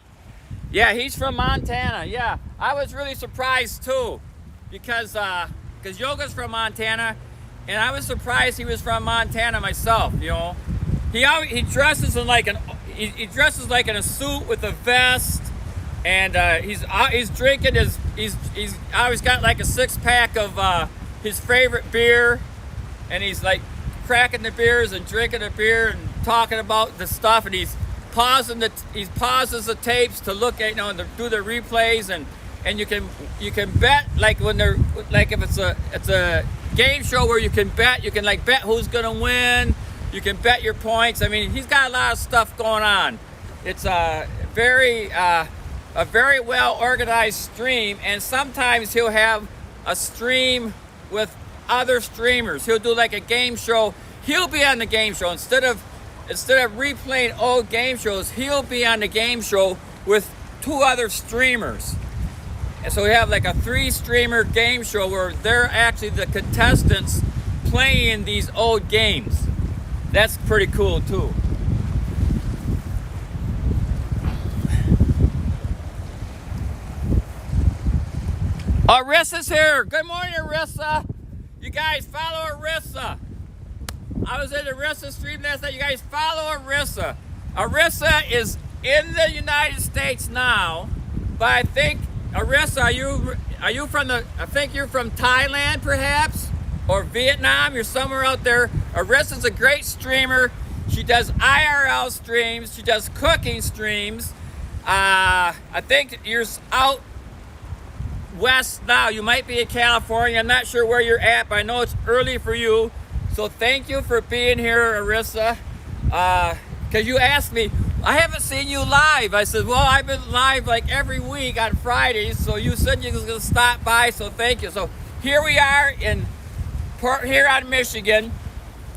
he's from Montana. Yeah, I was really surprised too, because Yoga's from Montana, and I was surprised he was from Montana myself. He dresses in like in a suit with a vest and he's drinking he's always got like a 6-pack of his favorite beer, and he's like cracking the beers and drinking the beer and talking about the stuff, and he pauses the tapes to look at, and do the replays, and you can bet, like when they're like, if it's a game show where you can bet who's gonna win, you can bet your points. I mean, he's got a lot of stuff going on. It's a very well organized stream, and sometimes he'll have a stream with other streamers. He'll do like a game show. He'll be on the game show instead of replaying old game shows. He'll be on the game show with 2 other streamers. And so we have like a 3-streamer game show where they're actually the contestants playing these old games. That's pretty cool too. Arissa's here. Good morning, Arissa. You guys follow Arissa. I was in Arissa's stream last night. You guys follow Arissa. Arissa is in the United States now, but I think, Arissa, are you from I think you're from Thailand perhaps, or Vietnam. You're somewhere out there. Arissa's a great streamer. She does IRL streams. She does cooking streams. I think you're out west now. You might be in California. I'm not sure where you're at, but I know it's early for you. So thank you for being here, Arissa. Because you asked me, I haven't seen you live. I said, well, I've been live like every week on Fridays. So you said you was going to stop by, so thank you. So here we are in Port Huron, Michigan.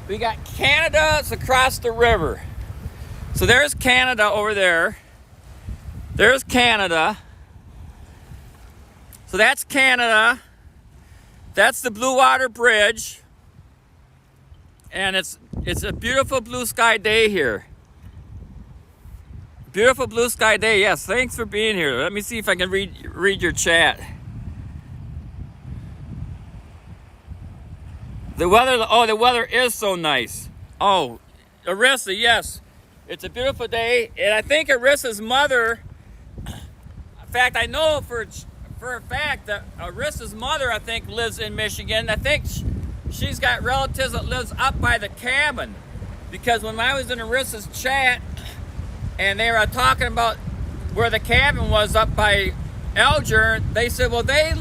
We got Canada. It's across the river. So there's Canada over there. There's Canada. So that's Canada. That's the Blue Water Bridge. And it's a beautiful blue sky day here. Beautiful blue sky day. Yes, thanks for being here. Let me see if I can read your chat. The weather is so nice. Oh, Arissa, yes. It's a beautiful day. And I think Arissa's mother, in fact, I know for a fact that Arissa's mother, I think, lives in Michigan. I think she's got relatives that lives up by the cabin, because when I was in Arissa's chat and they were talking about where the cabin was up by Alger, they said, well, they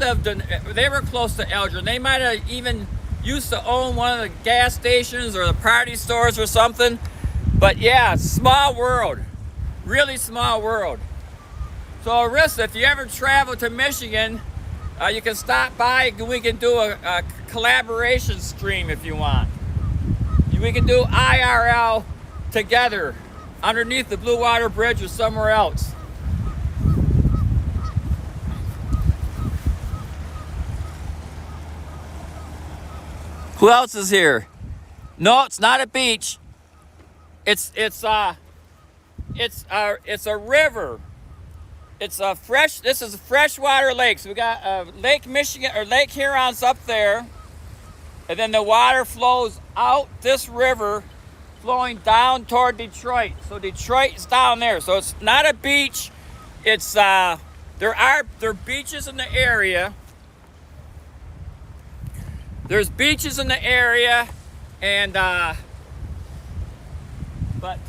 were close to Alger, and they might have even used to own one of the gas stations or the party stores or something. But yeah, small world, really small world. So Arissa, if you ever travel to Michigan, you can stop by. We can do a collaboration stream if you want. We can do IRL together underneath the Blue Water Bridge or somewhere else. Who else is here? No, it's not a beach. It's a river. It's a this is a freshwater lake. So we got Lake Michigan, or Lake Huron's up there. And then the water flows out this river, flowing down toward Detroit. So Detroit is down there. So it's not a beach. It's there are beaches in the area. There's beaches in the area, and but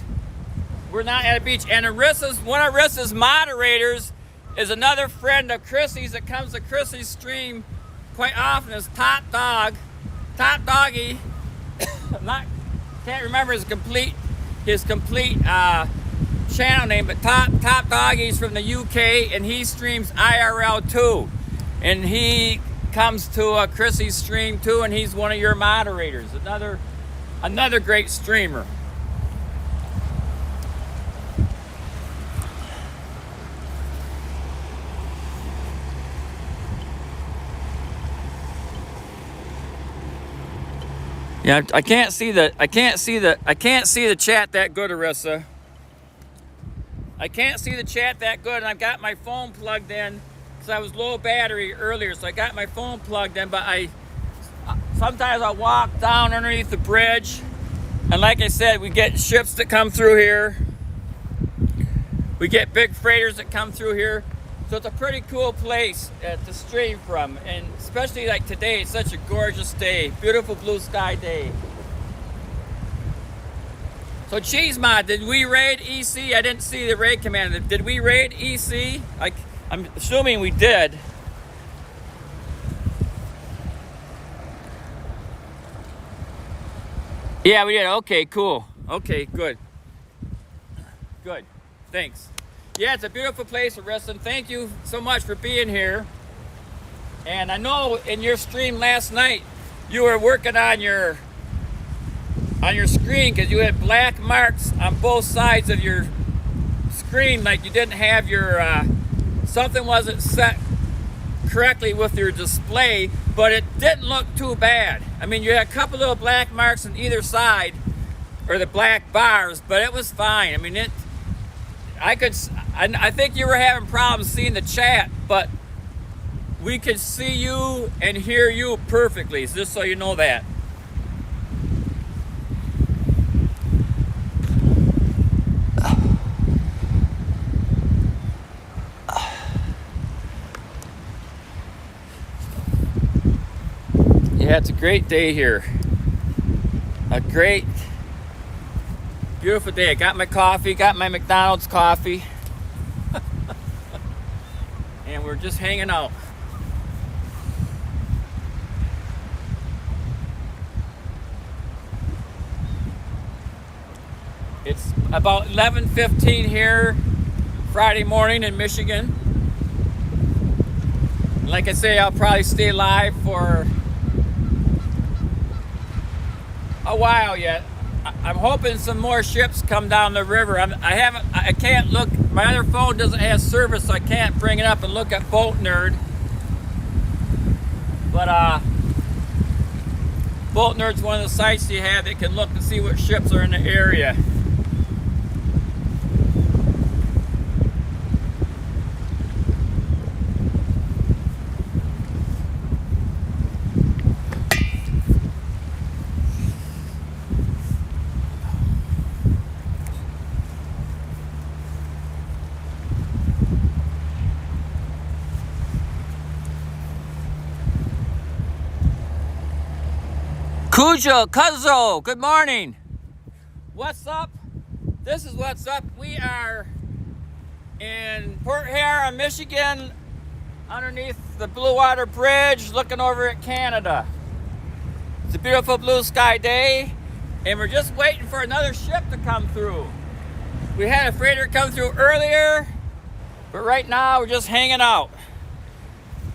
we're not at a beach. And one of Arissa's moderators is another friend of Chrissy's that comes to Chrissy's stream quite often. Is Top Doggy. Can't remember his complete channel name, but Top Doggy's from the UK, and he streams IRL too, and he comes to Chrissy's stream too, and he's one of your moderators. Another great streamer. Yeah, I can't see the chat that good, Arissa. I can't see the chat that good, and I've got my phone plugged in because I was low battery earlier, so I got my phone plugged in. But sometimes I walk down underneath the bridge, and like I said, we get ships that come through here. We get big freighters that come through here. So it's a pretty cool place to stream from, and especially like today, it's such a gorgeous day, beautiful blue sky day. So Cheesemod, did we raid EC? I didn't see the raid command. Did we raid EC? I'm assuming we did. Yeah, we did. Okay, cool. Okay, good. Good. Thanks. Yeah, it's a beautiful place to wrestling. Thank you so much for being here. And I know in your stream last night, you were working on your screen because you had black marks on both sides of your screen, like you didn't have your something wasn't set correctly with your display, but it didn't look too bad. I mean, you had a couple little black marks on either side, or the black bars, but it was fine. I mean, I think you were having problems seeing the chat, but we could see you and hear you perfectly, just so you know that. Yeah, it's a great day here. A great, beautiful day. I got my coffee, got my McDonald's coffee. And we're just hanging out. It's about 11:15 here, Friday morning in Michigan. Like I say, I'll probably stay live for a while yet. I'm hoping some more ships come down the river. I can't look, my other phone doesn't have service, so I can't bring it up and look at Boat Nerd. But Boat Nerd's one of the sites you have that can look to see what ships are in the area. Kuzo, good morning. What's up? This is what's up. We are in Port Huron, Michigan, underneath the Blue Water Bridge, looking over at Canada. It's a beautiful blue sky day, and we're just waiting for another ship to come through. We had a freighter come through earlier, but right now we're just hanging out.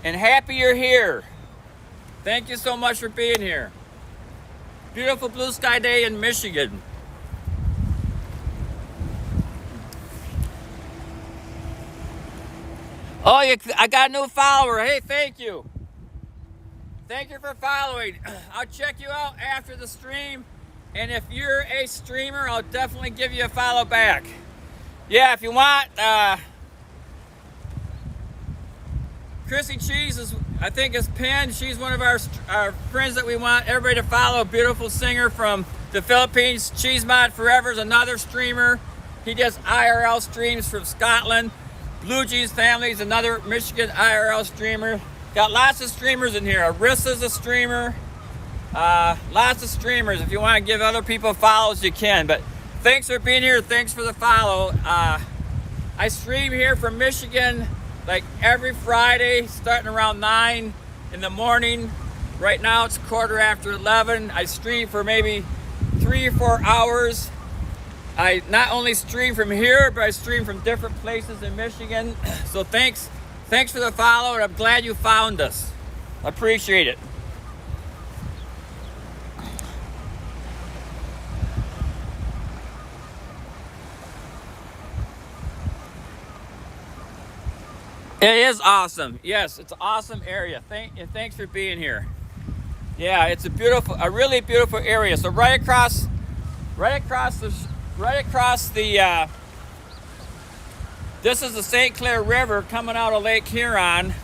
And happy you're here. Thank you so much for being here. Beautiful blue sky day in Michigan. Oh, I got a new follower. Hey, thank you. Thank you for following. I'll check you out after the stream. And if you're a streamer, I'll definitely give you a follow back. Yeah, if you want, Chrissy Cheese I think is pinned. She's one of our friends that we want everybody to follow. A beautiful singer from the Philippines. Cheesemod Forever is another streamer. He does IRL streams from Scotland. Blue Jeans Family is another Michigan IRL streamer. Got lots of streamers in here. Arissa's a streamer. Lots of streamers. If you want to give other people follows, you can. But thanks for being here. Thanks for the follow. I stream here from Michigan like every Friday, starting around 9 in the morning. Right now it's 11:15. I stream for maybe 3 or 4 hours. I not only stream from here, but I stream from different places in Michigan. So thanks for the follow, and I'm glad you found us. I appreciate it. It is awesome. Yes, it's an awesome area. Thanks for being here. Yeah, it's a really beautiful area. So right across the this is the St. Clair River coming out of Lake Huron.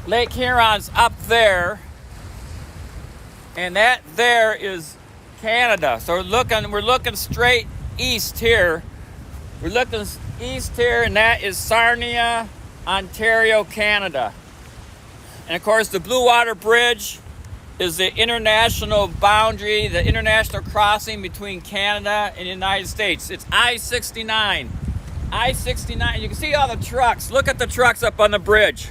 Lake Huron's up there, and that there is Canada. So we're looking straight east here. We're looking east here, and that is Sarnia. Ontario, Canada. And of course, the Blue Water Bridge is the international boundary, the international crossing between Canada and the United States. It's I-69. I-69. You can see all the trucks. Look at the trucks up on the bridge.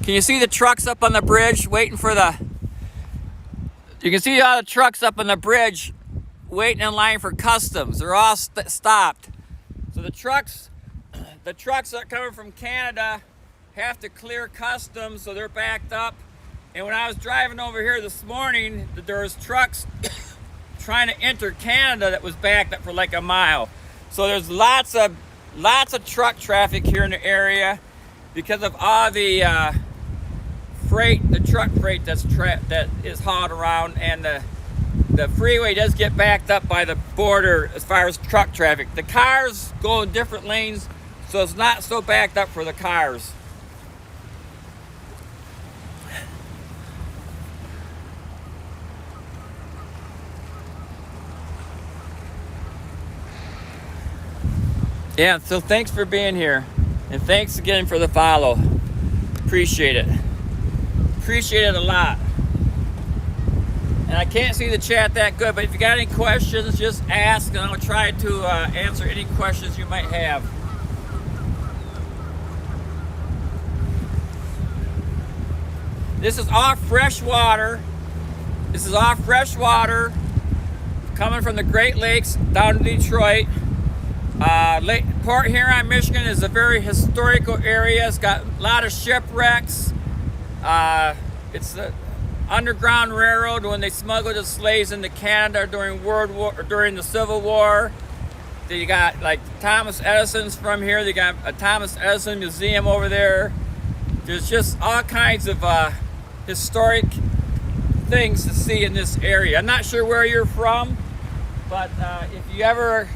Can you see the trucks up on the bridge waiting for the... You can see all the trucks up on the bridge waiting in line for customs. They're all stopped. So the trucks that are coming from Canada have to clear customs, so they're backed up. And when I was driving over here this morning, there was trucks trying to enter Canada that was backed up for like a mile. So there's lots of truck traffic here in the area because of all the freight, the truck freight that is hauled around, and the freeway does get backed up by the border as far as truck traffic. The cars go in different lanes, so it's not so backed up for the cars. Yeah, so thanks for being here. And thanks again for the follow. Appreciate it. Appreciate it a lot. And I can't see the chat that good, but if you got any questions, just ask and I'll try to answer any questions you might have. This is all fresh water. This is all fresh water coming from the Great Lakes down to Detroit. Port Huron, Michigan is a very historical area. It's got a lot of shipwrecks. It's the Underground Railroad when they smuggled the slaves into Canada during the Civil War. You got like Thomas Edison's from here. They got a Thomas Edison Museum over there. There's just all kinds of historic things to see in this area. I'm not sure where you're from, but if you ever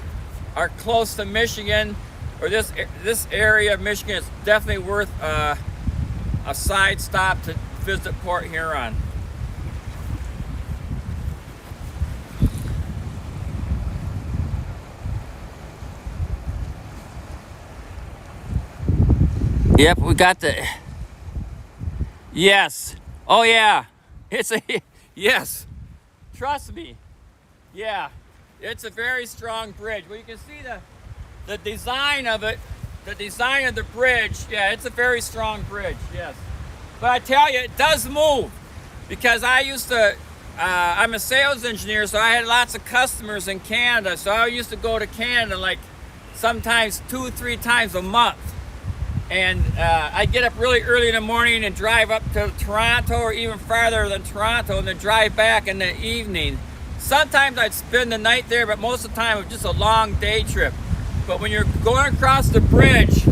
are close to Michigan or this area of Michigan, it's definitely worth a side stop to visit Port Huron. Yep, we got the... Yes. Oh, yeah. It's a... Yes. Trust me. Yeah. It's a very strong bridge. Well, you can see the design of it, the design of the bridge. Yeah, it's a very strong bridge, yes. But I tell you, it does move because I used to... I'm a sales engineer, so I had lots of customers in Canada. So I used to go to Canada like sometimes 2 or 3 times a month. And I get up really early in the morning and drive up to Toronto or even farther than Toronto and then drive back in the evening. Sometimes I'd spend the night there, but most of the time it was just a long day trip. But when you're going across the bridge,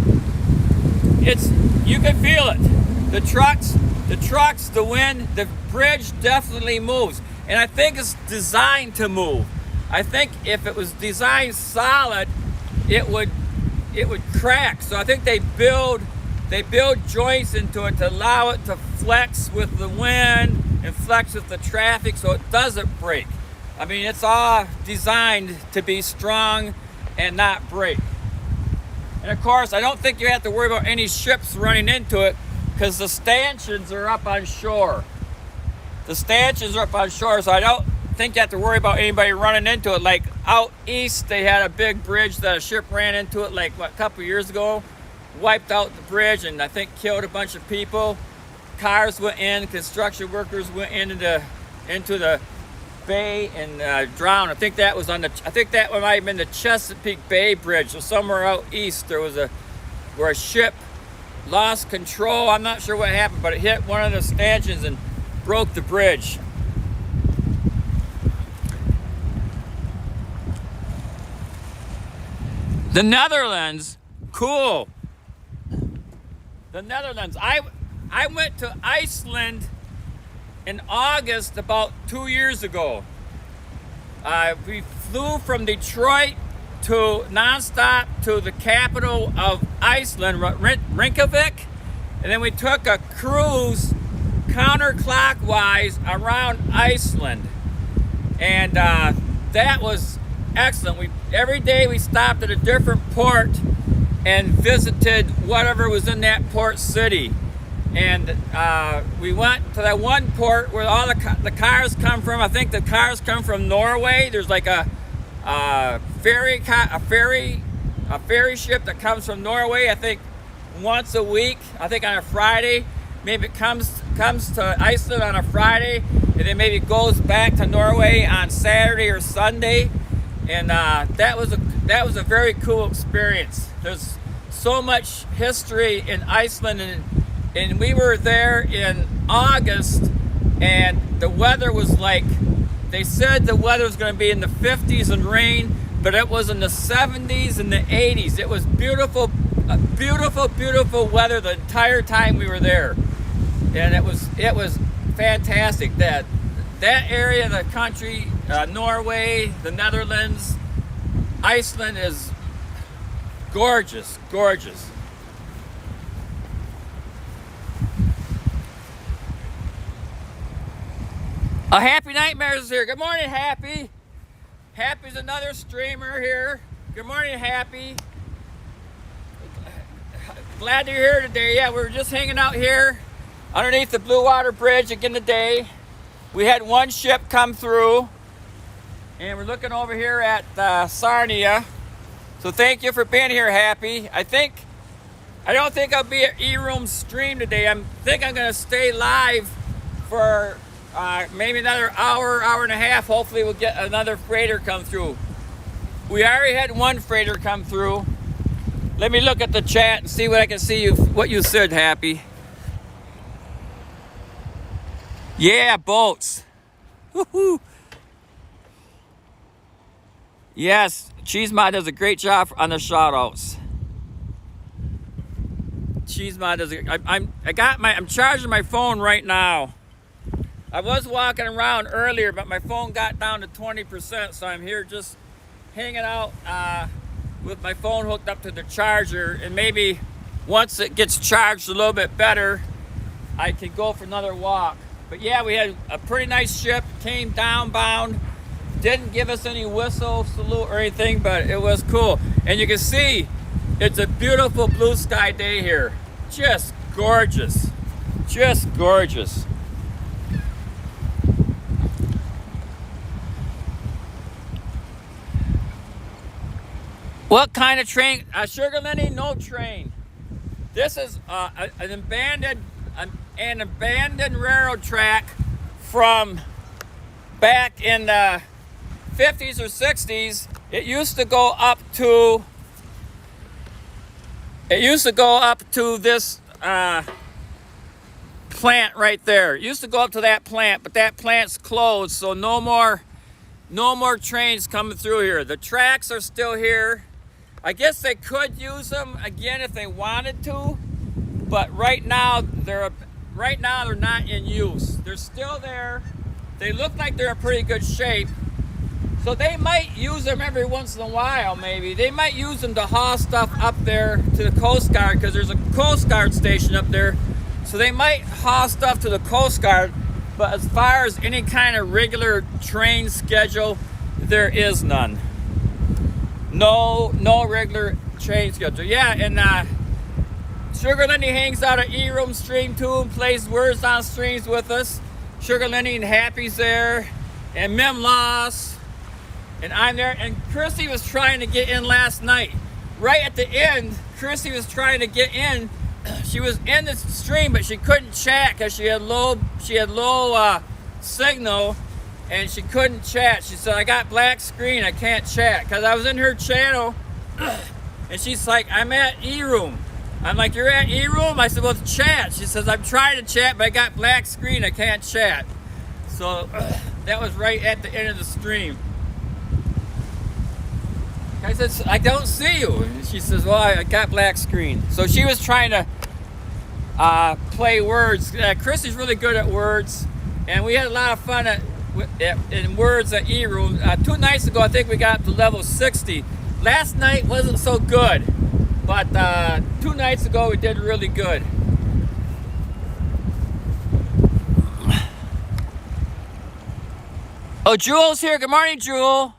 you can feel it. The trucks, the wind, the bridge definitely moves. And I think it's designed to move. I think if it was designed solid, it would crack. So I think they build joints into it to allow it to flex with the wind and flex with the traffic so it doesn't break. I mean, it's all designed to be strong and not break. And of course, I don't think you have to worry about any ships running into it because the stanchions are up on shore. The stanchions are up on shore, so I don't think you have to worry about anybody running into it. Like out east, they had a big bridge that a ship ran into it like a couple years ago, wiped out the bridge and I think killed a bunch of people. Cars went in, construction workers went into the bay and drowned. I think that might have been the Chesapeake Bay Bridge. So somewhere out east there was where a ship lost control. I'm not sure what happened, but it hit one of the stanchions and broke the bridge. The Netherlands, cool. The Netherlands. I went to Iceland in August about 2 years ago. We flew from Detroit to nonstop to the capital of Iceland, Reykjavik, and then we took a cruise counterclockwise around Iceland, and that was excellent. Every day we stopped at a different port and visited whatever was in that port city. And we went to that one port where all the cars come from. I think the cars come from Norway. There's like a ferry ship that comes from Norway. I think once a week. I think on a Friday. Maybe it comes to Iceland on a Friday, and then maybe goes back to Norway on Saturday or Sunday. And that was a very cool experience. There's so much history in Iceland, and we were there in August, and the weather was like, they said the weather was going to be in the 50s and rain, but it was in the 70s and the 80s. It was beautiful, beautiful weather the entire time we were there, and it was fantastic. That area of the country, Norway, the Netherlands, Iceland is gorgeous. A Happy Nightmares is here. Good morning, Happy. Happy's another streamer here. Good morning, Happy. Glad you're here today. Yeah, we were just hanging out here underneath the Blue Water Bridge again today. We had one ship come through, and we're looking over here at Sarnia. So thank you for being here, Happy. I don't think I'll be at E-Room's stream today. I think I'm gonna stay live for maybe another hour and a half. Hopefully we'll get another freighter come through. We already had one freighter come through. Let me look at the chat and see what I can see what you said, Happy. Yeah, boats. Woohoo. Yes, Cheesemod does a great job on the shoutouts. Cheesemod does I'm charging my phone right now. I was walking around earlier, but my phone got down to 20%, so I'm here just hanging out with my phone hooked up to the charger, and maybe once it gets charged a little bit better, I can go for another walk. But yeah, we had a pretty nice ship, came downbound, didn't give us any whistle, salute, or anything, but it was cool. And you can see, it's a beautiful blue sky day here. Just gorgeous. Just gorgeous. What kind of train? Sugar Lenny, no train. This is an abandoned railroad track from back in the 50s or 60s. It used to go up to this plant right there. It used to go up to that plant, but that plant's closed, so no more trains coming through here. The tracks are still here. I guess they could use them again if they wanted to, but right now they're not in use. They're still there. They look like they're in pretty good shape. So they might use them every once in a while, maybe. They might use them to haul stuff up there to the Coast Guard, because there's a Coast Guard station up there. So they might haul stuff to the Coast Guard, but as far as any kind of regular train schedule, there is none. No regular train schedule. Yeah, and Sugar Lenny hangs out at E-Room stream too and plays Words on Streams with us. Sugar Lenny and Happy's there, and Mim Loss, and I'm there. And Chrissy was trying to get in last night. Right at the end, Chrissy was trying to get in. She was in the stream, but she couldn't chat because she had low signal, and she couldn't chat. She said, "I got black screen, I can't chat." Because I was in her channel, and she's like, "I'm at E-Room." I'm like, "You're at E-Room?" I said, "Well, chat." She says, "I'm trying to chat, but I got black screen, I can't chat." So that was right at the end of the stream. I said, "I don't see you." And she says, "Well, I got black screen." So she was trying to play words. Chrissy's really good at words, and we had a lot of fun in words at E-Room. 2 nights ago, I think we got up to level 60. Last night wasn't so good, but 2 nights ago we did really good. Oh, Jewel's here. Good morning, Jewel.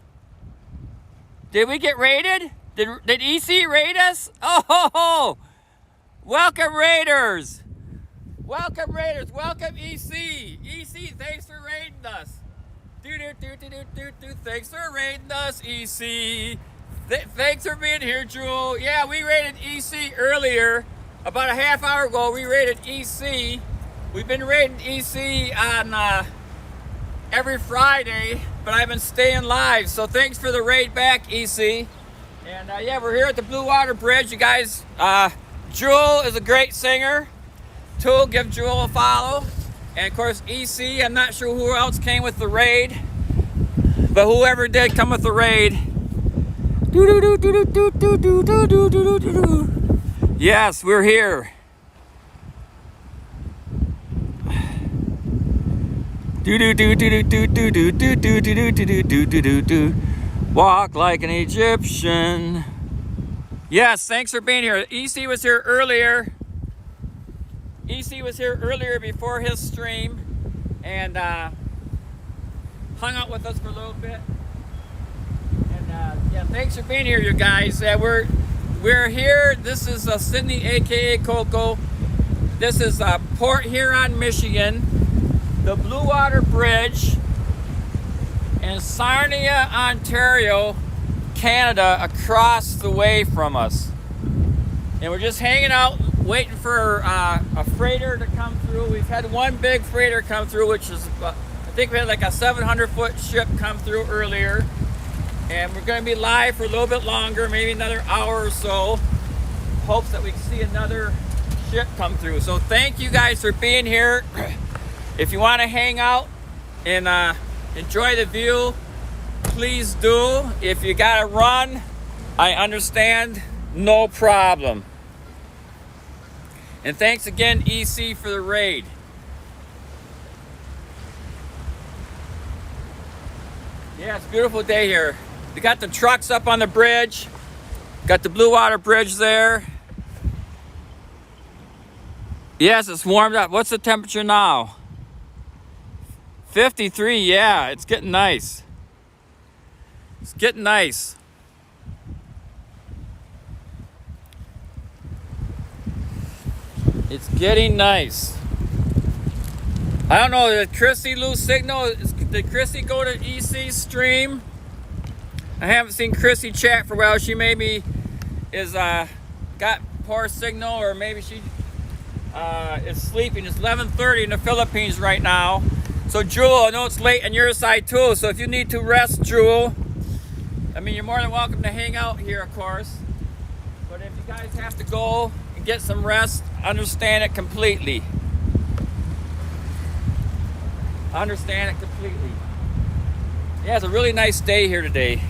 Did we get raided? Did EC raid us? Oh, ho, ho. Welcome Raiders. Welcome Raiders. Welcome EC. EC, thanks for raiding us. Thanks for raiding us, EC. Thanks for being here, Jewel. Yeah, we raided EC earlier. About a half hour ago, we raided EC. We've been raiding EC on every Friday, but I've been staying live. So thanks for the raid back, EC. And yeah, we're here at the Blue Water Bridge. You guys, Jewel is a great singer. Tool, give Jewel a follow. And of course, EC, I'm not sure who else came with the raid, but whoever did come with the raid. Yes, we're here. Walk like an Egyptian. Yes, thanks for being here. EC was here earlier. EC was here earlier before his stream and hung out with us for a little bit. And yeah, thanks for being here, you guys. We're here. This is Sydney, aka Coco. This is Port Huron, Michigan, the Blue Water Bridge, and Sarnia, Ontario, Canada, across the way from us. And we're just hanging out, waiting for a freighter to come through. We've had one big freighter come through, which is, I think we had like a 700-foot ship come through earlier. And we're going to be live for a little bit longer, maybe another hour or so. Hopes that we can see another ship come through. So thank you guys for being here. If you want to hang out and enjoy the view, please do. If you got to run, I understand, no problem. And thanks again, EC, for the raid. Yeah, it's a beautiful day here. We got the trucks up on the bridge. Got the Blue Water Bridge there. Yes, it's warmed up. What's the temperature now? 53, yeah, it's getting nice. It's getting nice. It's getting nice. I don't know, did Chrissy lose signal? Did Chrissy go to EC's stream? I haven't seen Chrissy chat for a while. She maybe is got poor signal, or maybe she is sleeping. It's 11:30 in the Philippines right now. So Jewel, I know it's late on your side too, so if you need to rest, Jewel, I mean, you're more than welcome to hang out here, of course. But if you guys have to go and get some rest, understand it completely. Understand it completely. Yeah, it's a really nice day here today.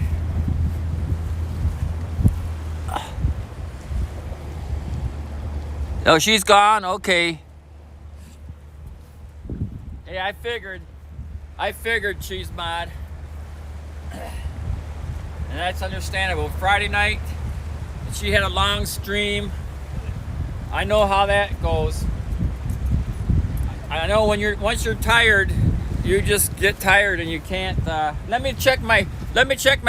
Oh, she's gone? Okay. Hey, I figured Cheese Mod. And that's understandable. Friday night, she had a long stream. I know how that goes. I know when once you're tired, you just get tired and you can't. Let me check my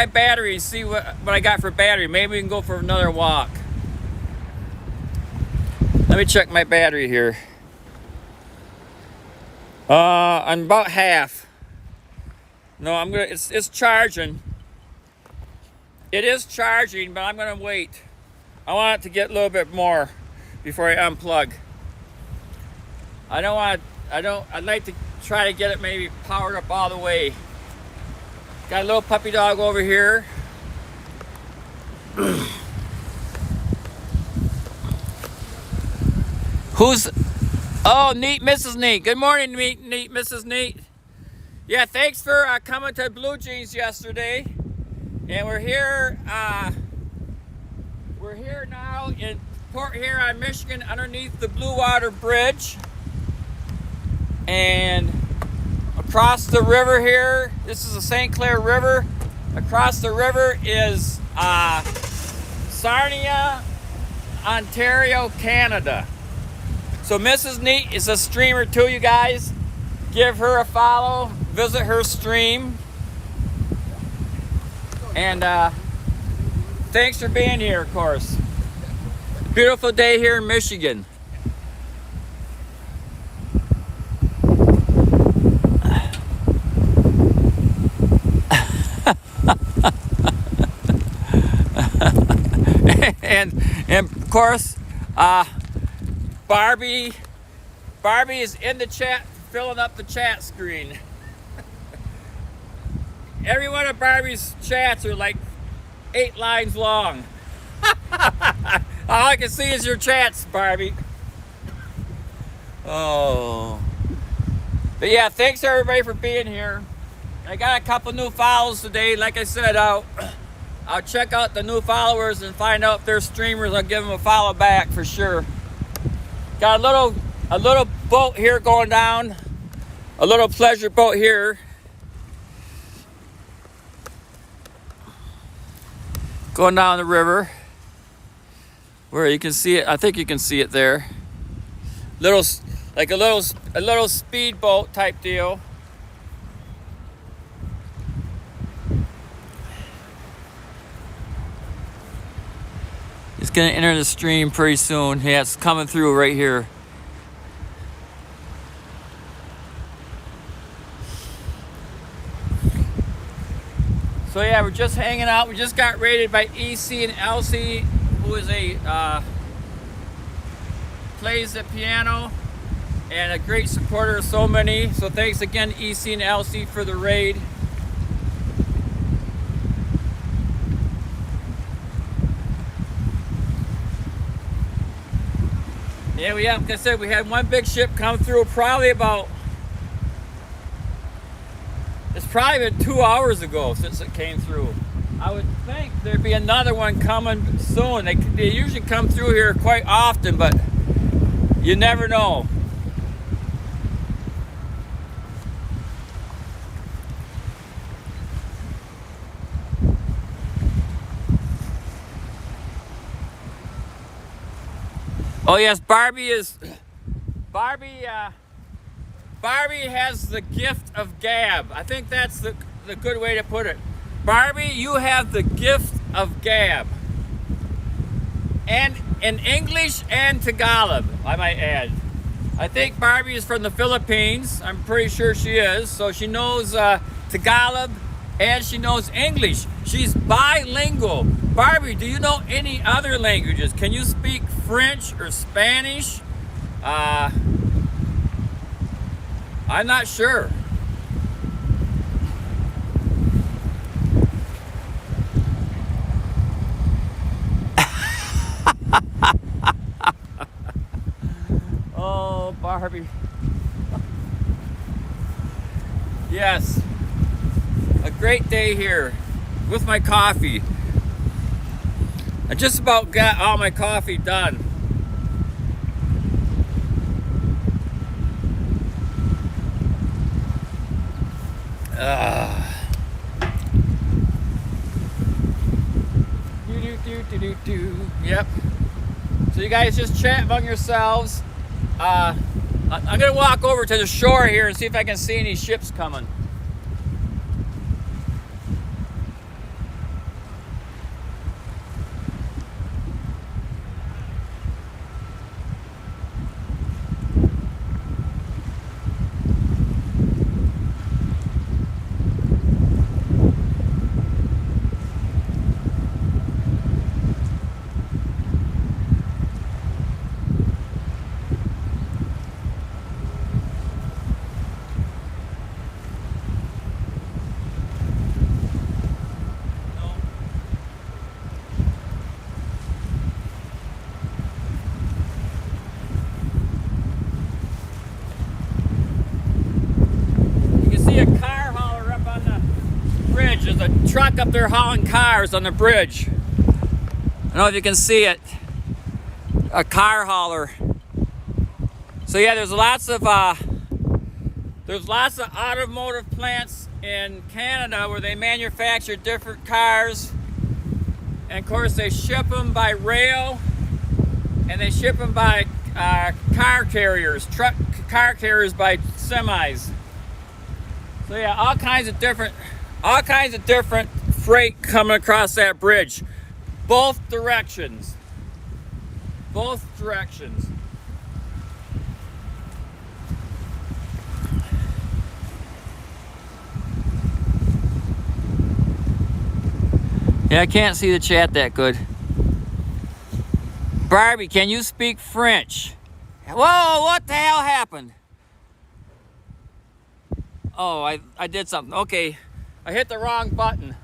battery and see what I got for battery. Maybe we can go for another walk. Let me check my battery here. I'm about half. No, it's charging. It is charging, but I'm gonna wait. I want it to get a little bit more before I unplug. I'd like to try to get it maybe powered up all the way. Got a little puppy dog over here. Oh, Neat Mrs. Neat. Good morning, Neat Mrs. Neat. Yeah, thanks for coming to Blue Jeans yesterday. And we're here now in Port Huron, Michigan, underneath the Blue Water Bridge. And across the river here, this is the St. Clair River. Across the river is Sarnia, Ontario, Canada. So Mrs. Neat is a streamer too, you guys. Give her a follow, visit her stream. And thanks for being here, of course. Beautiful day here in Michigan. and of course, Barbie is in the chat, filling up the chat screen. Every one of Barbie's chats are like 8 lines long. All I can see is your chats, Barbie. Oh. But yeah, thanks everybody for being here. I got a couple new follows today. Like I said, I'll check out the new followers and find out if they're streamers. I'll give them a follow back for sure. Got a little boat here going down. A little pleasure boat here. Going down the river. Where you can see it. I think you can see it there. Like a little speedboat type deal. It's gonna enter the stream pretty soon. Yeah, it's coming through right here. So yeah, we're just hanging out. We just got rated by EC and LC, who is plays the piano and a great supporter of so many. So thanks again, EC and LC, for the raid. Yeah, like I said, we had one big ship come through it's probably been 2 hours ago since it came through. I would think there'd be another one coming soon. They usually come through here quite often, but you never know. Oh yes, Barbie has the gift of gab. I think that's the good way to put it. Barbie, you have the gift of gab. And in English and Tagalog, I might add. I think Barbie is from the Philippines. I'm pretty sure she is. So she knows Tagalog and she knows English. She's bilingual. Barbie, do you know any other languages? Can you speak French or Spanish? I'm not sure. Oh, Barbie. Yes. A great day here with my coffee. I just about got all my coffee done. Yep. So you guys just chat among yourselves. I'm gonna walk over to the shore here and see if I can see any ships coming. There's a truck up there hauling cars on the bridge. I don't know if you can see it. A car hauler. So yeah, there's lots of automotive plants in Canada where they manufacture different cars, and of course they ship them by rail, and they ship them by car carriers by semis. So yeah, all kinds of different freight coming across that bridge. both directions. Both directions. Yeah, I can't see the chat that good. Barbie, can you speak French? Whoa, what the hell happened? Oh, I did something. Okay, I hit the wrong button.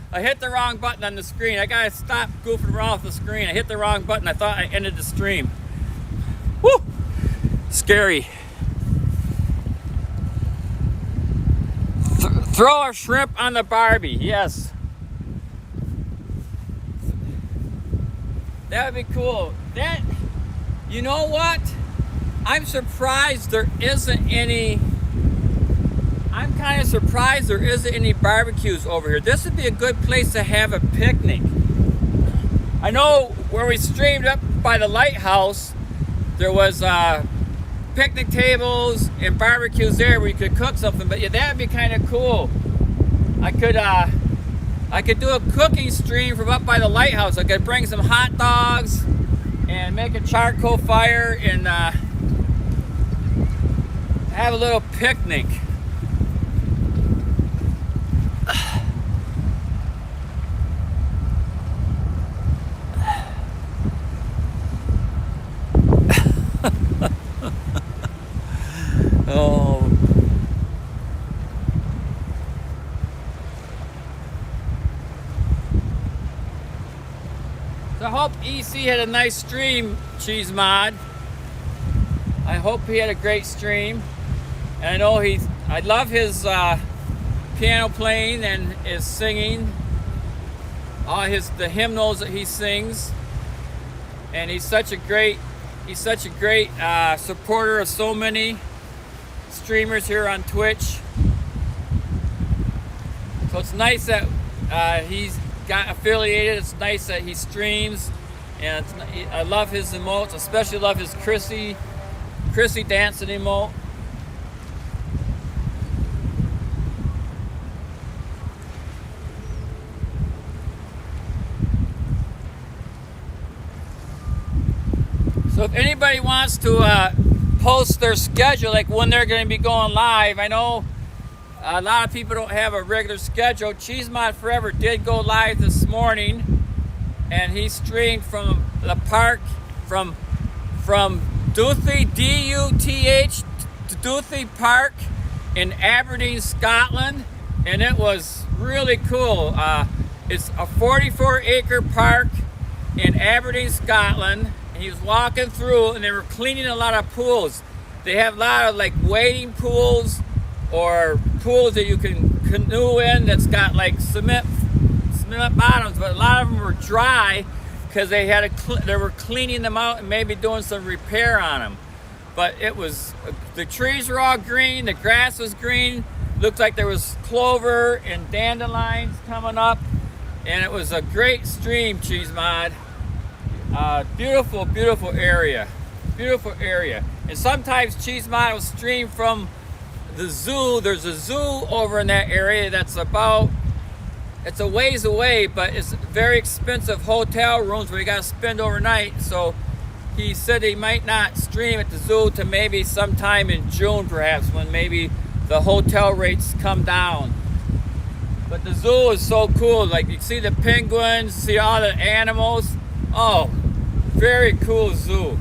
I hit the wrong button on the screen. I gotta stop goofing around with the screen. I hit the wrong button. I thought I ended the stream. Woo! Scary. Throw a shrimp on the Barbie. Yes. That would be cool. That, you know what? I'm surprised there isn't any. I'm kind of surprised there isn't any barbecues over here. This would be a good place to have a picnic. I know where we streamed up by the lighthouse, there was picnic tables and barbecues there where you could cook something. But yeah, that'd be kind of cool. I could do a cooking stream from up by the lighthouse. I could bring some hot dogs and make a charcoal fire and have a little picnic. Oh. So I hope EC had a nice stream, Cheese Mod. I hope he had a great stream. And I know I love his piano playing and his singing. The hymnals that he sings. And he's such a great supporter of so many streamers here on Twitch. So it's nice that he's got affiliated. It's nice that he streams, and I love his emotes. Especially love his Chrissy dancing emote. So if anybody wants to post their schedule, like when they're going to be going live, I know a lot of people don't have a regular schedule. Cheese Mod Forever did go live this morning, and he streamed from the park from Duthie, D-U-T-H, Duthie Park in Aberdeen, Scotland, and it was really cool. It's a 44-acre park in Aberdeen, Scotland. And he was walking through, and they were cleaning a lot of pools. They have a lot of like wading pools or pools that you can canoe in that's got like cement bottoms, but a lot of them were dry because they were cleaning them out and maybe doing some repair on them. But the trees were all green, the grass was green, looked like there was clover and dandelions coming up, and it was a great stream, Cheese Mod. Beautiful, beautiful area. Beautiful area. And sometimes Cheese Mod will stream from the zoo. There's a zoo over in that area that's it's a ways away, but it's very expensive hotel rooms where you gotta spend overnight. So he said he might not stream at the zoo to maybe sometime in June perhaps, when maybe the hotel rates come down. But the zoo is so cool. Like you see the penguins, see all the animals. Oh, very cool zoo.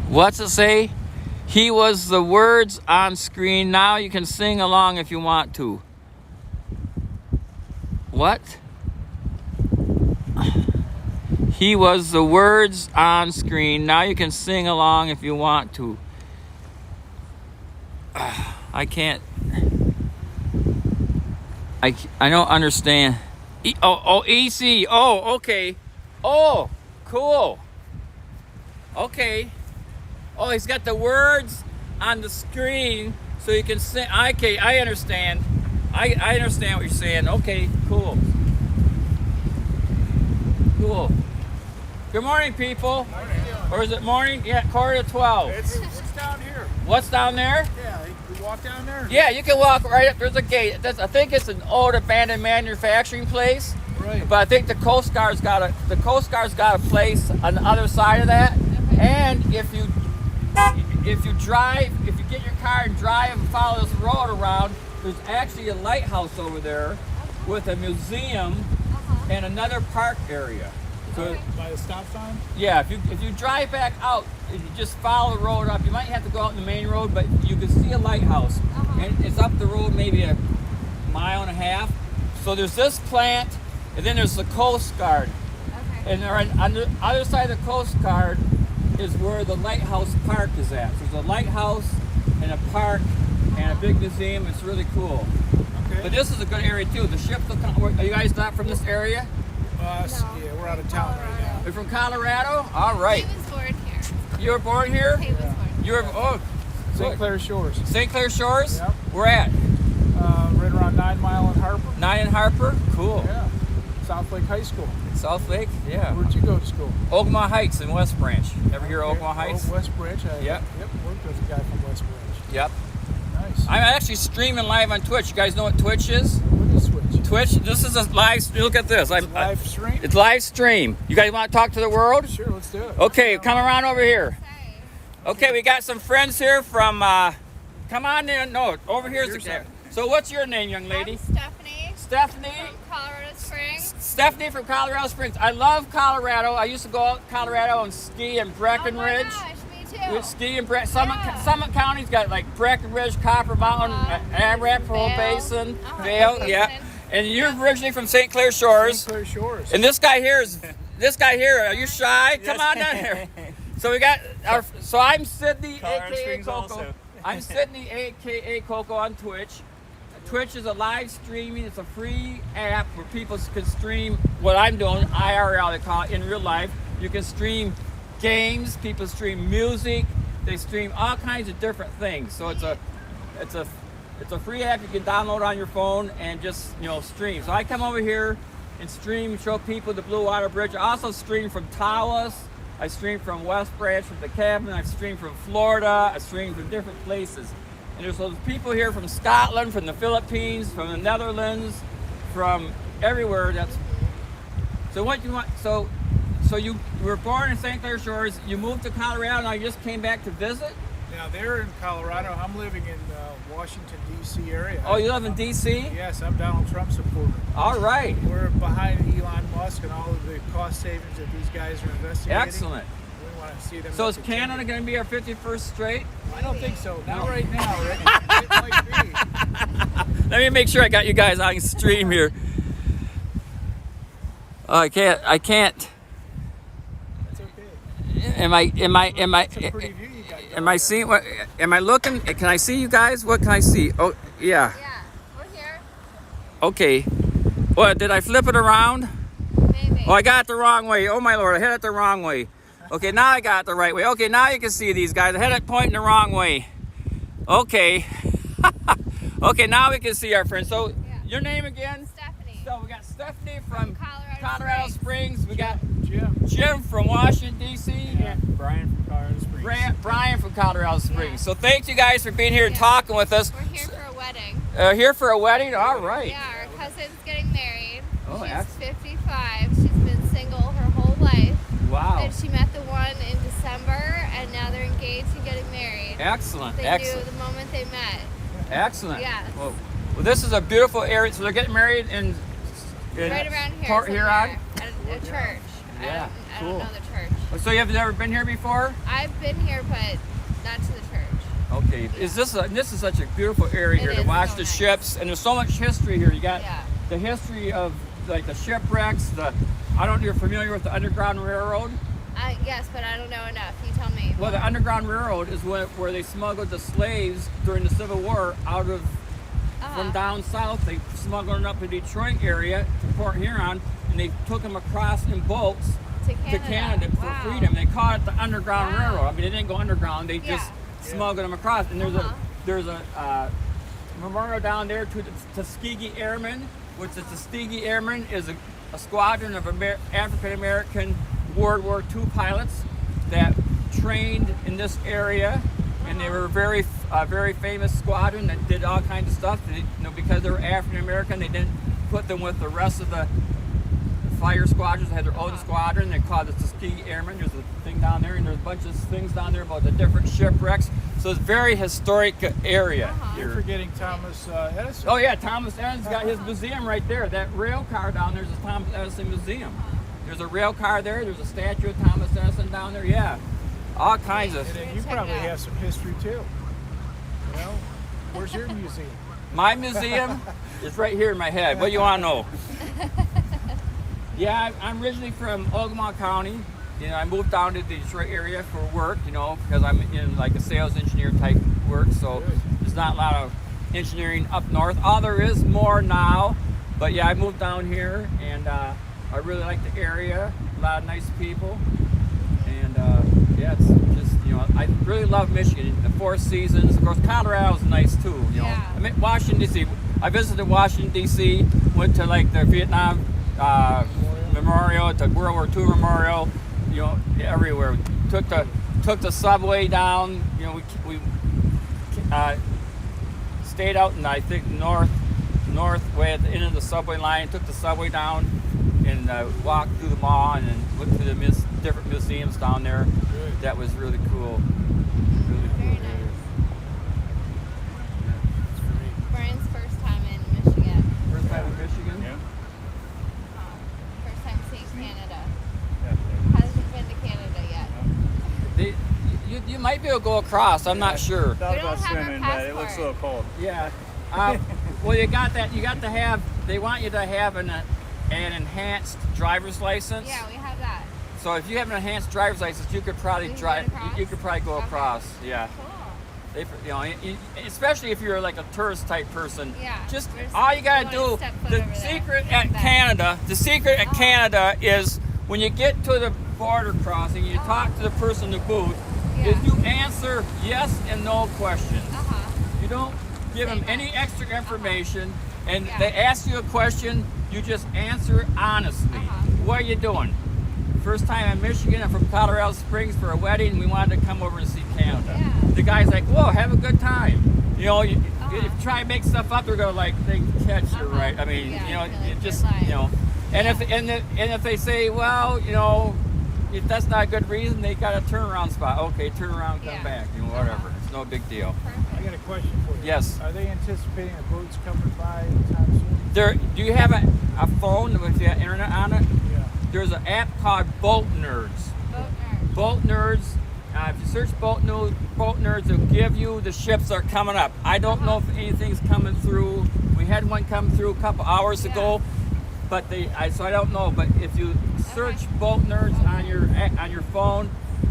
What's it say? He was the words on screen. Now you can sing along if you want to. What? He was the words on screen. Now you can sing along if you want to. I can't. I don't understand. EC. Oh, okay. Oh, cool. Okay. Oh, he's got the words on the screen so you can sing. Okay, I understand. I understand what you're saying. Okay, cool. Cool. Good morning, people. Or is it morning? Yeah, 11:45. It's down here. What's down there? Yeah, you walk down there. Yeah, you can walk right up. There's a gate. I think it's an old abandoned manufacturing place. Right. But I think the Coast Guard's got a place on the other side of that. Okay. And if you get your car and drive and follow this road around, there's actually a lighthouse over there with a museum and another park area. So Okay. By the stop sign? yeah, if you drive back out, if you just follow the road up, you might have to go out in the main road, but you can see a lighthouse, and it's up the road maybe a mile and a half. So there's this plant, and then there's the Coast Guard, Okay. and on the other side of the Coast Guard is where the Lighthouse Park is at. So there's a lighthouse and a park and a big museum. It's really cool. Okay. But this is a good area too. The ships will come. Are you guys not from this area? Yeah, we're out of town right now. You're from Colorado? All right. He was born here. You were born here? He was born here. You were St. Clair Shores. St. Clair Shores? Yep. Where at? Right around 9 Mile and Harper. 9 and Harper? Cool. Yeah. South Lake High School. South Lake? Yeah. Where'd you go to school? Ogama Heights in West Branch. Ever hear of Okay. Ogama Heights? Oh, West Branch. Yep. Yep. Worked with a guy from West Branch. Yep. Nice. I'm actually streaming live on Twitch. You guys know what Twitch is? What is Switch? Twitch, this is a live, look at this. Live stream? It's live stream. You guys want to talk to the world? Sure, let's do it. Okay, come around over here. Say. Okay, we got some friends here from, come on in. No, over here's the camera. So what's your name, young lady? I'm Stephanie Stephanie? from Colorado Springs. Stephanie from Colorado Springs. I love Colorado. I used to go out to Colorado and ski in Breckenridge. Oh my gosh, me too. We ski in Summit, Yeah. Summit County's got like Breckenridge, Copper Mountain, Arapahoe Vail. Basin, Uh-huh. Vail, Basin. yeah. And you're originally from St. Clair Shores. St. Clair Shores. And this guy here, are you shy? Come on down here. So we got so I'm Sydney, Colorado aka Springs Coco. also. I'm Sydney, aka Coco on Twitch. Twitch is a live streaming. It's a free app where people can stream what I'm doing, IRL they call it, in real life. You can stream games. People stream music. They stream all kinds of different things. So it's a free app you can download on your phone and just stream. So I come over here and stream and show people the Blue Water Bridge. I also stream from Tawas. I stream from West Branch, from the cabin. I stream from Florida. I stream from different places. And there's those people here from Scotland, from the Philippines, from the Netherlands, from everywhere. So what you want? So you were born in St. Clair Shores. You moved to Colorado. Now you just came back to visit. Now they're in Colorado. I'm living in Washington D.C. area. Oh, you live in D.C. Yes, I'm Donald Trump supporter. All right. We're behind Elon Musk and all of the cost savings that these guys are investigating. Excellent. We want to see them. So is continue. Canada going to be our 51st straight? I don't think so. Not right now, Rick. It might be. Let me make sure I got you guys on stream here. Oh, I can't. That's okay. Am I? It's a pretty view you got going Am I seeing what? Am I looking? Can I see you guys? What can I see? Oh, yeah. Yeah, we're here. Okay. What? Did I flip it around? Maybe. Oh, I got it the wrong way. Oh my Lord, I hit it the wrong way. Okay, now I got it the right way. Okay, now you can see these guys. I had it pointing the wrong way. Okay. Okay, now we can see our friends. So, Yeah. your name again? Stephanie So we got Stephanie from Colorado Springs. We got Jim. Jim from Washington D.C. and Brian from Colorado Springs. Brian from Colorado Springs. Yeah. So thank you guys for being here and Yeah. talking with us. We're here for a wedding. Here for a wedding. All right. Yeah, our cousin's getting married. Oh, She's excellent. 55. She's been single her whole life. Wow. And she met the one in December, and now they're engaged and getting married. Excellent. They Excellent. knew the moment they met. Excellent. Yes. Well, this is a beautiful area. So they're getting married in Right around here. Port somewhere, Huron. At a church. Yeah, I cool. don't know the church. So you have never been here before? I've been here, but not to the church. Okay. Is this is such a beautiful area It here to is watch so the nice. ships, and there's so much history here. You got Yeah. the history of like the shipwrecks. I don't know if you're familiar with the Underground Railroad. Yes, but I don't know enough. You tell me. Well, the Underground Railroad is where they smuggled the slaves during the Civil War out of from down south. They smuggled them up to Detroit area to Port Huron, and they took them across in boats to Canada for Wow. freedom. They called it the Underground Wow. Railroad. I mean, they didn't go underground. They Yeah. just smuggled them across. And there's Uh-huh. there's a memorial down there to the Tuskegee Airmen, which the Tuskegee Airmen is a squadron of African American World War II pilots that trained in this area, and they were a very famous squadron that did all kinds of stuff. They, because they were African American, they didn't put them with the rest of the fire squadrons. They had their own squadron. They called it the Tuskegee Airmen. There's a thing down there, and there's a bunch of things down there about the different shipwrecks. So it's a very historic area. You're forgetting Thomas Edison. Oh yeah, Thomas Edison's got his museum right there. That rail car down there is the Thomas Edison Museum. There's a rail car there. There's a statue of Thomas Edison down there. Yeah, all kinds of. And then you probably have some history too. You know, where's your museum? My museum is right here in my head. What do you want to know? Yeah, I'm originally from Ogama County. You know, I moved down to the Detroit area for work, you know, because I'm in like a sales engineer type work. So there's not a lot of engineering up north. Oh, there is more now. But yeah, I moved down here, and I really like the area. A lot of nice people. And yeah, it's just, you know, I really love Michigan. The Four Seasons. Of course, Colorado's nice too, you know. Yeah. I mean, Washington, D.C. I visited Washington, D.C., went to like the Vietnam Memorial, to World War II Memorial, you know, everywhere. Took the subway down. You know, we stayed out in, I think, north way at the end of the subway line. Took the subway down and walked through the mall and then went to the different museums down there. Good. That was really cool. Really cool. Very nice. Brian's first time in Michigan. First time in Michigan? Yeah. First time seeing Canada. Yeah. Hasn't been to Canada yet. You might be able to go across. I'm not sure. We don't have our passport. cold. Yeah. Well, you got that. You got to have. They want you to have an enhanced driver's license. Yeah, we have that. So if you have an enhanced driver's license, you could probably You can drive. get across? You could probably go Okay. across. Yeah. Cool. They, you know, especially if you're like a tourist type person. Yeah, Just we're just- all you gotta we do. wanna step foot The over there. secret Yeah, at bet. Canada. The secret at Uh-huh. Canada is when you get to the border crossing, you Uh-huh. talk to the person in the booth. Yeah. Is you answer yes and no questions. Uh-huh. You don't give them Say any much. extra information, and Yeah. they ask you a question, you just answer it honestly. Uh-huh. What are you doing? First time in Michigan, I'm from Colorado Springs for a wedding. We wanted to come over to see Canada. Yeah. The guy's like, "Whoa, have a good time." You know, if Uh-huh. you try to make stuff up, they're gonna like think catch you, Uh-huh. right? I mean, Yeah, you know, I feel like it just you're lying. you know, and Yeah. if they say, well, you know, if that's not a good reason, they got a turnaround spot. Okay, turn around, come Yeah. back. You know, whatever. It's no big deal. I Perfect. got a question for you. Yes. Are they anticipating the boats coming by anytime soon? There, do you have a phone with the internet on it? Yeah. There's an app called Boat Nerds. Boat nerd. Boat Nerds. If you search Boat Nerds, it'll give you the ships that are coming up. I don't know if anything's coming through. We had one come through a couple hours Yeah. ago, but so I don't know. But if you search Okay. Boat Nerds on your phone,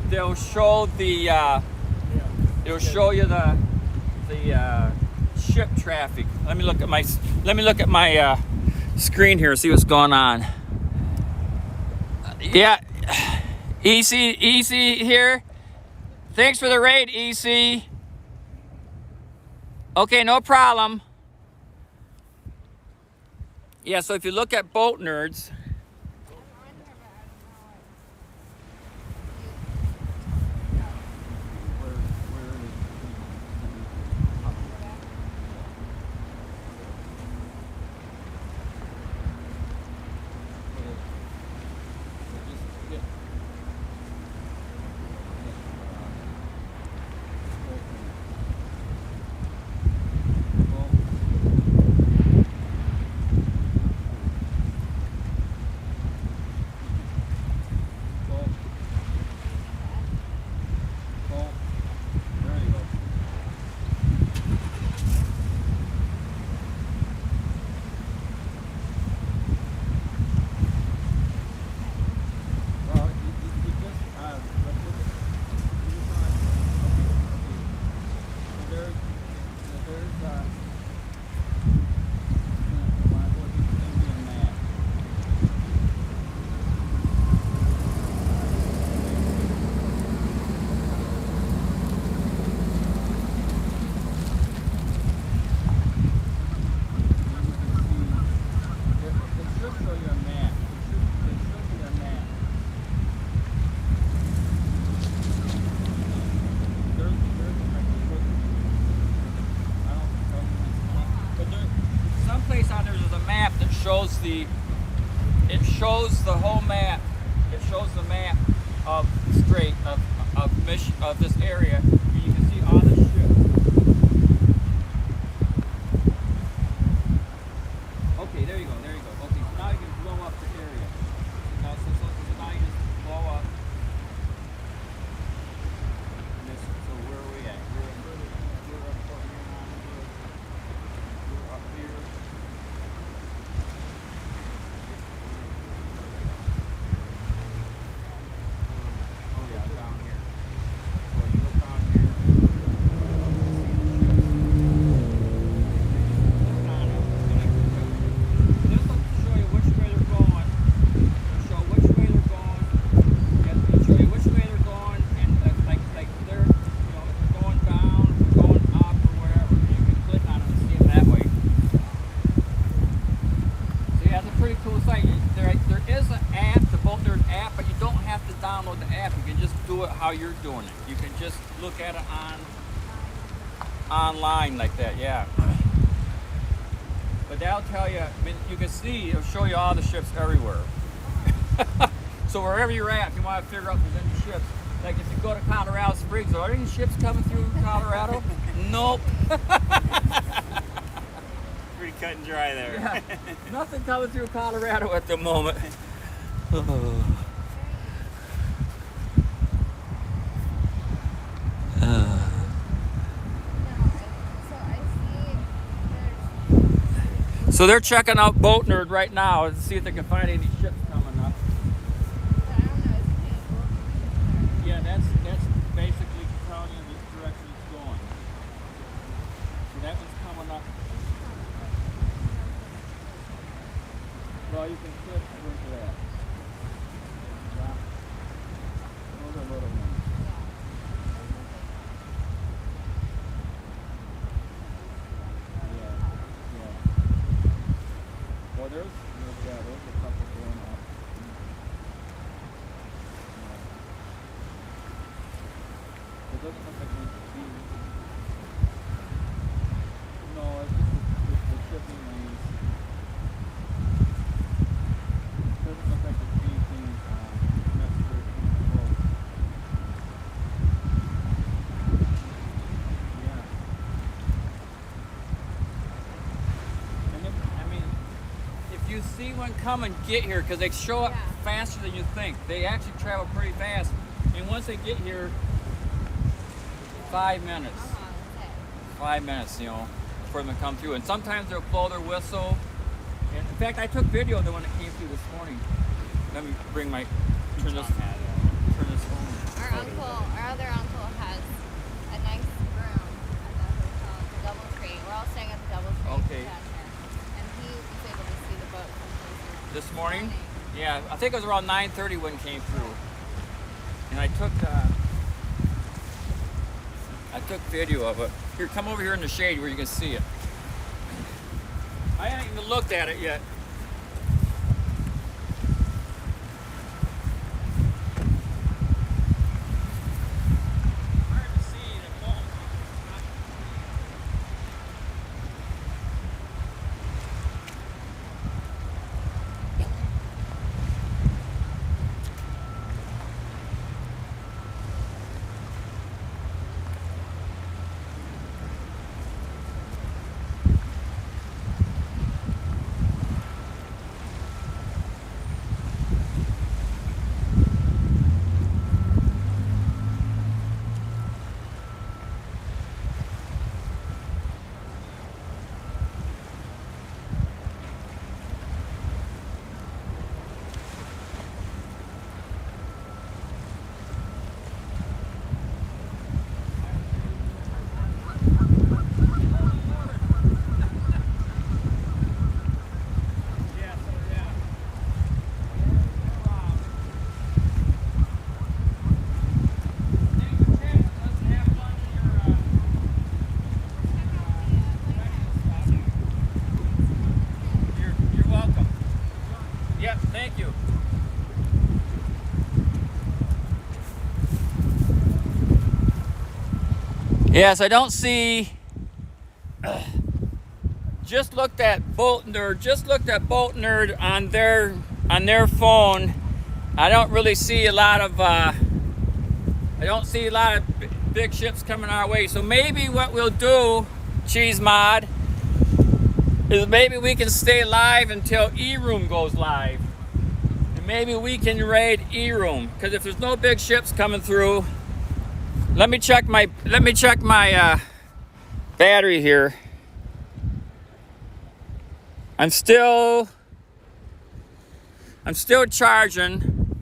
they'll show the Yeah. it'll show you the ship traffic. Let me look at my screen here, see what's going on. Yeah, EC here. Thanks for the raid, EC. Okay, no problem. Yeah, so if you look at Boat Nerds, see, it shows the whole map. It shows the map of the strait of this area. And you can see all the ships. Okay, there you go. Okay, so now you can blow up the area. So now you just blow up. So where are we at? We're up here. Oh yeah, down here. So you look down here. This will show you which way they're going. Show which way they're going. Show you which way they're going, and like they're, if they're going down, if they're going up, or wherever. You can click on them and see them that way. So yeah, it's a pretty cool site. There is an app, the Boatnerd app, but you don't have to download the app. You can just do it how you're doing it. You can just look at it online like that. Yeah. But that'll tell you, you can see, it'll show you all the ships everywhere. So wherever you're at, if you want to figure out if there's any ships, like if you go to Colorado Springs, are there any ships coming through Colorado? Nope. Pretty cut and dry there. Yeah, nothing coming through Colorado at the moment. So I see there's, So they're checking out Boatnerd right now to see if they can find any ships coming up. but I don't know, it's canceled. Yeah, that's basically telling you which direction it's going. So that one's coming up. Well, you can click into that. Yeah. Those are little ones. Yeah. Well, there's a couple going up. It doesn't look like there's a few. No, it's just the shipping lanes. Doesn't look like there's anything necessary to close. Yeah. And if you see one coming, get here, because they show up Yeah. faster than you think. They actually travel pretty fast. And once they get here, 5 minutes. Okay. 5 minutes, for them to come through. And sometimes they'll blow their whistle. And in fact, I took video of the one that came through this morning. Let me turn this home. Our other uncle has a nice room at the hotel, the DoubleTree. We're all staying at the DoubleTree Okay. down here. And he was able to see the boat from places. This morning? Yeah, I think it was around 9:30 when it came through. And I took video of it. Here, come over here in the shade where you can see it. I haven't even looked at it yet. Hard to see it at all. Yes, I don't see just looked at Boat Nerd on their phone. I don't really see a lot of big ships coming our way. So maybe what we'll do, Cheese Mod, is maybe we can stay live until E-Room goes live. And maybe we can raid E-Room. Because if there's no big ships coming through, let me check my battery here. I'm still charging.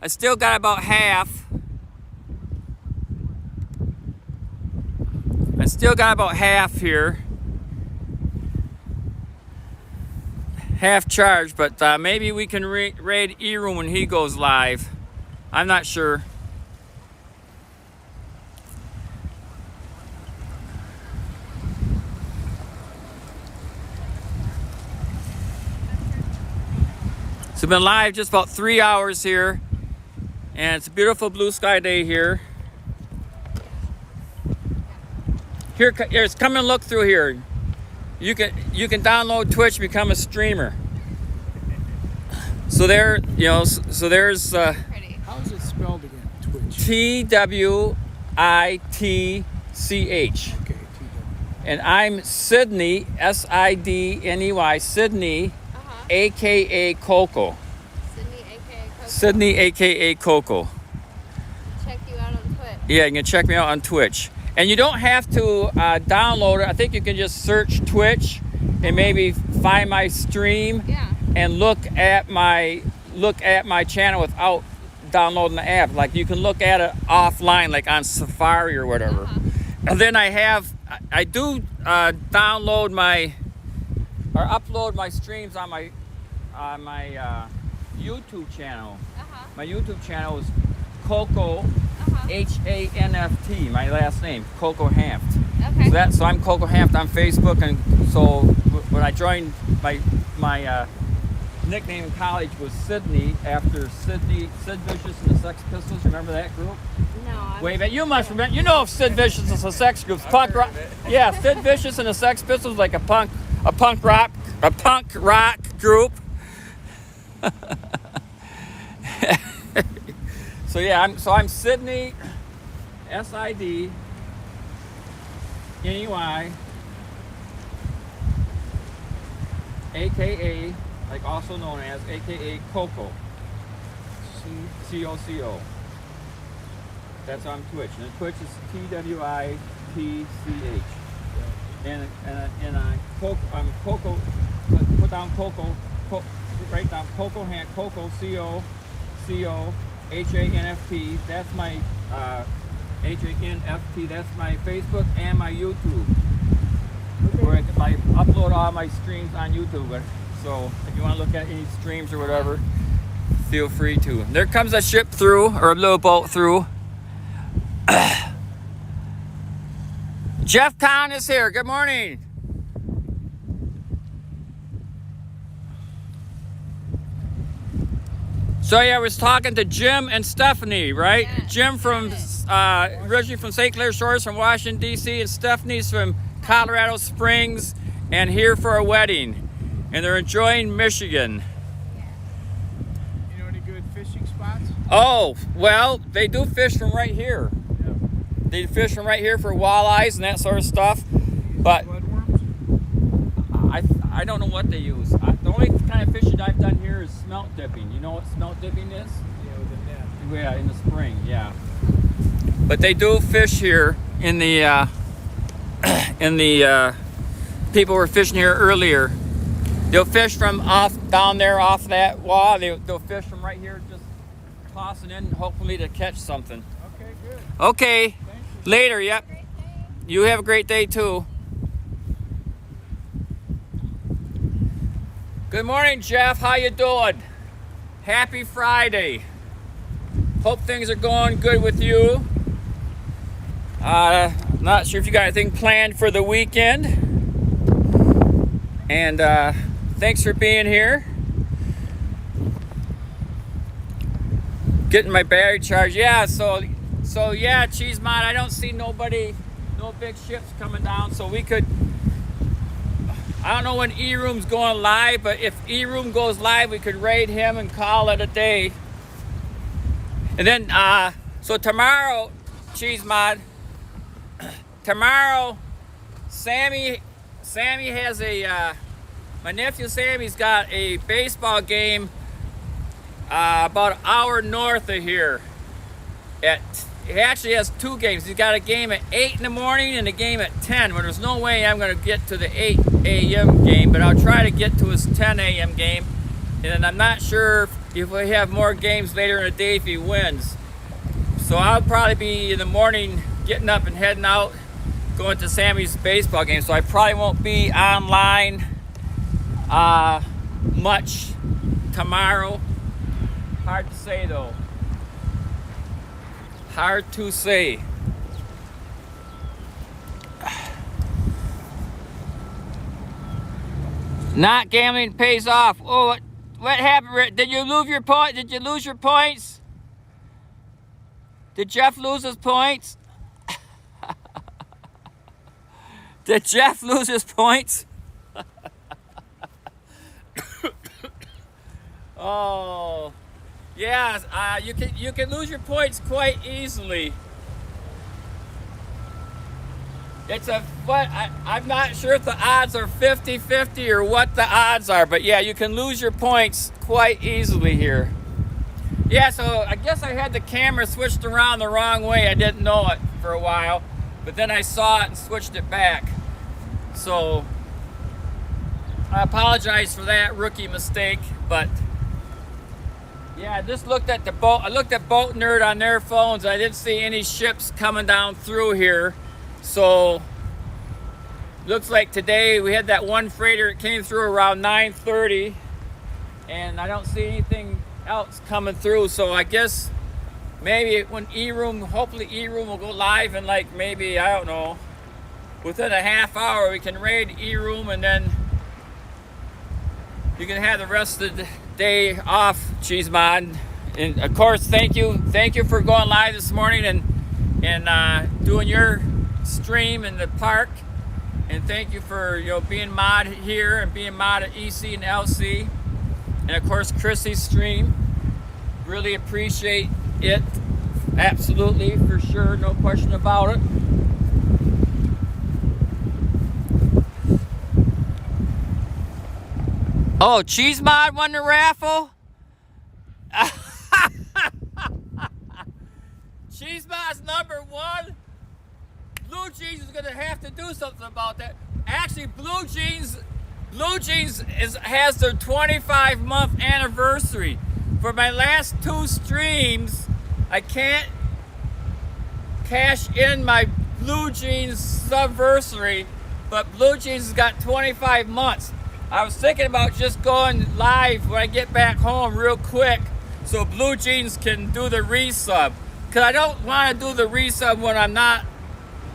I still got about half. I still got about half here. Half charged, but maybe we can raid E-Room when he goes live. I'm not sure. So we've been live just about 3 hours here, and it's a beautiful blue sky day here. Here's come and look through here. You can download Twitch, become a streamer. So there, so there's Pretty. How is it spelled again? Twitch. TWITCH, Okay, TW. and I'm Sydney, SIDNEY, Sydney, AKA Coco. Sydney, aka Coco. Sydney, AKA Coco. Check you out on Twitch. Yeah, you can check me out on Twitch. And you don't have to download it. I think you can just search Twitch and maybe find my stream Yeah. and look at my channel without downloading the app. Like you can look at it offline, like on Safari or whatever. And then I do download or upload my streams on my YouTube channel. My YouTube channel is Coco. HANFT, my last name, Coco Hanft. Okay. So I'm Coco Hanft on Facebook, and so when I joined my nickname in college was Sydney after Sid Vicious and the Sex Pistols. Remember that group? No. Wait, you must remember. You know, if Sid Vicious is a sex group, punk rock. Yeah, Sid Vicious and the Sex Pistols, like a punk rock group. So yeah, I'm Sydney, SIDNEY, AKA, like also known as, AKA Coco, COCO. That's on Twitch, and Twitch is TWITCH. And I'm Coco. Put down Coco. Write down Coco Hand. Coco COCO. HANFT, that's my HANFT, that's my Facebook and my YouTube. Where I upload all my streams on YouTube. So if you want to look at any streams or whatever, feel free to. There comes a ship through, or a little boat through. Jeff Town is here. Good morning. So yeah, I was talking to Jim and Stephanie, right? Yeah. Jim from originally from St. Clair Shores, from Washington D.C., and Stephanie's from Colorado Springs, and here for a wedding, and they're enjoying Michigan. You know any good fishing spots? Oh well, they do fish from right here. Yeah. They fish from right here for walleyes and that sort of stuff. But Bloodworms? I don't know what they use. The only kind of fishing I've done here is smelt dipping. You know what smelt dipping is? Yeah, with the net. Yeah, in the spring, yeah. But they do fish here in the people were fishing here earlier. They'll fish from down there off that wall. They'll fish from right here, just tossing in, hopefully to catch something. Okay, good. Okay, Thank you. later, yep. Great day. You have a great day too. Good morning, Jeff. How you doing? Happy Friday. Hope things are going good with you. Not sure if you got anything planned for the weekend. And thanks for being here. Getting my battery charged. Yeah, so yeah, Cheese Mod, I don't see no big ships coming down, so we could I don't know when E-Room's going live, but if E-Room goes live, we could raid him and call it a day. And then, so tomorrow, Cheese Mod, tomorrow, Sammy has my nephew Sammy's got a baseball game about an hour north of here. He actually has 2 games. He's got a game at 8 in the morning and a game at 10. Well, there's no way I'm going to get to the 8 a.m. game, but I'll try to get to his 10 a.m. game. And I'm not sure if we have more games later in the day if he wins. So I'll probably be in the morning getting up and heading out, going to Sammy's baseball game. So I probably won't be online much tomorrow. Hard to say though. Hard to say. Not gambling pays off. Oh, what happened, Rick? Did you lose your point? Did you lose your points? Did Jeff lose his points? Did Jeff lose his points? Oh, yeah. You can lose your points quite easily. I'm not sure if the odds are 50-50 or what the odds are, but yeah, you can lose your points quite easily here. Yeah, so I guess I had the camera switched around the wrong way. I didn't know it for a while, but then I saw it and switched it back. So I apologize for that rookie mistake, but yeah, I just looked at the boat. I looked at Boat Nerd on their phones. I didn't see any ships coming down through here. So looks like today we had that one freighter that came through around 9:30, and I don't see anything else coming through. So I guess maybe when E-Room, hopefully E-Room will go live in like maybe, I don't know, within a half hour we can raid E-Room, and then you can have the rest of the day off, Cheese Mod. And of course, thank you for going live this morning and doing your stream in the park. And thank you for being mod here and being mod at EC and LC, and of course Chrissy's stream. Really appreciate it, absolutely, for sure, no question about it. Oh, Cheese Mod won the raffle? Cheese Mod's number 1. Blue Jeans is gonna have to do something about that. Actually, Blue Jeans has their 25-month anniversary. For my last 2 streams, I can't cash in my Blue Jeans subversary, but Blue Jeans has got 25 months. I was thinking about just going live when I get back home real quick so Blue Jeans can do the resub. Because I don't want to do the resub when I'm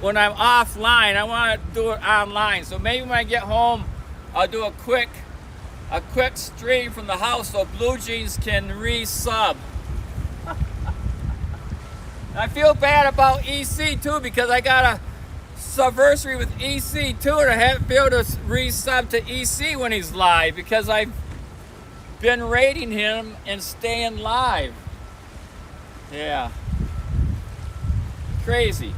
offline. I want to do it online. So maybe when I get home, I'll do a quick stream from the house so Blue Jeans can resub. I feel bad about EC too, because I got a subversary with EC too, and I haven't been able to resub to EC when he's live because I've been rating him and staying live. Yeah. Crazy.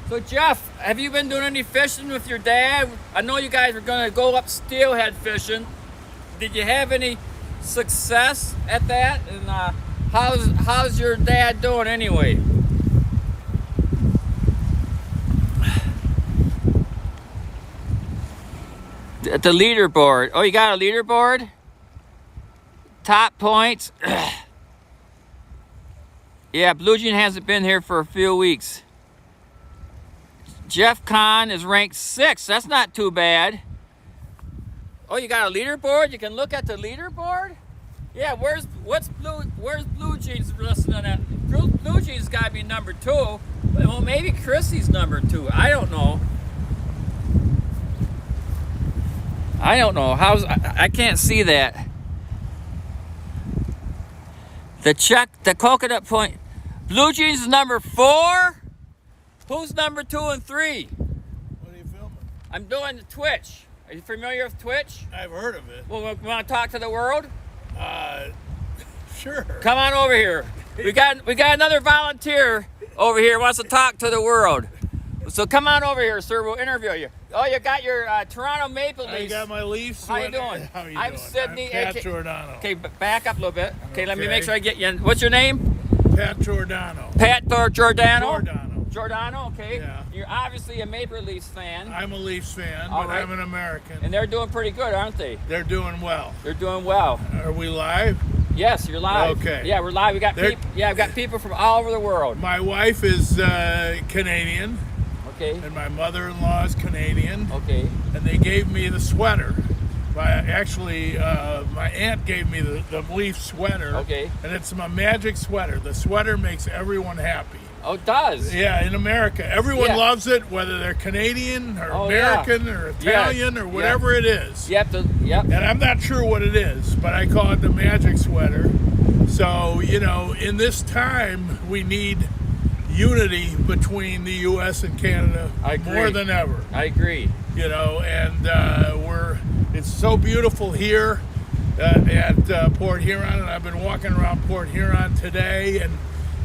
So Jeff, have you been doing any fishing with your dad? I know you guys were gonna go up steelhead fishing. Did you have any success at that? And how's your dad doing anyway? At the leaderboard. Oh, you got a leaderboard? Top points. Yeah, Blue Jean hasn't been here for a few weeks. Jeff Kahn is ranked 6th. That's not too bad. Oh, you got a leaderboard? You can look at the leaderboard? Yeah, where's Blue Jeans listening at? Blue Jeans got to be number 2. Well, maybe Chrissy's number 2. I don't know. I can't see that. The coconut point. Blue Jeans is number 4? Who's number 2 and 3? I'm doing Twitch. Are you familiar with Twitch? I've heard of it. Well, we want to talk to the world? Sure. Come on over here. We got another volunteer over here who wants to talk to the world. So come on over here, sir. We'll interview you. Oh, you got your Toronto Maple I Leafs. got my Leafs. How you sweater. doing? How you I'm doing? Sydney, I'm Pat aka Giordano. Okay, back up a little bit. Okay, let me Okay. make sure I get you in. What's your name? Pat Giordano. Pat Giordano? Giordano. Giordano, okay. Yeah. You're obviously a Maple Leafs fan. I'm a Leafs fan, All but right. I'm an American. And they're doing pretty good, aren't they? They're doing well. They're doing well. Are we live? Yes, you're live. Okay. Yeah, we're live. We got They're- I've got people from all over the world. My wife is Canadian, Okay. and my mother-in-law is Canadian, Okay. and they gave me the sweater. My aunt gave me the Leaf sweater. Okay. And it's my magic sweater. The sweater makes everyone happy. Oh, it does. Yeah, in America. Everyone Yeah. loves it, whether they're Canadian or Oh, yeah. American or Italian or whatever it is. Yep. Yep. And I'm not sure what it is, but I call it the magic sweater. So, in this time, we need unity between the U.S. and Canada I agree. more than ever. I agree. It's so beautiful here at Port Huron, and I've been walking around Port Huron today, and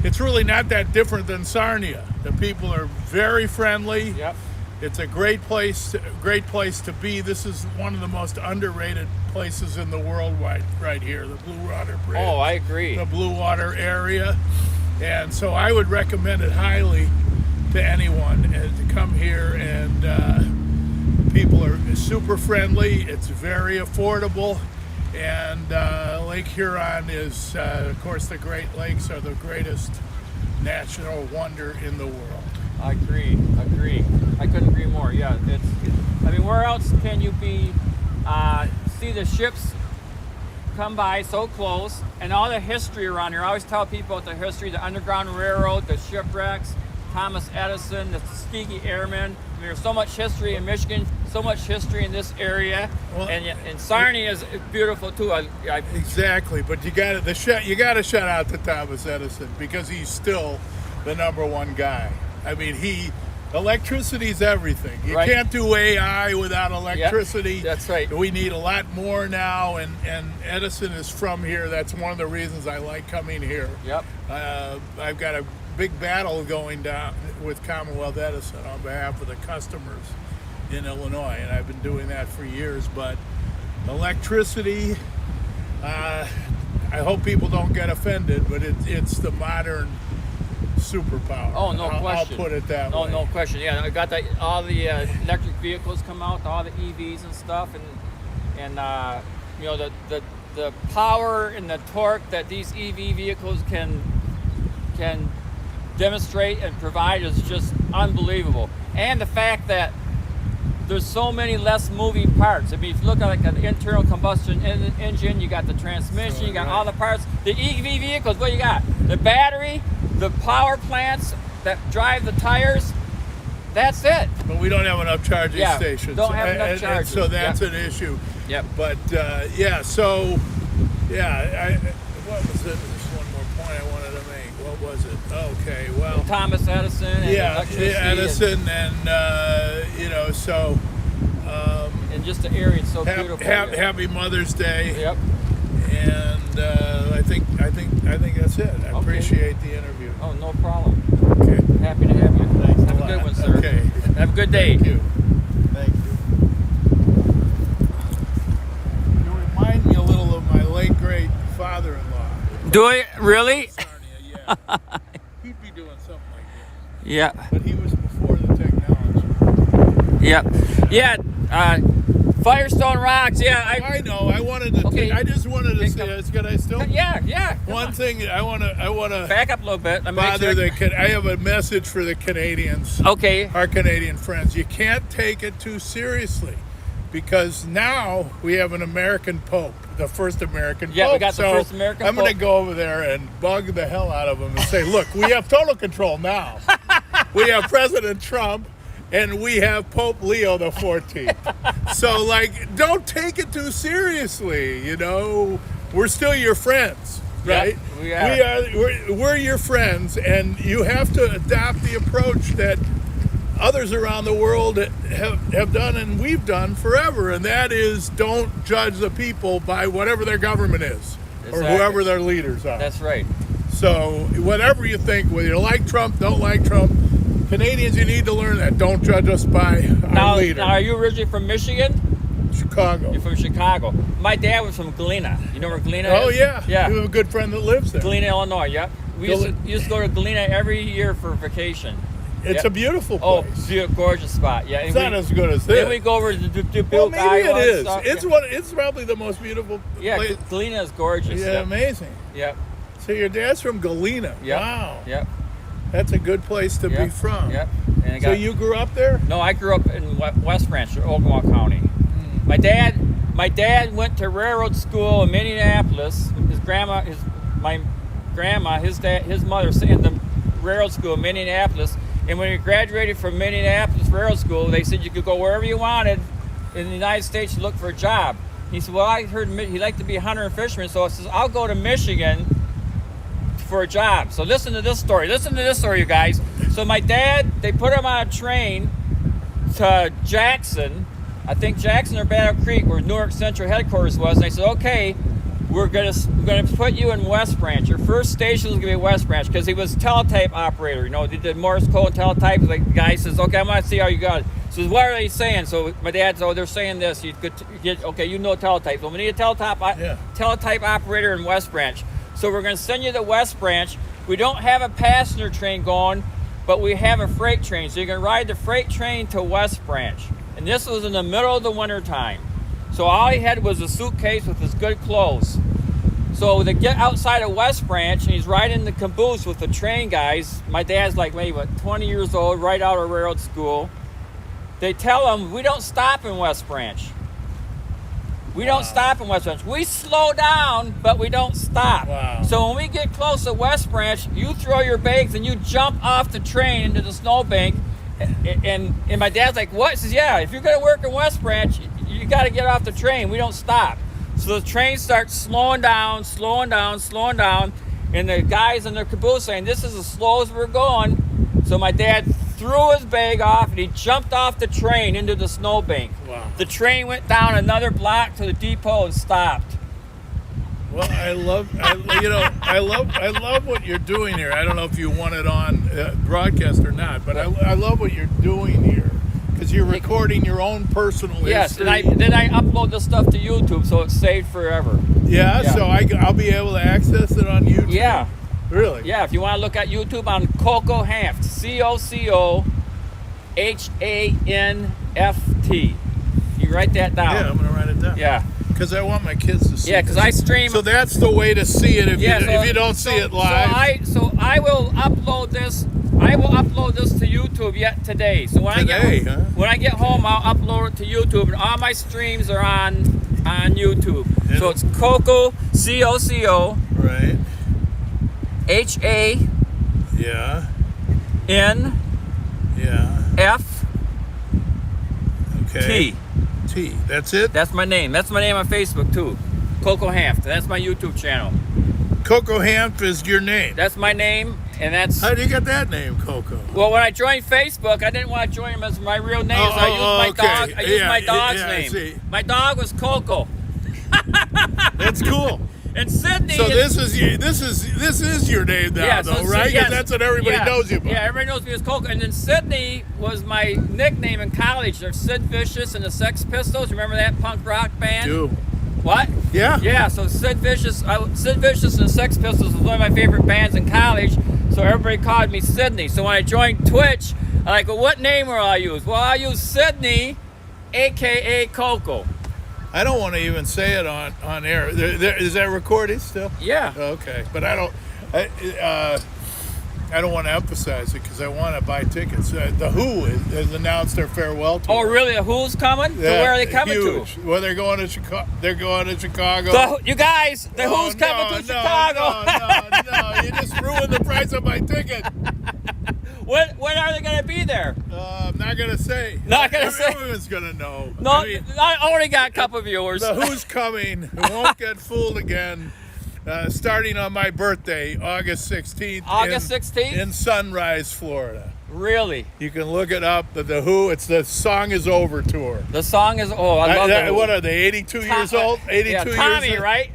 it's really not that different than Sarnia. The people are very friendly. Yep. It's a great place to be. This is one of the most underrated places in the world right here, the Blue Water Bridge. Oh, I agree. The Blue Water area. And so I would recommend it highly to anyone to come here, and people are super friendly. It's very affordable. And Lake Huron is, of course, the Great Lakes are the greatest natural wonder in the world. I agree. I couldn't agree more. Yeah, where else can you see the ships come by so close, and all the history around here? I always tell people about the history, the Underground Railroad, the shipwrecks, Thomas Edison, the Tuskegee Airmen. There's so much history in Michigan, so much history in this area, Well, and Sarnia is beautiful too. Exactly, but you got to shout out to Thomas Edison, because he's still the number one guy. I mean, electricity's everything. You Right. can't do AI without electricity. Yep, that's right. We need a lot more now, and Edison is from here. That's one of the reasons I like coming here. Yep. I've got a big battle going down with Commonwealth Edison on behalf of the customers in Illinois, and I've been doing that for years. But electricity, I hope people don't get offended, but it's the modern superpower. Oh, no question. I'll put it that Oh, way. no question. Yeah, I got all the electric vehicles come out, all the EVs and stuff, and the power and the torque that these EV vehicles can demonstrate and provide is just unbelievable. And the fact that there's so many less moving parts. I mean, if you look at like an internal combustion engine, you got the transmission, you got all the parts. The EV vehicles, what you got? The battery, the power plants that drive the tires. That's it. But we don't have enough charging Yeah, stations. don't have enough And chargers. so that's Yep. an issue. Yep. But what was it? There's one more point I wanted to make. What was it? Okay, well. Thomas Edison and electricity Edison, and and just the area is so beautiful. happy Mother's Day. Yep. And I think that's it. I Okay. appreciate the interview. Oh, no problem. Okay. Happy to have you. Thanks a Have a lot. good one, sir. Okay. Have a good day. Thank you. Thank you. You remind me a little of my late great father-in-law. Do it really? Sarnia, yeah. He'd be doing something like that. Yeah. But he was before the technology. Yep. Yeah. Firestone Rocks. Yeah. I know. I wanted to. Okay. I just wanted to Pick say up- this. Can I still? Yeah. Come One on. thing I want to Back up a little bit. Let me make bother sure- I have a message for the Canadians. Okay. Our Canadian friends. You can't take it too seriously, because now we have an American Pope, the first American Yeah, Pope. we got the So first American I'm going to Pope. go over there and bug the hell out of them and say, look, we have total control now. We have President Trump, and we have Pope Leo the 14th. So, don't take it too seriously. We're still your friends, Yeah, right? we are. We're your friends, and you have to adopt the approach that others around the world have done and we've done forever, and that is don't judge the people by whatever their government is or Exactly. whoever their leaders are. That's right. So whatever you think, whether you like Trump, don't like Trump, Canadians, you need to learn that. Don't judge us by our Now, leader. are you originally from Michigan? Chicago. You're from Chicago. My dad was from Galena. You know where Galena Oh is? yeah. Yeah. You have a good friend that lives there. Galena, Illinois. Yep. We used to go to Galena every year for vacation. It's Yep. a beautiful Oh, place. gorgeous spot. Yeah. It's not as good as Then this. we go over to Dubuque, Well, maybe Iowa. it and is. stuff. It's probably the most beautiful Yeah, place. Galena is gorgeous. Yeah, Yep. amazing. Yep. So your dad's from Galena. Yep. Wow. Yep. That's a good place to be Yep. from. Yep. And I So got- you grew up there? No, I grew up in West Branch, Ogama County. Hmm. My dad went to railroad school in Minneapolis. My grandma, his mother sent him to railroad school in Minneapolis. And when he graduated from Minneapolis railroad school, they said you could go wherever you wanted in the United States to look for a job. He said, well, I heard he liked to be a hunter and fisherman, so I says, I'll go to Michigan for a job. So listen to this story. Listen to this story, you guys. So my dad, they put him on a train to Jackson, I think Jackson or Battle Creek, where Newark Central headquarters was, and they said, okay, we're gonna put you in West Branch. Your first station is gonna be West Branch, because he was a teletype operator. You know, he did Morse code teletype. Like the guy says, okay, I'm gonna see how you got it. Says, what are they saying? So my dad says, oh, they're saying this. You could get, okay, you know teletype. So we need a teletype operator in West Branch. So we're gonna send you to West Branch. We don't have a passenger train going, but we have a freight train. So you're gonna ride the freight train to West Branch. And this was in the middle of the winter time. So all he had was a suitcase with his good clothes. So they get outside of West Branch, and he's riding the caboose with the train guys. My dad's like maybe 20 years old, right out of railroad school. They tell him, we don't stop in West Branch. We don't stop in West Branch. We slow down, but we don't stop. Wow. So when we get close to West Branch, you throw your bags and you jump off the train into the snowbank. And my dad's like, what? He says, yeah, if you're going to work in West Branch, you got to get off the train. We don't stop. So the train starts slowing down. And the guys in their caboose saying, this is as slow as we're going. So my dad threw his bag off and he jumped off the train into the snowbank. Wow. The train went down another block to the depot and stopped. Well, I love what you're doing here. I don't know if you want it on broadcast or not, but I love what you're doing here because you're recording your own personal Yes, history. and then I upload this stuff to YouTube, so it's saved forever. Yeah, Yeah. so I'll be able to access it on YouTube. Yeah. Really? Yeah, if you want to look at YouTube on Coco Hanft, COCOHANFT. You write that down. Yeah, I'm gonna write it down. Yeah. Because I want my kids to see. Yeah, because this. I stream. So that's the way to see it if Yeah, you don't see it live. So I will upload this. I will upload this to YouTube yet today. So when Today, huh? when I get home, I'll upload it to YouTube, and all my streams are on YouTube. Yeah. So it's Coco COCO Right. HANFT. Yeah. Yeah. Okay. T. That's it. That's my name. That's my name on Facebook too. Coco Hanft. That's my YouTube channel. Coco Hanft is your name. That's my name, and that's. How do you get that name, Coco? Well, when I joined Facebook, I didn't want to join him as my real name. So I used my okay. dog. I used my dog's I name. see. My dog was Coco. That's cool. And Sydney. So this is your name now, yeah, though, so, right? 'Cause yes, that's what everybody yeah, knows you by. Yeah, everybody knows me as Coco. And then Sydney was my nickname in college. There's Sid Vicious and the Sex Pistols. Remember that punk rock band? Do. What? Yeah. Yeah, so Sid Vicious and the Sex Pistols was one of my favorite bands in college, so everybody called me Sydney. So when I joined Twitch, I'm like, well, what name will I use? Well, I use Sydney, a.k.a. Coco. I don't want to even say it on air. Is that recorded still? Yeah. Okay, but I don't want to emphasize it because I want to buy tickets. The Who has announced their farewell tour. Oh, really? Who's coming? So where are they coming huge. to? Well, they're going to Chicago. They're going to Chicago. You guys, Who's coming to Chicago? No, you just ruined the price of my ticket. When are they going to be there? I'm not going to say. Not gonna say. Everyone's going to know. No, I mean, I only got a couple viewers. the Who's coming. Who won't get fooled again. Starting on my birthday, August 16th. August 16th? In Sunrise, Florida. Really? You can look it up. The Who. It's the Song Is Over tour. The song is, oh, I love it. What are they? 82 years old? 82 yeah, years Tommy, old? right?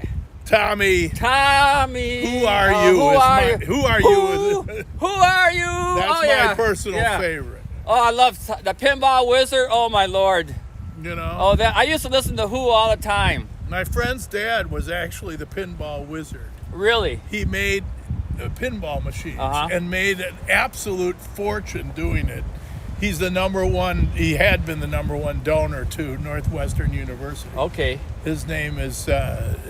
Tommy. Tommy. Who are you? Who is are my- you? Who are you? Who are you? That's oh, yeah. my personal Yeah. favorite. Oh, I love the Pinball Wizard. Oh, my Lord. You know. Oh, that I used to listen to Who all the time. My friend's dad was actually the Pinball Wizard. Really? He made pinball machines Uh-huh. and made an absolute fortune doing it. He's the number one. He had been the number one donor to Northwestern University. Okay. His name is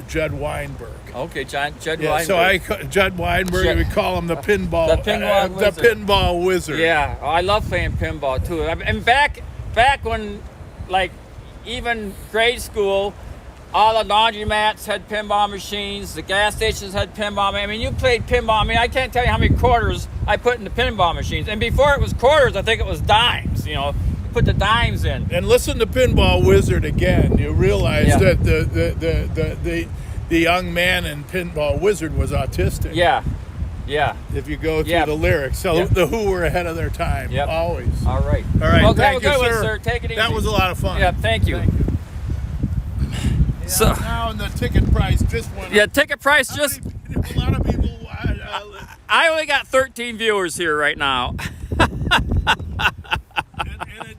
Judd Weinberg. Okay, Judd Yeah, Weinberg. so Judd Weinberg. Judd- we call him the pinball. The pinball the wizard. pinball wizard. Yeah, oh, I love playing pinball too. And back when, like, even grade school, all the laundromats had pinball machines. The gas stations had pinball. I mean, you played pinball. I mean, I can't tell you how many quarters I put in the pinball machines. And before it was quarters, I think it was dimes. You know, you put the dimes in. And listen to Pinball Wizard again. You realize Yeah. that the young man in Pinball Wizard was autistic. Yeah, yeah. If you go through Yeah. the lyrics, so Yeah. the Who were ahead of their time. Yep. Always. All right. All right. Well, thank have a you, good sir. one, sir. Take it easy. That was a lot of fun. Yeah, thank you. Yeah, So- now the ticket price just went Yeah, up. ticket price How just. many- a lot of people. I only got 13 viewers here right now. And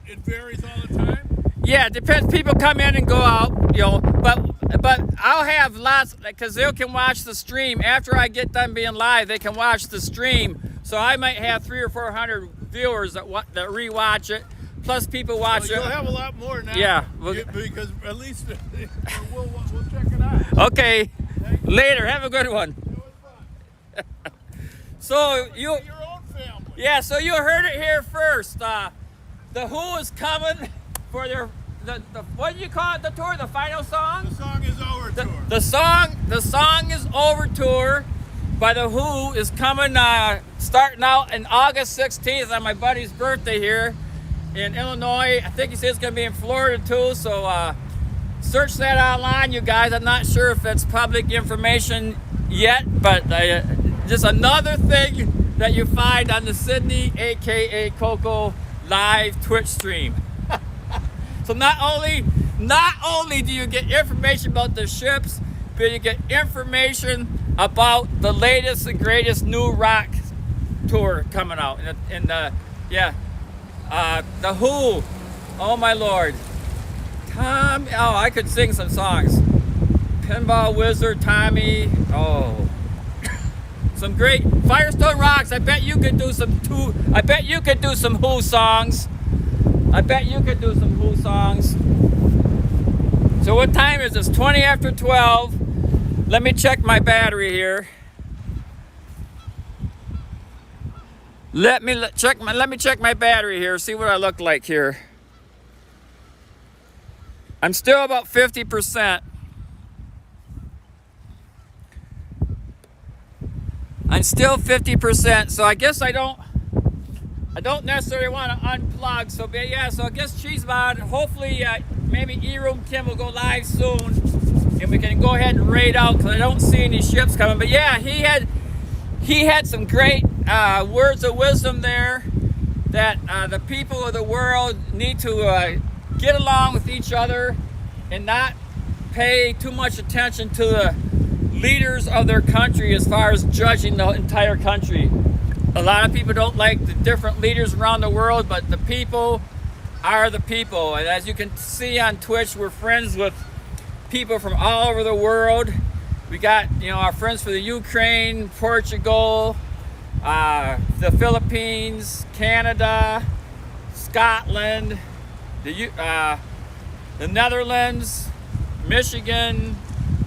it varies all the time. Yeah, it depends. People come in and go out, you know. But I'll have lots because they can watch the stream after I get done being live. They can watch the stream, so I might have 300 or 400 viewers that rewatch it. Plus, people watch Well, you'll it. have a lot more now. Yeah, because at least we'll check it out. Okay, later. Have a good one. It was fun. So you, Your own family. yeah. So you heard it here first. The Who is coming for their the what do you call it? The tour, the final song. The Song Is Over tour. The song is over tour by the Who is coming starting out in August 16th on my buddy's birthday here in Illinois. I think he says it's gonna be in Florida too. So search that online, you guys. I'm not sure if it's public information yet, but just another thing that you find on the Sydney, aka Coco, live Twitch stream. So not only do you get information about the ships, but you get information about the latest and greatest new rock tour coming out. The Who, oh my Lord, Tom. Oh, I could sing some songs. Pinball Wizard, Tommy. Oh, some great Firestone Rocks. I bet you could do some I bet you could do some Who songs. I bet you could do some Who songs. So what time is this? 20 after 12. Let me check my battery here. Let me check my battery here. See what I look like here. I'm still about 50%. I'm still 50%. So I guess I don't necessarily want to unplug. So yeah, so I guess Cheese Mod, hopefully maybe E-Room Kim will go live soon and we can go ahead and raid out because I don't see any ships coming. But yeah, he had some great words of wisdom there that the people of the world need to get along with each other and not pay too much attention to the leaders of their country as far as judging the entire country. A lot of people don't like the different leaders around the world, but the people are the people. And as you can see on Twitch, we're friends with people from all over the world. We got, our friends from the Ukraine, Portugal, the Philippines, Canada, Scotland, the Netherlands, Michigan,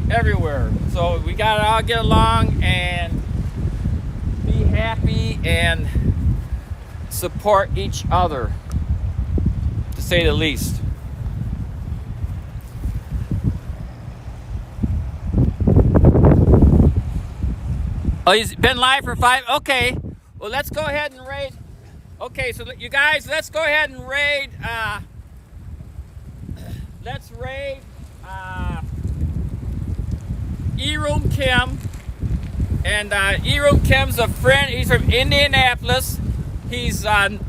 everywhere. So we gotta all get along and be happy and support each other, to say the least. Oh, he's been live for 5. Okay, well, let's go ahead and raid. Okay, so you guys, let's go ahead and raid. Let's raid E-Room Kim. And E-Room Kim's a friend. He's from Indianapolis. He's on,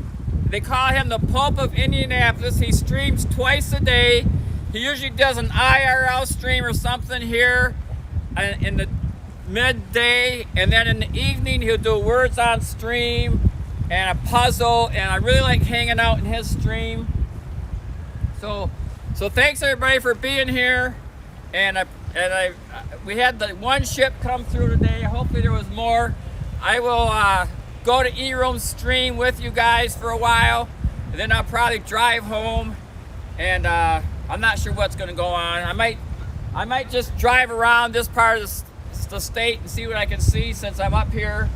they call him the Pope of Indianapolis. He streams twice a day. He usually does an IRL stream or something here in the midday, and then in the evening he'll do words on stream and a puzzle, and I really like hanging out in his stream. So thanks everybody for being here, and we had the one ship come through today. Hopefully there was more. I will go to E-Room's stream with you guys for a while, and then I'll probably drive home, and I'm not sure what's going to go on. I might just drive around this part of the state and see what I can see since I'm up here.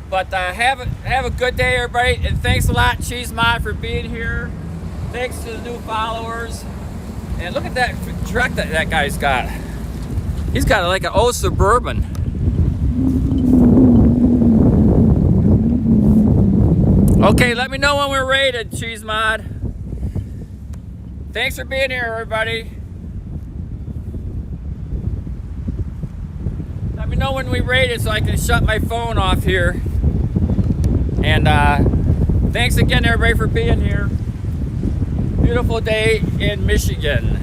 But have a good day, everybody, and thanks a lot, Cheese Mod, for being here. Thanks to the new followers. And look at that truck that guy's got. He's got like an old Suburban. Okay, let me know when we're rated, Cheese Mod. Thanks for being here, everybody. Let me know when we rated so I can shut my phone off here. And thanks again, everybody, for being here. Beautiful day in Michigan.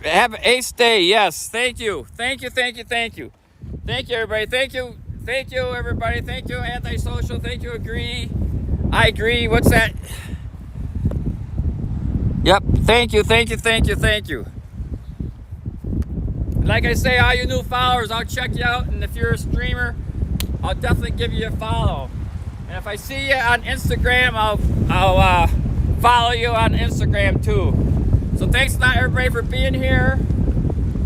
Have an ace day. Yes, thank you. Thank you, everybody. Thank you, everybody. Thank you, Antisocial. Thank you, Agree. I agree. What's that? Yep, thank you. Like I say, all you new followers, I'll check you out, and if you're a streamer, I'll definitely give you a follow. And if I see you on Instagram, I'll follow you on Instagram too. So thanks a lot, everybody, for being here,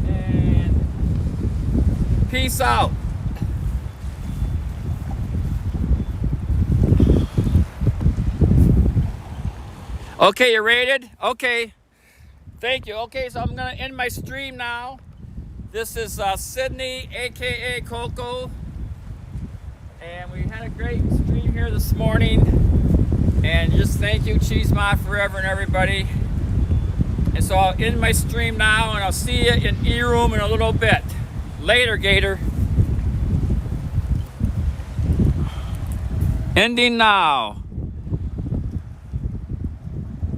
and peace out. Okay, you rated? Okay, thank you. Okay, so I'm gonna end my stream now. This is Sydney, aka Coco, and we had a great stream here this morning. And just thank you, Cheese Mod Forever, and everybody. And so I'll end my stream now, and I'll see you in E-Room in a little bit. Later, Gator. Ending now.